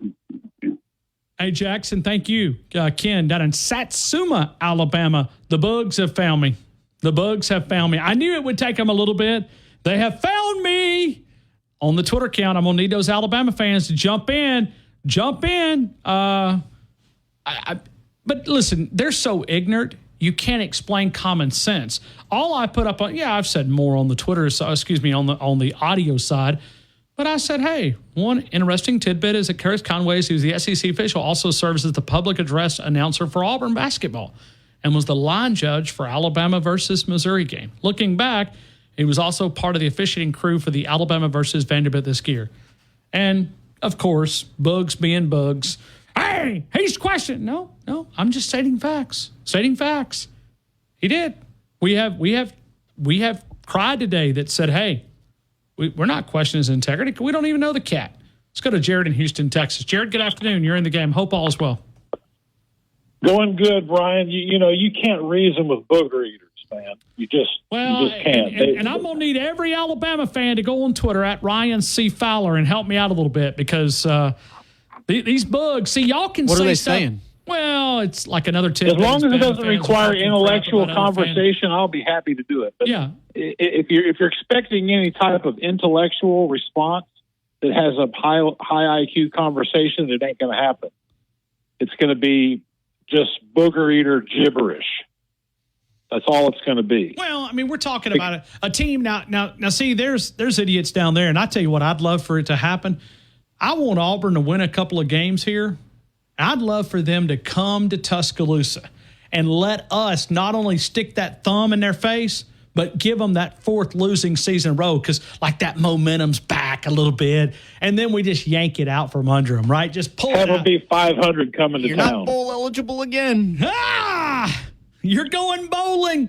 S9: Hey, Jackson, thank you. Ken, down in Satsuma, Alabama. The bugs have found me. I knew it would take them a little bit. They have found me. On the Twitter account, I'm going to need those Alabama fans to jump in. But listen, they're so ignorant. You can't explain common sense. All I put up on, I've said more on the Twitter, on the audio side. But I said, hey, one interesting tidbit is that Karis Conway, who's the SEC official, also serves as the public address announcer for Auburn basketball and was the line judge for Alabama versus Missouri game. Looking back, he was also part of the officiating crew for the Alabama versus Vanderbilt this year. And, of course, bugs being bugs. Hey, he's questioning. No, I'm just stating facts. He did. We have cried today that said, hey, we're not questioning his integrity. We don't even know the cat. Let's go to Jared in Houston, Texas. Jared, good afternoon. You're in the game. Hope all is well.
S20: Going good, Brian. You can't reason with booger eaters, man. You just can't.
S9: And I'm going to need every Alabama fan to go on Twitter at Ryan C. Fowler and help me out a little bit because these bugs, y'all can say
S6: What are they
S9: stuff.
S6: saying?
S9: Well, it's like another tip.
S20: As long as it doesn't require intellectual conversation, I'll be happy to do it. But if you're expecting any type of intellectual response that has a high IQ conversation, it ain't going to happen. It's going to be just booger eater gibberish. That's all it's going to be.
S9: Well, I mean, we're talking about a team now. See, there's idiots down there, and I tell you what, I'd love for it to happen. I want Auburn to win a couple of games here. I'd love for them to come to Tuscaloosa and let us not only stick that thumb in their face, but give them that fourth losing season in a row because, like, that momentum's back a little bit, and then we just yank it out from under them, right? Just pull it out.
S20: Have them be 500 coming to
S6: You're
S20: town.
S6: not bowl eligible again.
S9: You're going bowling.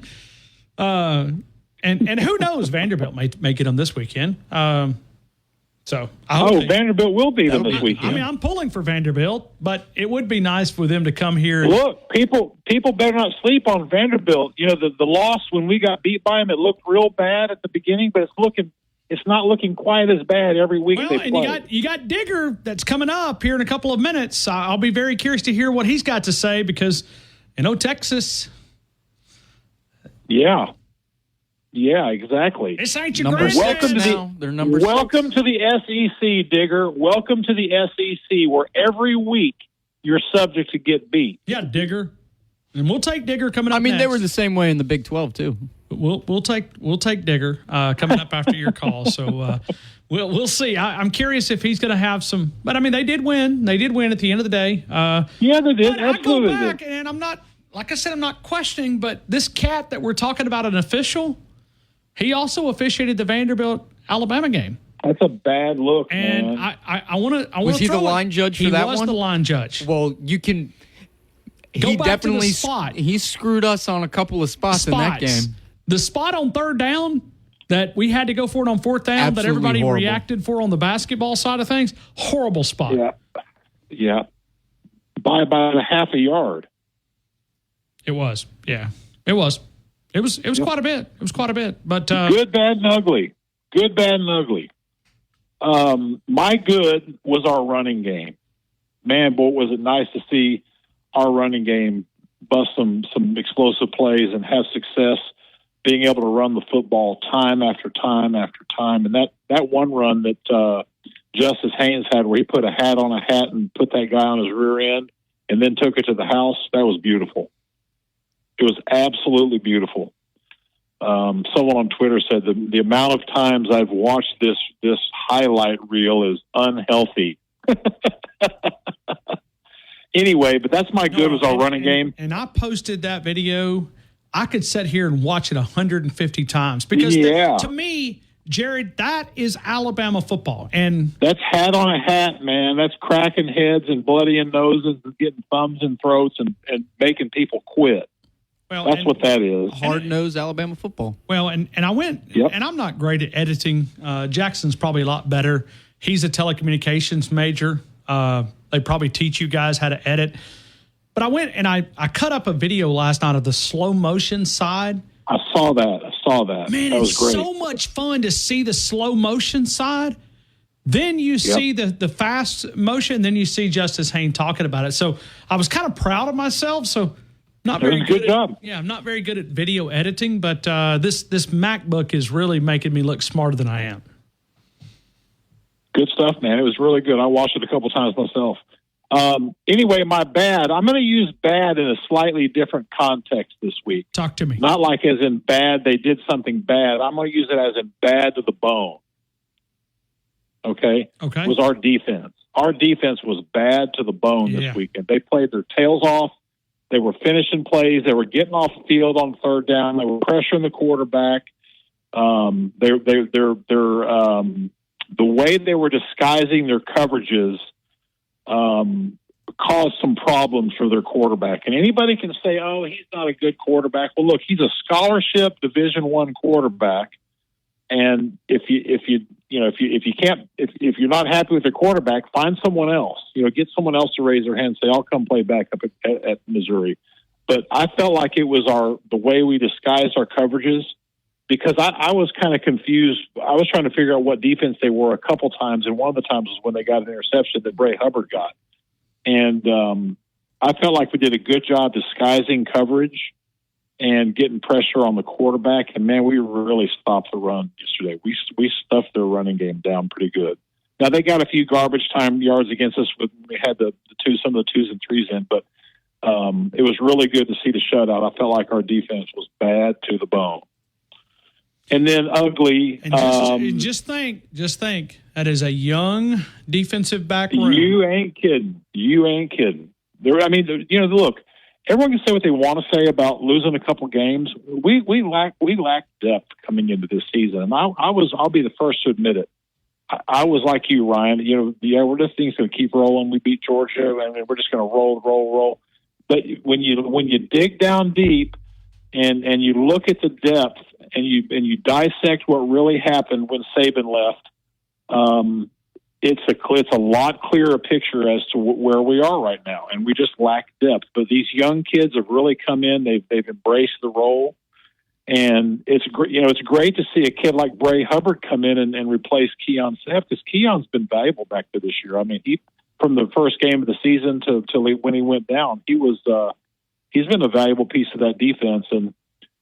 S9: And who knows? Vanderbilt may get them this weekend. So I hope
S20: Vanderbilt will beat them this weekend.
S9: I mean, I'm pulling for Vanderbilt, but it would be nice for them to come here.
S20: Look, people better not sleep on Vanderbilt. You know, the loss when we got beat by them, it looked real bad at the beginning, but it's not looking quite as bad every week
S9: Well,
S20: they
S9: and
S20: play.
S9: you got Digger that's coming up here in a couple of minutes. I'll be very curious to hear what he's got to say because, Texas.
S20: Yeah, exactly.
S9: This ain't your
S6: Number
S9: granddad.
S6: 6 now. They're number
S20: Welcome
S6: 6.
S20: to the SEC, Digger. Welcome to the SEC, where every week you're subject to get beat.
S9: Yeah, Digger. And we'll take Digger coming up next.
S6: they were the same way in the Big 12 too.
S9: We'll take Digger coming up after your call. So we'll see. I'm curious if he's going to have some. But I mean, they did win. They did win at the end of the day.
S20: Yeah, they did. Absolutely.
S9: I go back and I'm not. Like I said, I'm not questioning. But this cat that we're talking about, an official, he also officiated the Vanderbilt Alabama game.
S20: That's a bad look,
S9: and
S20: man.
S9: I want to.
S6: Was he the line judge for that one?
S9: He was the line judge.
S6: Well, you can.
S9: Go
S6: He
S9: back to the
S6: definitely
S9: spot.
S6: He screwed us on a couple of spots in that game.
S9: The spot on third down that we had to go for it on fourth down that everybody reacted for on the basketball side of things, horrible spot.
S20: Yeah. By about a half a yard.
S9: It was. Yeah. It was. It was quite a bit. It was quite a bit. But
S20: good, bad, and ugly. Good, bad, and ugly. My good was our running game. Man, boy, was it nice to see our running game bust some explosive plays and have success being able to run the football time after time after time. And that one run that Justice Haynes had where he put a hat on a hat and put that guy on his rear end and then took it to the house, that was beautiful. It was absolutely beautiful. Someone on Twitter said the amount of times I've watched this highlight reel is unhealthy. Anyway, but that's my good was our running game.
S9: And I posted that video. I could sit here and watch it 150 times because to me, Jared, that is Alabama football. And
S20: that's hat on a hat, man. That's cracking heads and bloodying noses and getting thumbs and throats and making people quit.
S9: Well,
S20: that's what that is.
S6: Hard-nosed Alabama football.
S9: Well, and I went, and I'm not great at editing. Jackson's probably a lot better. He's a telecommunications major. They probably teach you guys how to edit. But I went and I cut up a video last night of the slow motion side.
S20: I saw that.
S9: Man,
S20: that was
S9: it's
S20: great.
S9: so much fun to see the slow motion side. Then you see the fast motion. Then you see Justice Haynes talking about it. So I was kind of proud of myself. So not very good
S20: job.
S9: I'm not very good at video editing, but this MacBook is really making me look smarter than I am.
S20: Good stuff, man. It was really good. I watched it a couple times myself. Anyway, my bad. I'm going to use bad in a slightly different context this week.
S9: Talk to me.
S20: Not like as in bad, they did something bad. I'm going to use it as in bad to the bone. Okay?
S9: Okay.
S20: Was our defense. Our defense was bad to the bone this weekend. They played their tails off. They were finishing plays. They were getting off the field on third down. They were pressuring the quarterback. The way they were disguising their coverages caused some problems for their quarterback. And anybody can say, "Oh, he's not a good quarterback." Well, look, he's a scholarship Division I quarterback. And if you're not happy with your quarterback, find someone else. Get someone else to raise their hand and say, "I'll come play back up at Missouri." But I felt like it was the way we disguised our coverages. Because I was kind of confused. I was trying to figure out what defense they were a couple times, and one of the times was when they got an interception that Bray Hubbard got. And I felt like we did a good job disguising coverage and getting pressure on the quarterback. And, man, we really stopped the run yesterday. We stuffed their running game down pretty good. Now, they got a few garbage time yards against us. We had some of the 2s and 3s in, but it was really good to see the shutout. I felt like our defense was bad to the bone. And then ugly.
S9: And just think that is a young defensive back room.
S20: You ain't kidding. Look, everyone can say what they want to say about losing a couple games. We lack depth coming into this season, and I'll be the first to admit it. I was like you, Ryan. We're just things going to keep rolling. We beat Georgia, and we're just going to roll. But when you dig down deep and you look at the depth. And you dissect what really happened when Saban left. It's a lot clearer picture as to where we are right now, and we just lack depth. But these young kids have really come in; they've embraced the role, and it's great to see a kid like Bray Hubbard come in and replace Keon Seff, because Keon's been valuable back there this year. I mean, from the first game of the season till when he went down, he's been a valuable piece of that defense, and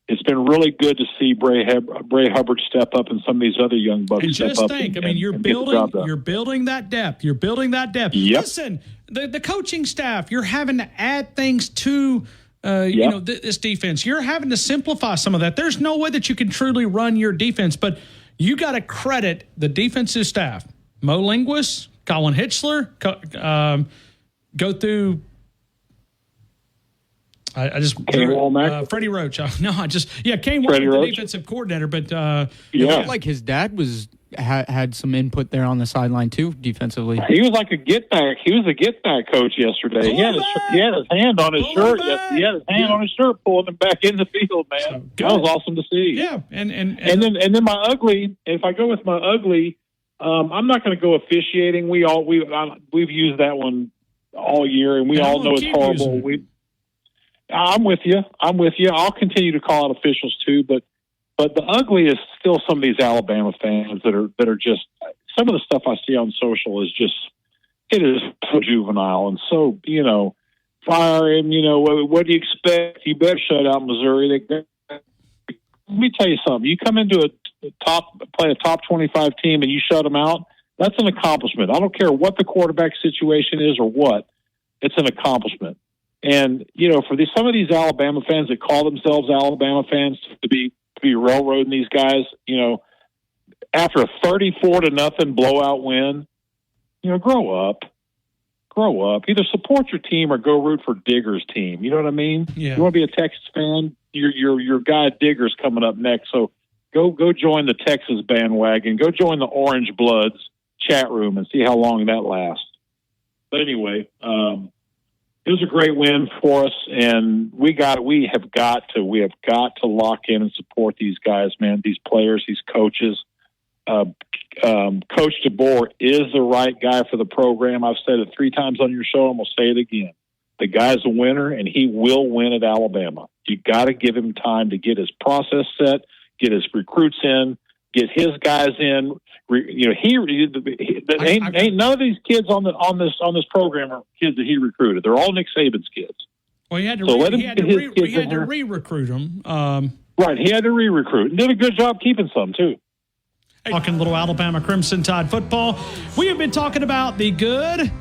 S20: it's been really good to see Bray Hubbard step up and some of these other young bucks step up.
S9: And just think, you're building that depth. You're building that depth.
S20: Yep.
S9: Listen, the coaching staff, you're having to add things to this defense. You're having to simplify some of that. There's no way that you can truly run your defense, but you got to credit the defensive staff. Mo Linguist, Colin Hitchler, go through. I just Freddie Roach. Kane Walmack, the defensive coordinator, but
S6: it looked like his dad had some input there on the sideline too, defensively.
S20: He was like a get back. He was a get back coach yesterday. He had his hand on his shirt. He had his hand on his shirt, pulling him back in the field. Man, that was awesome to see.
S9: Yeah, and
S20: then my ugly. If I go with my ugly, I'm not going to go officiating. We've used that one all year, and we all know it's horrible. I'm with you. I'll continue to call out officials too, but the ugly is still some of these Alabama fans that are just, some of the stuff I see on social is just, it is so juvenile and so, fire him, what do you expect? You better shut out Missouri. Let me tell you something. You come into play a top 25 team and you shut them out, that's an accomplishment. I don't care what the quarterback situation is or what, it's an accomplishment. And, for some of these Alabama fans that call themselves Alabama fans to be railroading these guys, after a 34-0 blowout win, grow up. grow up. Either support your team or go root for Digger's team. You know what I mean?
S9: Yeah.
S20: You want to be a Texas fan? Your guy Digger's coming up next. So go join the Texas bandwagon. Go join the Orange Bloods chat room and see how long that lasts. But anyway, it was a great win for us, and we have got to lock in and support these guys, man. These players, these coaches. Coach DeBoer is the right guy for the program. I've said it 3 times on your show. I'm going to say it again. The guy's a winner, and he will win at Alabama. You got to give him time to get his process set, get his recruits in, get his guys in. Ain't none of these kids on this program are kids that he recruited. They're all Nick Saban's kids.
S9: Well, he had to re-recruit them.
S20: Right, he had to re-recruit. And did a good job keeping some, too.
S9: Talking a little Alabama Crimson Tide football. We have been talking about the good,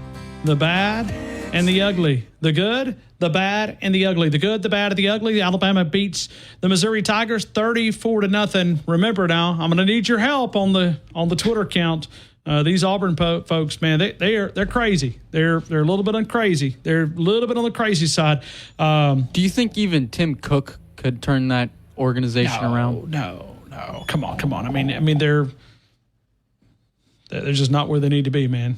S9: the bad, and the ugly. The good, the bad, and the ugly. The good, the bad, and the ugly. Alabama beats the Missouri Tigers 34-0. Remember now, I'm going to need your help on the Twitter account. These Auburn folks, man, they're crazy. They're a little bit on crazy. They're a little bit on the crazy side.
S6: Do you think even Tim Cook could turn that organization around?
S9: No. Come on. I mean, they're just not where they need to be, man.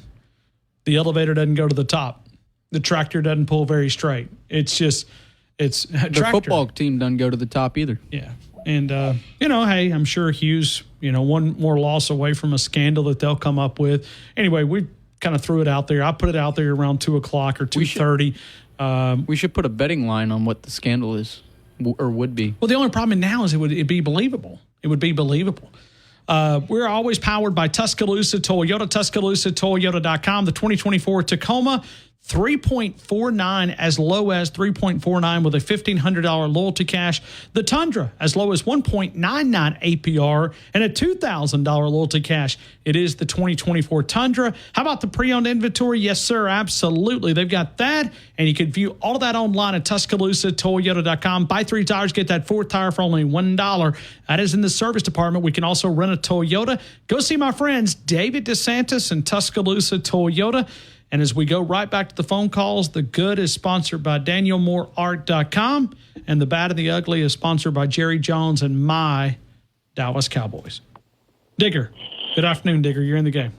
S9: The elevator doesn't go to the top. The tractor doesn't pull very straight. It's
S6: the football team doesn't go to the top either.
S9: Yeah. And, hey, I'm sure Hughes, one more loss away from a scandal that they'll come up with. Anyway, we kind of threw it out there. I put it out there around 2 o'clock or 2:30.
S6: We should put a betting line on what the scandal is or would be.
S9: Well, the only problem now is it'd be believable. It would be believable. We're always powered by Tuscaloosa Toyota, TuscaloosaToyota.com. The 2024 Tacoma, 3.49, as low as 3.49 with a $1,500 loyalty cash. The Tundra, as low as 1.99 APR and a $2,000 loyalty cash. It is the 2024 Tundra. How about the pre-owned inventory? Yes, sir, absolutely. They've got that, and you can view all of that online at TuscaloosaToyota.com. Buy 3 tires, get that 4th tire for only $1. That is in the service department. We can also rent a Toyota. Go see my friends David DeSantis and Tuscaloosa Toyota. And as we go right back to the phone calls, the good is sponsored by DanielMooreArt.com, and the bad and the ugly is sponsored by Jerry Jones and my Dallas Cowboys. Digger. Good afternoon, Digger. You're in the game.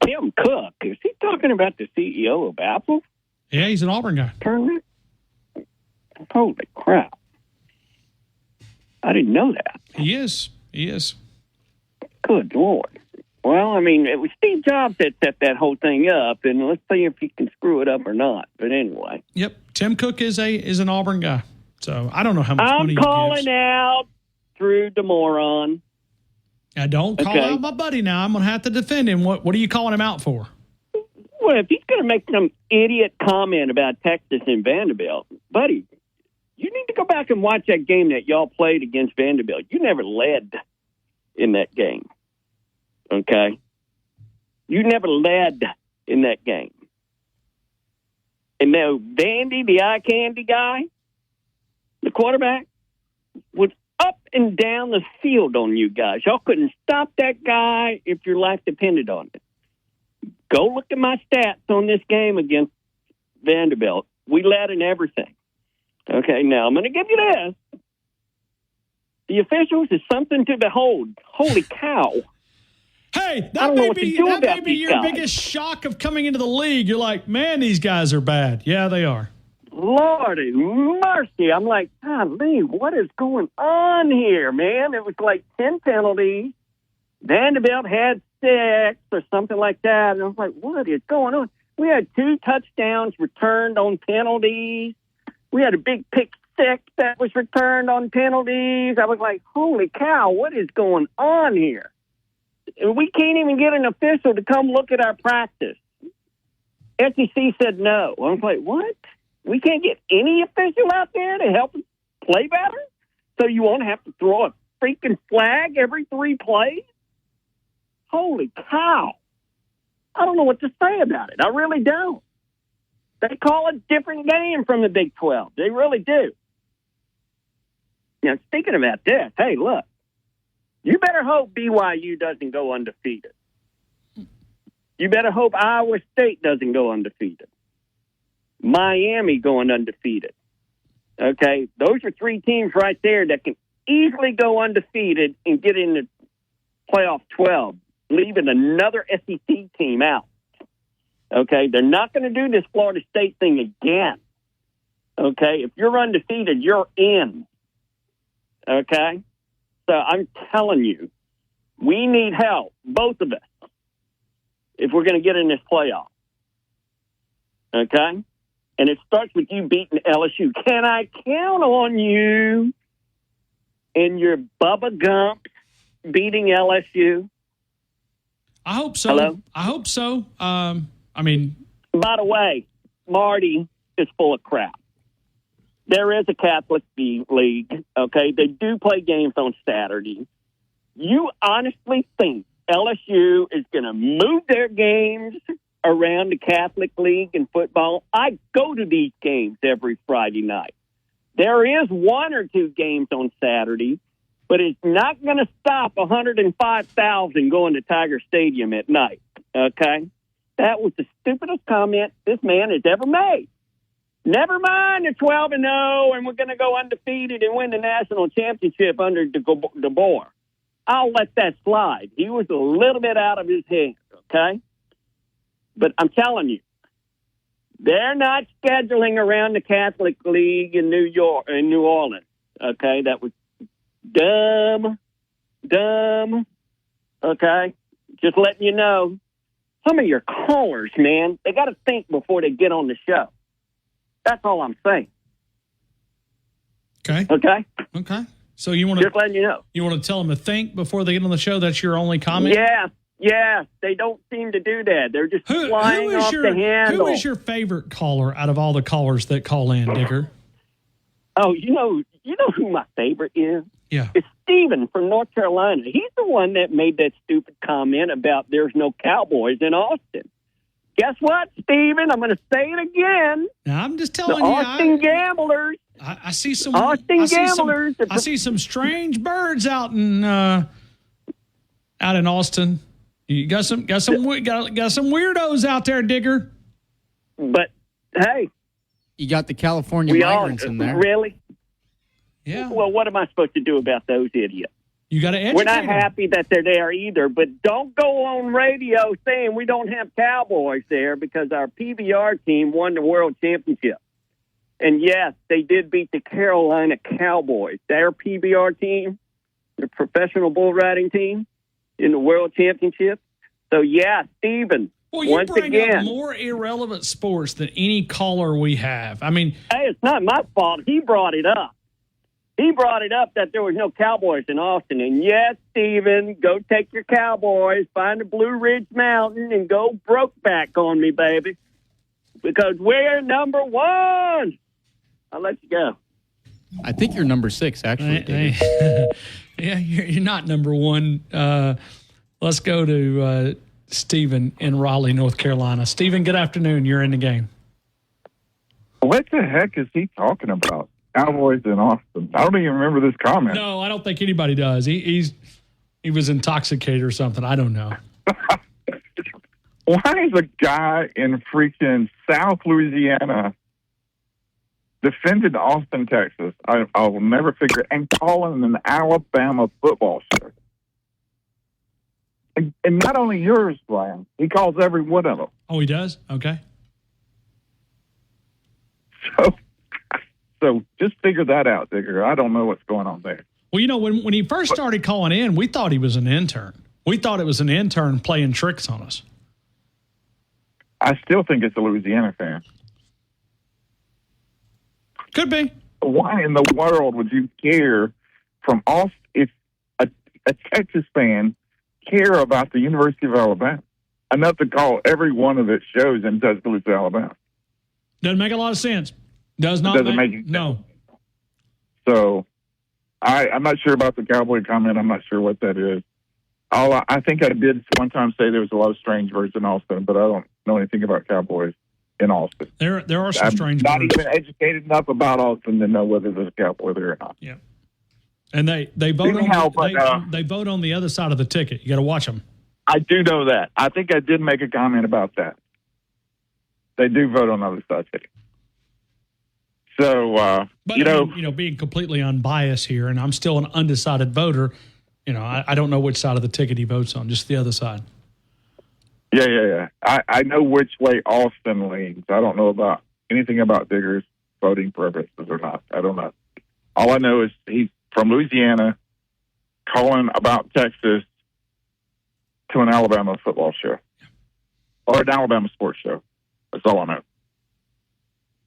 S21: Tim Cook. Is he talking about the CEO of Apple?
S9: Yeah, he's an Auburn guy.
S21: Turner? Holy crap. I didn't know that.
S9: He is.
S21: Good Lord. Well, I mean, it was Steve Jobs that set that whole thing up, and let's see if he can screw it up or not. But anyway.
S9: Yep. Tim Cook is an Auburn guy. So I don't know how much money he gives.
S21: I'm calling out Drew DeMoron.
S9: I don't call out my buddy now. I'm going to have to defend him. What are you calling him out for?
S21: Well, if he's going to make some idiot comment about Texas and Vanderbilt, buddy, you need to go back and watch that game that y'all played against Vanderbilt. You never led in that game. Okay? You never led in that game. And now Vandy, the eye candy guy, the quarterback, was up and down the field on you guys. Y'all couldn't stop that guy if your life depended on it. Go look at my stats on this game against Vanderbilt. We led in everything. Okay, now I'm going to give you this. The officials is something to behold. Holy cow.
S9: Hey, that may be your biggest shock of coming into the league. You're like, man, these guys are bad. Yeah, they are.
S21: Lordy mercy. I'm like, golly, what is going on here, man? It was like 10 penalties. Vanderbilt had 6 or something like that. And I was like, what is going on? We had 2 touchdowns returned on penalties. We had a big pick 6 that was returned on penalties. I was like, holy cow, what is going on here? We can't even get an official to come look at our practice. SEC said no. I was like, what? We can't get any official out there to help us play better? So you won't have to throw a freaking flag every 3 plays? Holy cow. I don't know what to say about it. I really don't. They call a different game from the Big 12. They really do. Now, speaking about this, hey, look. You better hope BYU doesn't go undefeated. You better hope Iowa State doesn't go undefeated. Miami going undefeated. Okay, those are 3 teams right there that can easily go undefeated and get in the playoff 12, leaving another SEC team out. Okay, they're not going to do this Florida State thing again. Okay, if you're undefeated, you're in. Okay, so I'm telling you, we need help, both of us, if we're going to get in this playoff. Okay? And it starts with you beating LSU. Can I count on you and your Bubba Gump beating LSU?
S9: I hope so.
S21: Hello?
S9: I hope so. I mean...
S21: By the way, Marty is full of crap. There is a Catholic league, okay? They do play games on Saturday. You honestly think LSU is going to move their games around the Catholic League in football? I go to these games every Friday night. There is 1 or 2 games on Saturday, but it's not going to stop 105,000 going to Tiger Stadium at night, okay? That was the stupidest comment this man has ever made. Never mind the 12-0, and we're going to go undefeated and win the national championship under DeBoer. I'll let that slide. He was a little bit out of his head, okay? But I'm telling you, they're not scheduling around the Catholic League in New Orleans, okay? That was dumb, okay? Just letting you know. Some of your callers, man, they got to think before they get on the show. That's all I'm saying.
S9: Okay. So you want to
S21: just letting you know.
S9: You want to tell them to think before they get on the show? That's your only comment?
S21: Yeah. They don't seem to do that. They're just flying off the handle.
S9: Who is your favorite caller out of all the callers that call in, Digger?
S21: Oh, you know who my favorite is?
S9: Yeah.
S21: It's Steven from North Carolina. He's the one that made that stupid comment about there's no Cowboys in Austin. Guess what, Steven? I'm going to say it again.
S9: Now, I'm just telling
S21: the
S9: you.
S21: Austin Gamblers.
S9: I see some
S21: Gamblers.
S9: I see some strange birds out in Austin. You got some weirdos out there, Digger.
S21: But hey,
S6: you got the California migrants in there.
S21: Really?
S9: Yeah.
S21: Well, what am I supposed to do about those idiots?
S9: You got to educate
S21: We're not
S9: them.
S21: happy that they're there either, but don't go on radio saying we don't have Cowboys there because our PBR team won the world championship. And yes, they did beat the Carolina Cowboys, their PBR team, their professional bull riding team, in the world championship. So yeah, Steven,
S9: well, you
S21: once
S9: bring
S21: again,
S9: up more irrelevant sports than any caller we have. I mean,
S21: hey, it's not my fault. He brought it up. He brought it up that there was no Cowboys in Austin. And yes, Steven, go take your Cowboys, find the Blue Ridge Mountain, and go Brokeback on me, baby. Because we're number 1. I'll let you go.
S6: I think you're number 6, actually.
S9: Yeah, you're not number 1. Let's go to Stephen in Raleigh, North Carolina. Stephen, good afternoon. You're in the game.
S1: What the heck is he talking about? Cowboys in Austin. I don't even remember this comment.
S9: No, I don't think anybody does. He was intoxicated or something. I don't know.
S1: Why is a guy in freaking South Louisiana defended Austin, Texas? I'll never figure it. And calling an Alabama football show. And not only yours, Brian. He calls every one of them.
S9: Oh, he does? Okay.
S1: So just figure that out, Digger. I don't know what's going on there.
S9: Well, you know, when he first started calling in, we thought he was an intern. We thought it was an intern playing tricks on us.
S1: I still think it's a Louisiana fan.
S9: Could be.
S1: Why in the world would you care from Austin if a Texas fan care about the University of Alabama enough to call every one of its shows in Tuscaloosa, Alabama?
S9: Doesn't make a lot of sense. Does not make sense. No.
S1: So I'm not sure about the Cowboy comment. I'm not sure what that is. I think I did one time say there was a lot of strange birds in Austin, but I don't know anything about Cowboys in Austin.
S9: There are some strange birds.
S1: I'm not even educated enough about Austin to know whether there's a Cowboy there or not.
S9: Yeah. And they vote they vote on the other side of the ticket. You got to watch them.
S1: I do know that. I think I did make a comment about that. They do vote on other sides. So,
S9: but, being completely unbiased here, and I'm still an undecided voter, I don't know which side of the ticket he votes on, just the other side.
S1: Yeah. I know which way Austin leans. I don't know about anything about Digger's voting purposes or not. I don't know. All I know is he's from Louisiana, calling about Texas to an Alabama football show or an Alabama sports show. That's all I know.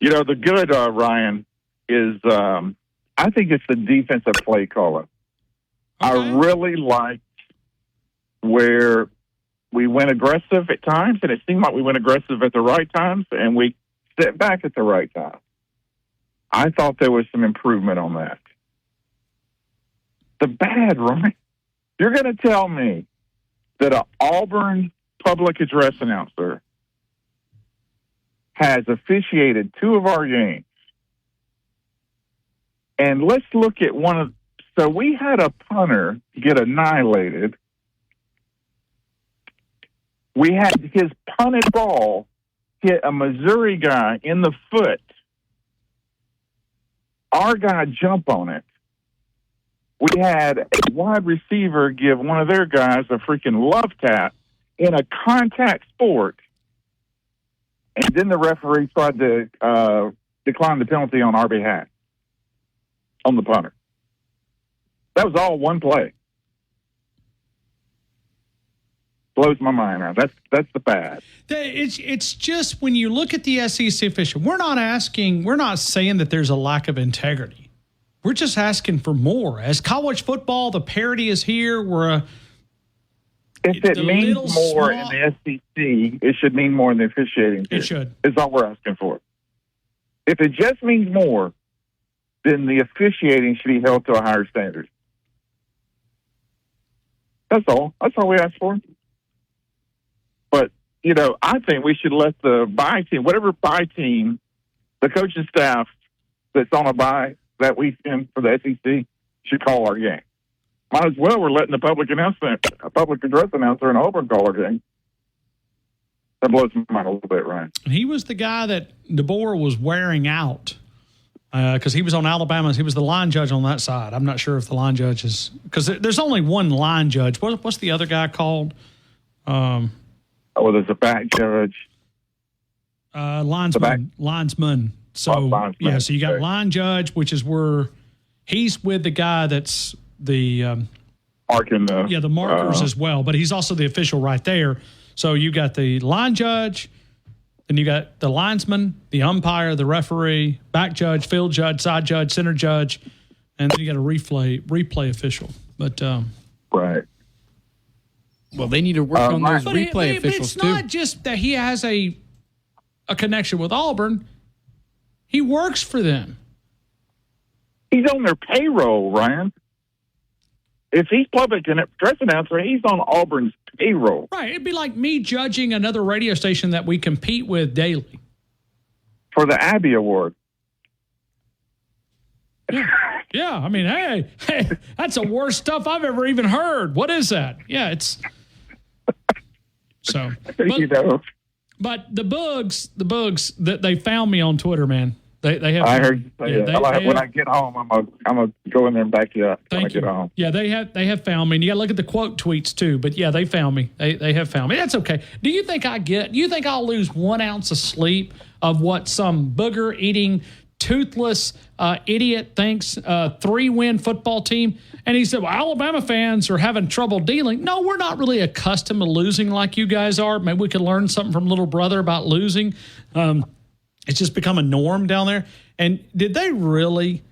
S1: The good, Ryan, is I think it's the defensive play calling. Okay. I really liked where we went aggressive at times, and it seemed like we went aggressive at the right times, and we stepped back at the right time. I thought there was some improvement on that. The bad, Ryan, you're going to tell me that an Auburn public address announcer has officiated 2 of our games. And let's look at so we had a punter get annihilated. We had his punted ball hit a Missouri guy in the foot. Our guy jump on it. We had a wide receiver give one of their guys a freaking love tap in a contact sport. And then the referee tried to decline the penalty on our behalf, on the punter. That was all one play. Blows my mind around. That's the bad.
S9: It's just when you look at the SEC official, we're not saying that there's a lack of integrity. We're just asking for more. As college football, the parity is here.
S1: If it means more in the SEC, it should mean more in the officiating.
S9: It should.
S1: Is all we're asking for. If it just means more, then the officiating should be held to a higher standard. That's all. That's all we ask for. But, I think we should let the bye team, whatever bye team, the coaching staff that's on a bye that weekend for the SEC should call our game. Might as well we're letting a public address announcer in Auburn call our game. That blows my mind a little bit, Ryan.
S9: He was the guy that DeBoer was wearing out because he was on Alabama. He was the line judge on that side. I'm not sure if the line judge is – because there's only one line judge. What's the other guy called?
S1: There's a back judge.
S9: Linesman. So, so you got line judge, which is where he's with the guy that's the
S1: marking
S9: the markers as well, but he's also the official right there. So you got the line judge, then you got the linesman, the umpire, the referee, back judge, field judge, side judge, center judge, and then you got a replay official. But
S1: right.
S6: Well, they need to work on those replay officials
S9: too. It's not just that he has a connection with Auburn. He works for them.
S1: He's on their payroll, Ryan. If he's public address announcer, he's on Auburn's payroll.
S9: Right. It'd be like me judging another radio station that we compete with daily.
S1: For the Abby Award.
S9: Yeah. I mean, hey, that's the worst stuff I've ever even heard. What is that? Yeah, it's... So... But the bugs, that they found me on Twitter, man. They have.
S1: I heard. When I get home, I'm gonna go in there and back you up. When I get home.
S9: Yeah, they have found me. And you got to look at the quote tweets too. But yeah, they found me. They have found me. That's okay. Do you think I'll lose 1 ounce of sleep of what some booger eating, toothless idiot thinks 3-win football team? And he said, well, Alabama fans are having trouble dealing. No, we're not really accustomed to losing like you guys are. Maybe we could learn something from little brother about losing. It's just become a norm down there. And did they really?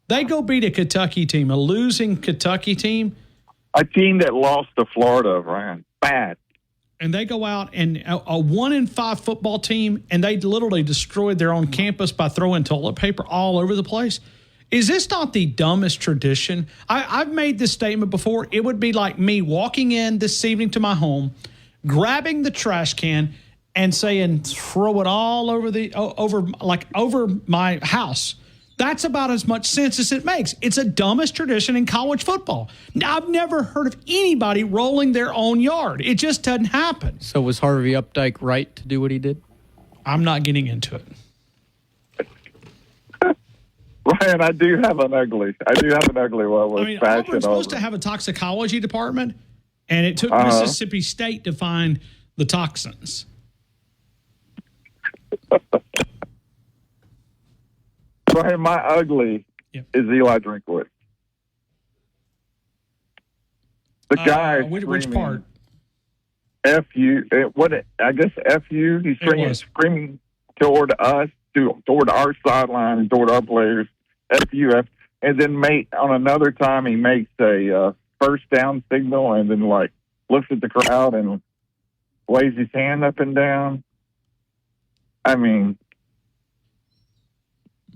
S9: They go beat a Kentucky team, a losing Kentucky team.
S1: A team that lost to Florida, Ryan. Bad.
S9: And they go out and a 1-5 football team, and they literally destroyed their own campus by throwing toilet paper all over the place. Is this not the dumbest tradition? I've made this statement before. It would be like me walking in this evening to my home, grabbing the trash can, and saying, throw it all over my house. That's about as much sense as it makes. It's the dumbest tradition in college football. Now, I've never heard of anybody rolling their own yard. It just doesn't happen.
S6: So was Harvey Updike right to do what he did?
S9: I'm not getting into it.
S1: Ryan, I do have an ugly one with fashion.
S9: Auburn's supposed to have a toxicology department, and it took Mississippi State to find the toxins.
S1: Ryan, my ugly is Eli Drinkwitz. The guy
S9: which part?
S1: F-U. I guess F-U. He's screaming toward us, toward our sideline and toward our players. F-U-F. And then on another time, he makes a first down signal and then looks at the crowd and waves his hand up and down. I mean,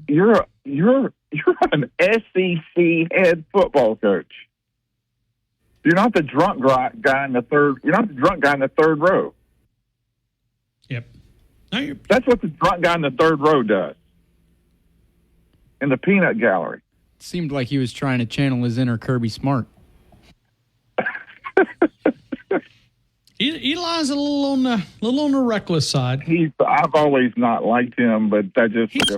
S1: you're an SEC head football coach. You're not the drunk guy in the third. You're not the drunk guy in the third row.
S9: Yep.
S1: That's what the drunk guy in the third row does. In the peanut gallery.
S6: It seemed like he was trying to channel his inner Kirby Smart.
S9: Eli's a little on the reckless side.
S1: I've always not liked him, but that just
S9: he's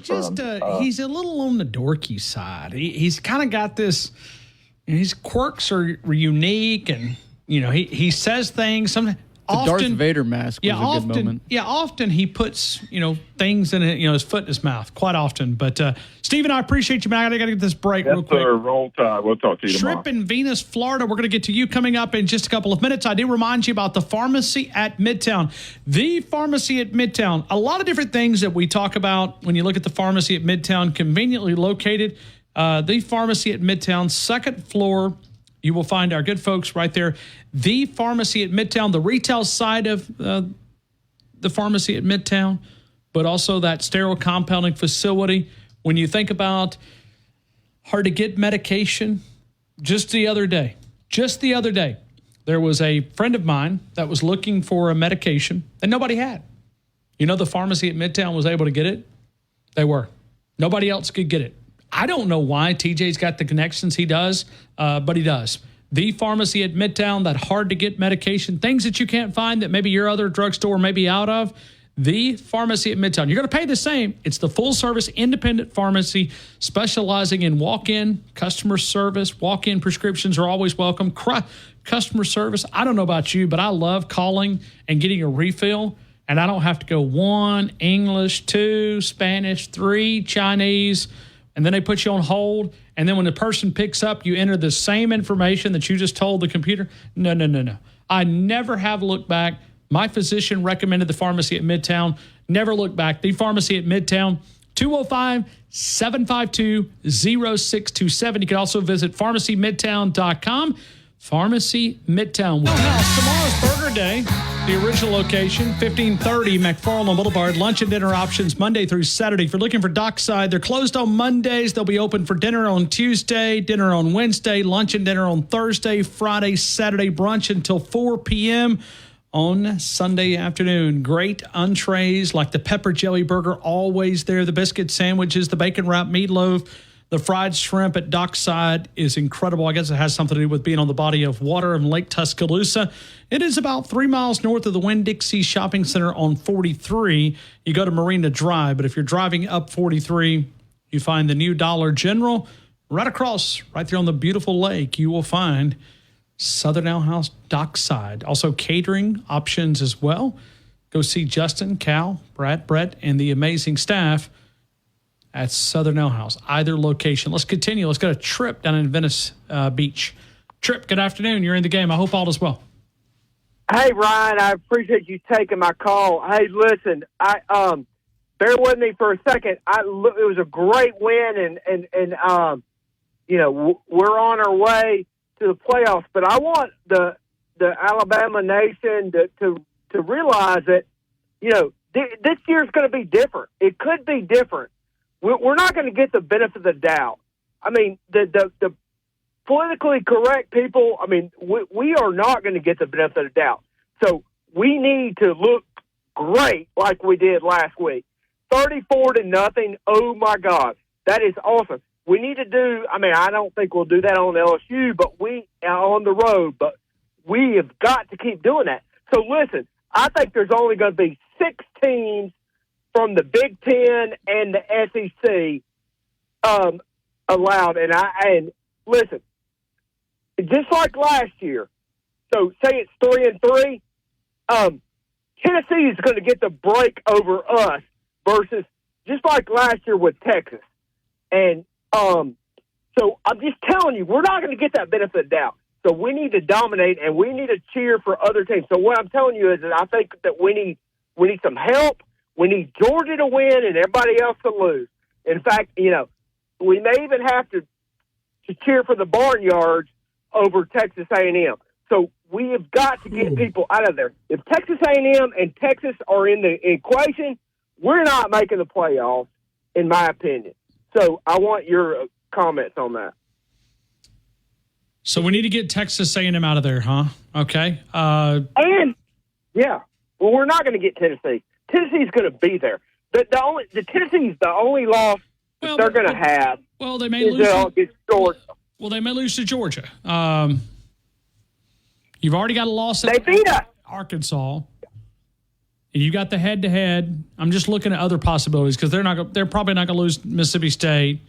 S9: a little on the dorky side. He's kind of got this. His quirks are unique, and he says things.
S6: The Darth Vader mask was a good moment.
S9: Yeah, often he puts things in his foot in his mouth. Quite often, but Stephen, I appreciate you, man. I got to get this break real quick.
S1: Sir, roll tide. We'll talk to you tomorrow.
S9: Trip in Venus, Florida. We're going to get to you coming up in just a couple of minutes. I do remind you about the Pharmacy at Midtown. The Pharmacy at Midtown. A lot of different things that we talk about when you look at the Pharmacy at Midtown, conveniently located. The Pharmacy at Midtown, second floor. You will find our good folks right there. The Pharmacy at Midtown, the retail side of the Pharmacy at Midtown, but also that sterile compounding facility. When you think about hard to get medication, just the other day, there was a friend of mine that was looking for a medication that nobody had. The Pharmacy at Midtown was able to get it. They were. Nobody else could get it. I don't know why TJ's got the connections he does, but he does. The Pharmacy at Midtown, that hard-to-get medication, things that you can't find that maybe your other drugstore may be out of. The Pharmacy at Midtown. You're going to pay the same. It's the full-service independent pharmacy specializing in walk-in customer service. Walk-in prescriptions are always welcome. Customer service, I don't know about you, but I love calling and getting a refill, and I don't have to go 1, English, 2, Spanish, 3, Chinese, and then they put you on hold. And then when the person picks up, you enter the same information that you just told the computer. No. I never have looked back. My physician recommended the Pharmacy at Midtown. Never look back. The Pharmacy at Midtown, 205-752-0627. You can also visit pharmacymidtown.com. Pharmacy Midtown. Tomorrow's Burger Day. The original location, 1530 McFarland Boulevard. Lunch and dinner options Monday through Saturday. If you're looking for Dockside, they're closed on Mondays. They'll be open for dinner on Tuesday, dinner on Wednesday, lunch and dinner on Thursday, Friday, Saturday, brunch until 4 p.m. on Sunday afternoon. Great entrees like the pepper jelly burger, always there. The biscuit sandwiches, the bacon wrapped meatloaf. The fried shrimp at Dockside is incredible. I guess it has something to do with being on the body of water in Lake Tuscaloosa. It is about 3 miles north of the Winn-Dixie Shopping Center on 43. You go to Marina Drive, but if you're driving up 43, you find the new Dollar General. Right across, right there on the beautiful lake, you will find Southern Ale House Dockside. Also catering options as well. Go see Justin, Cal, Brett, and the amazing staff at Southern Ale House, either location. Let's continue. Let's go to Trip down in Venice Beach. Trip, good afternoon. You're in the game. I hope all is well.
S3: Hey, Ryan, I appreciate you taking my call. Hey, listen, bear with me for a second. It was a great win, and we're on our way to the playoffs. But I want the Alabama nation to realize that this year's going to be different. It could be different. We're not going to get the benefit of the doubt. I mean, the politically correct people, we are not going to get the benefit of the doubt. So we need to look great like we did last week. 34-0. Oh, my God. That is awesome. We need to do. I mean, I don't think we'll do that on LSU, but we on the road. But we have got to keep doing that. So listen, I think there's only going to be 6 teams from the Big Ten and the SEC allowed. And listen, just like last year. So say it's 3-3. Tennessee is going to get the break over us versus just like last year with Texas. And so I'm just telling you, we're not going to get that benefit of doubt. So we need to dominate, and we need to cheer for other teams. So what I'm telling you is that I think that we need some help. We need Georgia to win and everybody else to lose. In fact, we may even have to cheer for the Barnyards over Texas A&M. So we have got to get people out of there. If Texas A&M and Texas are in the equation, we're not making the playoffs, in my opinion. So I want your comments on that.
S9: So we need to get Texas A&M out of there, huh? Okay.
S3: Well, we're not going to get Tennessee. Tennessee's going to be there. The Tennessee's the only loss that they're going to have.
S9: Well, they may lose.
S3: Georgia.
S9: Well, they may lose to Georgia. You've already got a loss
S3: at
S9: Arkansas. And you got the head-to-head. I'm just looking at other possibilities because they're probably not going to lose Mississippi State.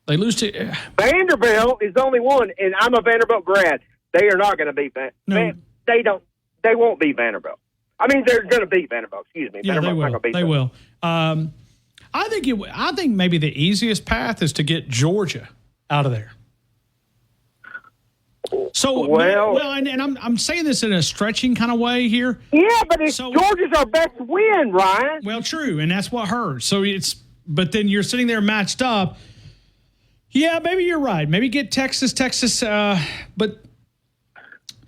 S9: They lose to
S3: Vanderbilt is the only one, and I'm a Vanderbilt grad. They are not going to beat Vanderbilt.
S9: No.
S3: They won't beat Vanderbilt. I mean, they're going to beat Vanderbilt. Excuse me.
S9: Yeah, they will. They will. I think maybe the easiest path is to get Georgia out of there. So and I'm saying this in a stretching kind of way here.
S3: Yeah, but Georgia's our best win, Ryan.
S9: Well, true, and that's what hurts. But then you're sitting there matched up. Yeah, maybe you're right. Maybe get Texas, but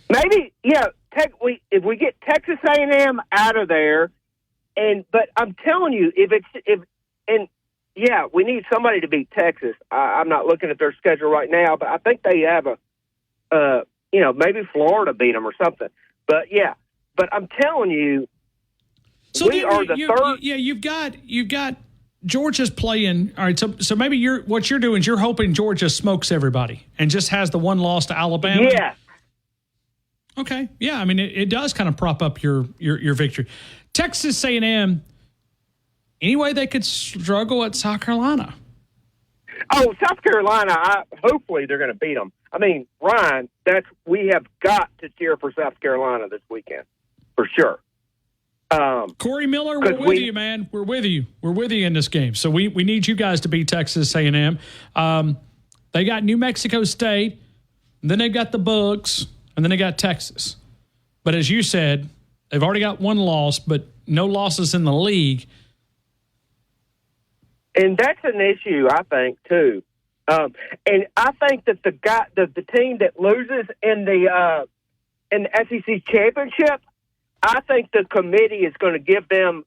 S3: maybe if we get Texas A&M out of there, but I'm telling you, we need somebody to beat Texas. I'm not looking at their schedule right now, but I think they have maybe Florida beat them or something. But I'm telling you, we are the third.
S9: Yeah, you've got Georgia's playing. All right, so maybe what you're doing is you're hoping Georgia smokes everybody and just has the one loss to Alabama.
S3: Yeah.
S9: Okay. Yeah, I mean it does kind of prop up your victory. Texas A&M. Anyway, they could struggle at South Carolina.
S3: Oh, South Carolina! Hopefully they're going to beat them. I mean, Ryan, we have got to cheer for South Carolina this weekend for sure.
S9: Corey Miller, we're with you, man. We're with you. We're with you in this game. So we need you guys to beat Texas A&M. They got New Mexico State, then they've got the Bugs, and then they got Texas. But as you said, they've already got one loss, but no losses in the league.
S3: And that's an issue, I think, too. And I think that the team that loses in the SEC championship, I think the committee is going to give them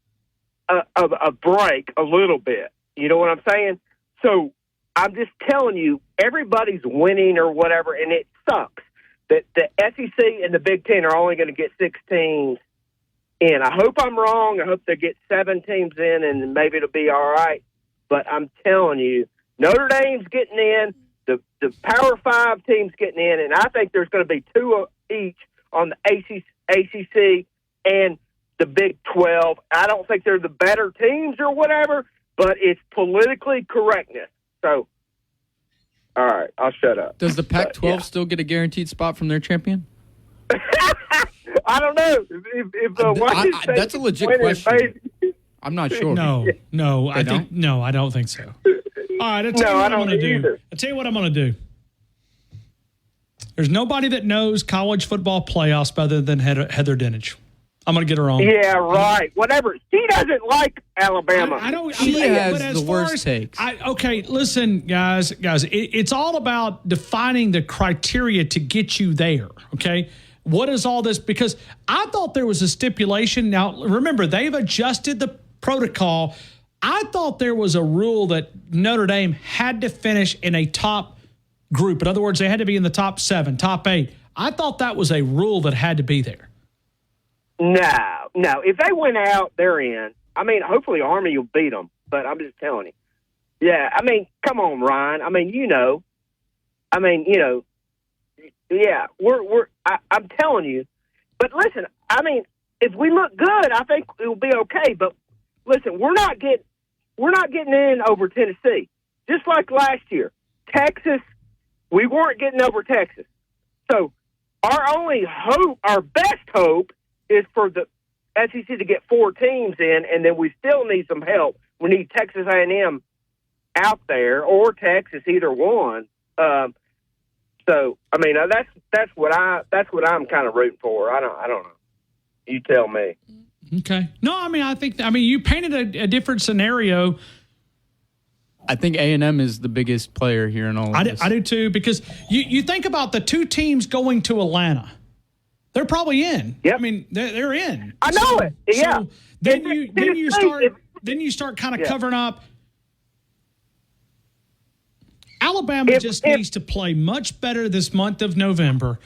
S3: a break a little bit. You know what I'm saying? So I'm just telling you, everybody's winning or whatever, and it sucks that the SEC and the Big Ten are only going to get 6 teams in. I hope I'm wrong. I hope they get 7 teams in, and maybe it'll be all right. But I'm telling you, Notre Dame's getting in, the Power 5 team's getting in, and I think there's going to be 2 each on the ACC and the Big 12. I don't think they're the better teams or whatever, but it's politically correctness. So, all right, I'll shut up.
S6: Does the Pac-12 still get a guaranteed spot from their champion?
S3: I don't know. If
S6: that's a legit question. I'm not sure.
S9: No, I don't think so. All right, I'll tell you what I'm going to do. I'll tell you what I'm going to do. There's nobody that knows college football playoffs better than Heather Dinich. I'm going to get her on.
S3: Yeah, right. Whatever. She doesn't like Alabama.
S6: I don't. She has the worst takes.
S9: Okay, listen, guys. It's all about defining the criteria to get you there. Okay. What is all this? Because I thought there was a stipulation. Now, remember, they've adjusted the protocol. I thought there was a rule that Notre Dame had to finish in a top group. In other words, they had to be in the top 7, top 8. I thought that was a rule that had to be there.
S3: No. If they win out, they're in. I mean, hopefully Army will beat them, but I'm just telling you. Yeah, I mean, come on, Ryan. I mean, yeah, I'm telling you. But listen, I mean, if we look good, I think it will be okay. But listen, we're not getting in over Tennessee. Just like last year, Texas, we weren't getting over Texas. So our only hope, our best hope, is for the SEC to get 4 teams in, and then we still need some help. We need Texas A&M out there, or Texas, either one. So I mean, that's what I'm kind of rooting for. I don't know. You tell me.
S9: Okay. No, I mean, you painted a different scenario.
S6: I think A&M is the biggest player here in all of this.
S9: I do too, because you think about the 2 teams going to Atlanta. They're probably in.
S3: Yep.
S9: I mean, they're in.
S3: I know it. Yeah.
S9: So then you start kind of covering up. Alabama just needs to play much better this month of November.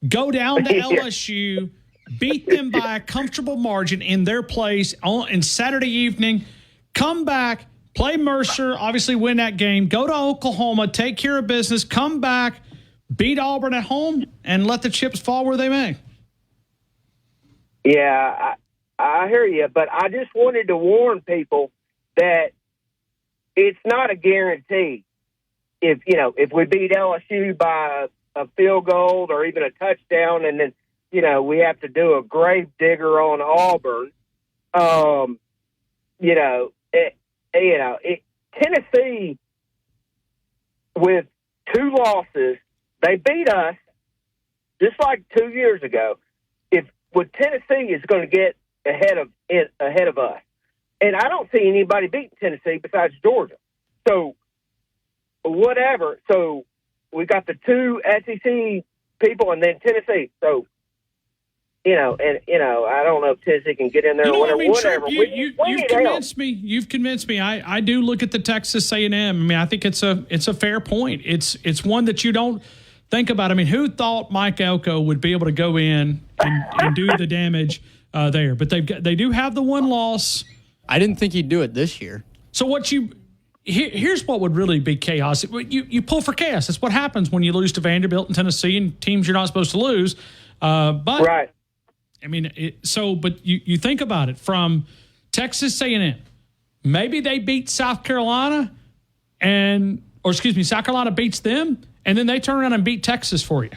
S9: Go down to LSU, beat them by a comfortable margin in their place on Saturday evening. Come back, play Mercer, obviously win that game. Go to Oklahoma, take care of business, come back, beat Auburn at home, and let the chips fall where they may.
S3: Yeah, I hear you, but I just wanted to warn people that it's not a guarantee. If we beat LSU by a field goal or even a touchdown, and then we have to do a grave digger on Auburn, Tennessee with 2 losses, they beat us just like 2 years ago. With Tennessee is going to get ahead of us, and I don't see anybody beating Tennessee besides Georgia. So whatever. So we got the 2 SEC people and then Tennessee. So I don't know if Tennessee can get in there or whatever.
S9: You've convinced me. You've convinced me. I do look at the Texas A&M. I mean, I think it's a fair point. It's one that you don't think about. I mean, who thought Mike Elko would be able to go in and do the damage there? But they do have the 1 loss.
S6: I didn't think he'd do it this year.
S9: So here's what would really be chaos. You pull for chaos. That's what happens when you lose to Vanderbilt and Tennessee and teams you're not supposed to lose. But
S3: right.
S9: I mean, but you think about it from Texas A&M. Maybe they beat South Carolina, South Carolina beats them, and then they turn around and beat Texas for you.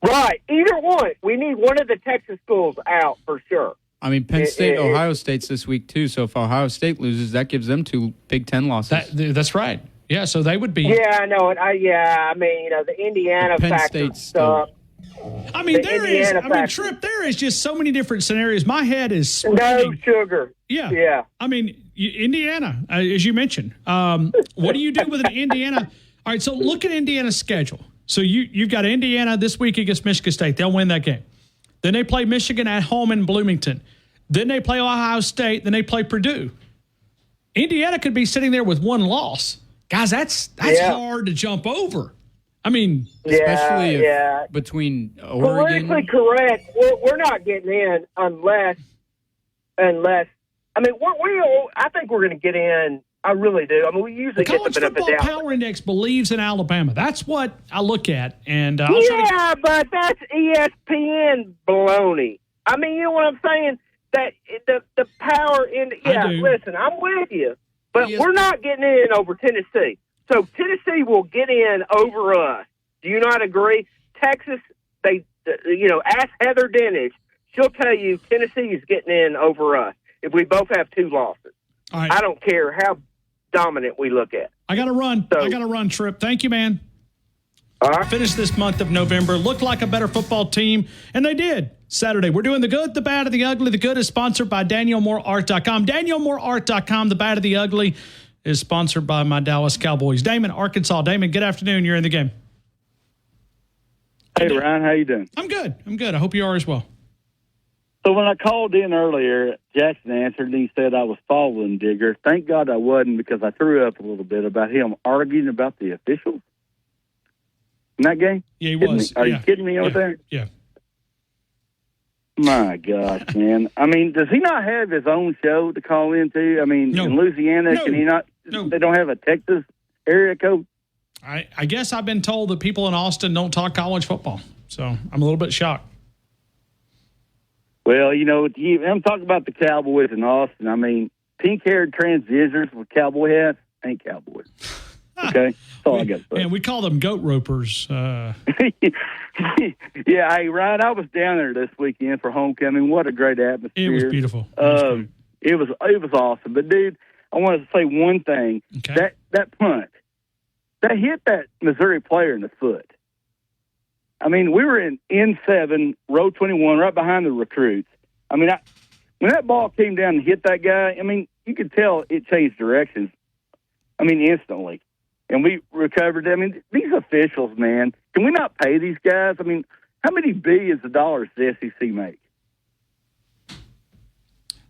S3: Right. Either one. We need one of the Texas schools out for sure.
S6: I mean, Penn State, Ohio State's this week too. So if Ohio State loses, that gives them 2 Big Ten losses.
S9: That's right. Yeah, so they would be.
S3: Yeah, I know it. I mean, the Indiana factor stuff.
S9: I mean, Trip, there is just so many different scenarios. My head is spinning.
S3: No sugar.
S9: Yeah. I mean, Indiana, as you mentioned. What do you do with an Indiana? All right, so look at Indiana's schedule. So you've got Indiana this week against Michigan State. They'll win that game. Then they play Michigan at home in Bloomington. Then they play Ohio State. Then they play Purdue. Indiana could be sitting there with 1 loss. Guys, that's hard to jump over. I mean,
S6: especially between Oregon.
S3: Politically correct. We're not getting in unless. I mean, I think we're going to get in. I really do. I mean, we usually get the benefit of the doubt.
S9: College Football Power Index believes in Alabama. That's what I look at. And
S3: but that's ESPN baloney. I mean, you know what I'm saying? That the power in. Yeah, listen, I'm with you, but we're not getting in over Tennessee. So Tennessee will get in over us. Do you not agree? Texas, ask Heather Dinich. She'll tell you Tennessee is getting in over us if we both have 2 losses.
S9: All right.
S3: I don't care how dominant we look at.
S9: I got to run. Trip. Thank you, man.
S3: All right.
S9: Finish this month of November. Looked like a better football team, and they did. Saturday, we're doing the good, the bad, and the ugly. The good is sponsored by DanielMooreArt.com. DanielMooreArt.com, the bad and the ugly, is sponsored by my Dallas Cowboys. Damon, Arkansas. Damon, good afternoon. You're in the game.
S4: Hey, Ryan. How you doing?
S9: I'm good. I hope you are as well.
S4: So when I called in earlier, Jackson answered and he said I was falling digger. Thank God I wasn't, because I threw up a little bit about him arguing about the officials in that game.
S9: Yeah, he was.
S4: Are you kidding me over there?
S9: Yeah.
S4: My gosh, man. I mean, does he not have his own show to call into? I mean, in Louisiana, can he not? They don't have a Texas area code?
S9: I guess I've been told that people in Austin don't talk college football, so I'm a little bit shocked.
S4: Well, you know, I'm talking about the Cowboys in Austin. I mean, pink-haired transgenders with cowboy hats ain't cowboys. Okay? That's all I got to say.
S9: Man, we call them goat ropers.
S4: Yeah, hey, Ryan, I was down there this weekend for homecoming. What a great atmosphere.
S9: It was beautiful.
S4: It was awesome. But, dude, I wanted to say one thing.
S9: Okay.
S4: That punt, that hit that Missouri player in the foot. I mean, we were in N7, row 21, right behind the recruits. I mean, when that ball came down and hit that guy, I mean, you could tell it changed directions. I mean, instantly. And we recovered. I mean, these officials, man, can we not pay these guys? I mean, how many billions of dollars does the SEC make?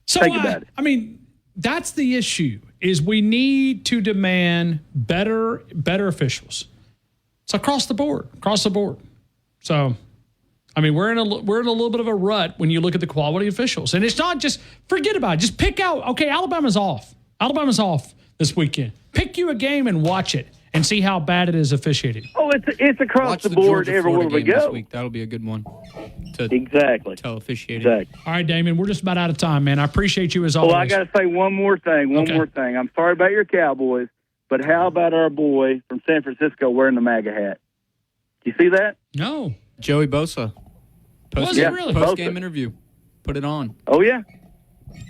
S9: So,
S4: Think about it.
S9: I mean, that's the issue, is we need to demand better officials. It's across the board. So, I mean, we're in a little bit of a rut when you look at the quality officials. And it's not just, forget about it. Just pick out, okay, Alabama's off this weekend. Pick you a game and watch it and see how bad it is officiated.
S4: Oh, it's across
S6: Watch
S4: the board everywhere we
S6: game this
S4: go.
S6: week. That'll be a good one.
S4: Exactly.
S6: Tell officiating.
S4: Exactly.
S9: All right, Damon, we're just about out of time, man. I appreciate you as always.
S4: Well, I got to say one more thing. I'm sorry about your Cowboys, but how about our boy from San Francisco wearing the MAGA hat? You see that?
S9: No.
S6: Joey Bosa.
S9: Was it really?
S6: Post-game interview. Put it on.
S4: Oh, yeah.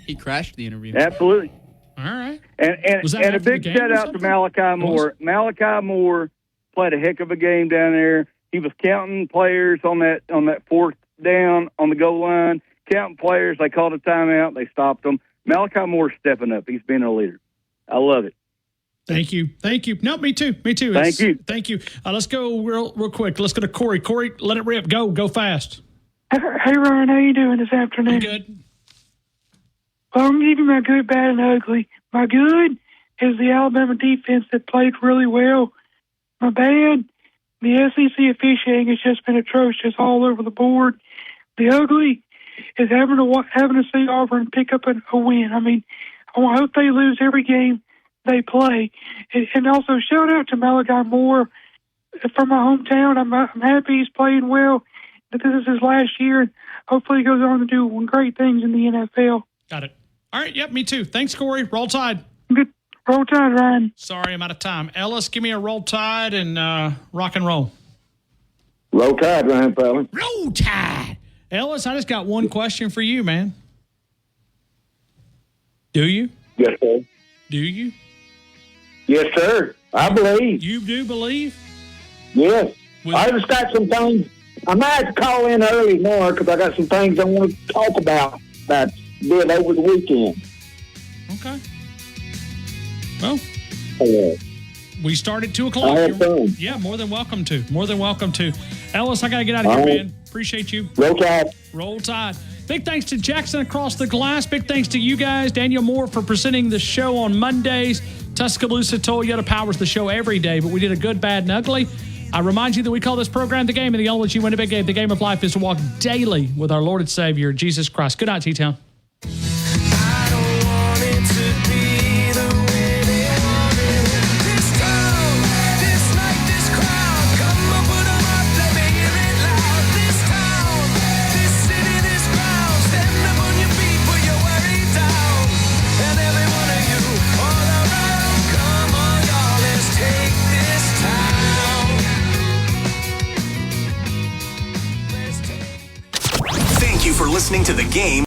S6: He crashed the interview.
S4: Absolutely.
S9: All right.
S4: And a big shout out to Malachi Moore. Malachi Moore played a heck of a game down there. He was counting players on that fourth down on the goal line, counting players. They called a timeout. They stopped them. Malachi Moore stepping up. He's been a leader. I love it.
S9: Thank you. No, me too.
S4: Thank you.
S9: Thank you. Let's go real quick. Let's go to Corey. Corey, let it rip. Go fast.
S5: Hey, Ryan, how you doing this afternoon?
S9: Good.
S5: Well, I'm giving my good, bad, and ugly. My good is the Alabama defense that played really well. My bad, the SEC officiating has just been atrocious all over the board. The ugly is having to see Auburn pick up a win. I mean, I hope they lose every game they play. And also, shout out to Malachi Moore from my hometown. I'm happy he's playing well. This is his last year, and hopefully he goes on to do great things in the NFL.
S9: Got it. All right, yep, me too. Thanks, Corey. Roll Tide.
S5: Good. Roll Tide, Ryan.
S9: Sorry, I'm out of time. Ellis, give me a Roll Tide and rock and roll.
S22: Roll Tide, Ryan Fallon.
S9: Roll Tide. Ellis, I just got one question for you, man. Do you?
S22: Yes, sir.
S9: Do you?
S22: Yes, sir. I believe.
S9: You do believe?
S22: Yes. I just got some things. I might have to call in early more because I got some things I want to talk about that I did over the weekend.
S9: Okay. Well, we start at 2 o'clock.
S22: I had fun.
S9: Yeah, more than welcome to. Ellis, I got to get out of here, man. Appreciate you.
S22: Roll Tide.
S9: Roll Tide. Big thanks to Jackson Across the Glass. Big thanks to you guys, Daniel Moore, for presenting the show on Mondays. Tuscaloosa Toyota powers the show every day, but we did a good, bad, and ugly. I remind you that we call this program The Game, and the only way you win a big game. The game of life is to walk daily with our Lord and Savior, Jesus Christ. Good night, T-Town.
S2: Listening to The Game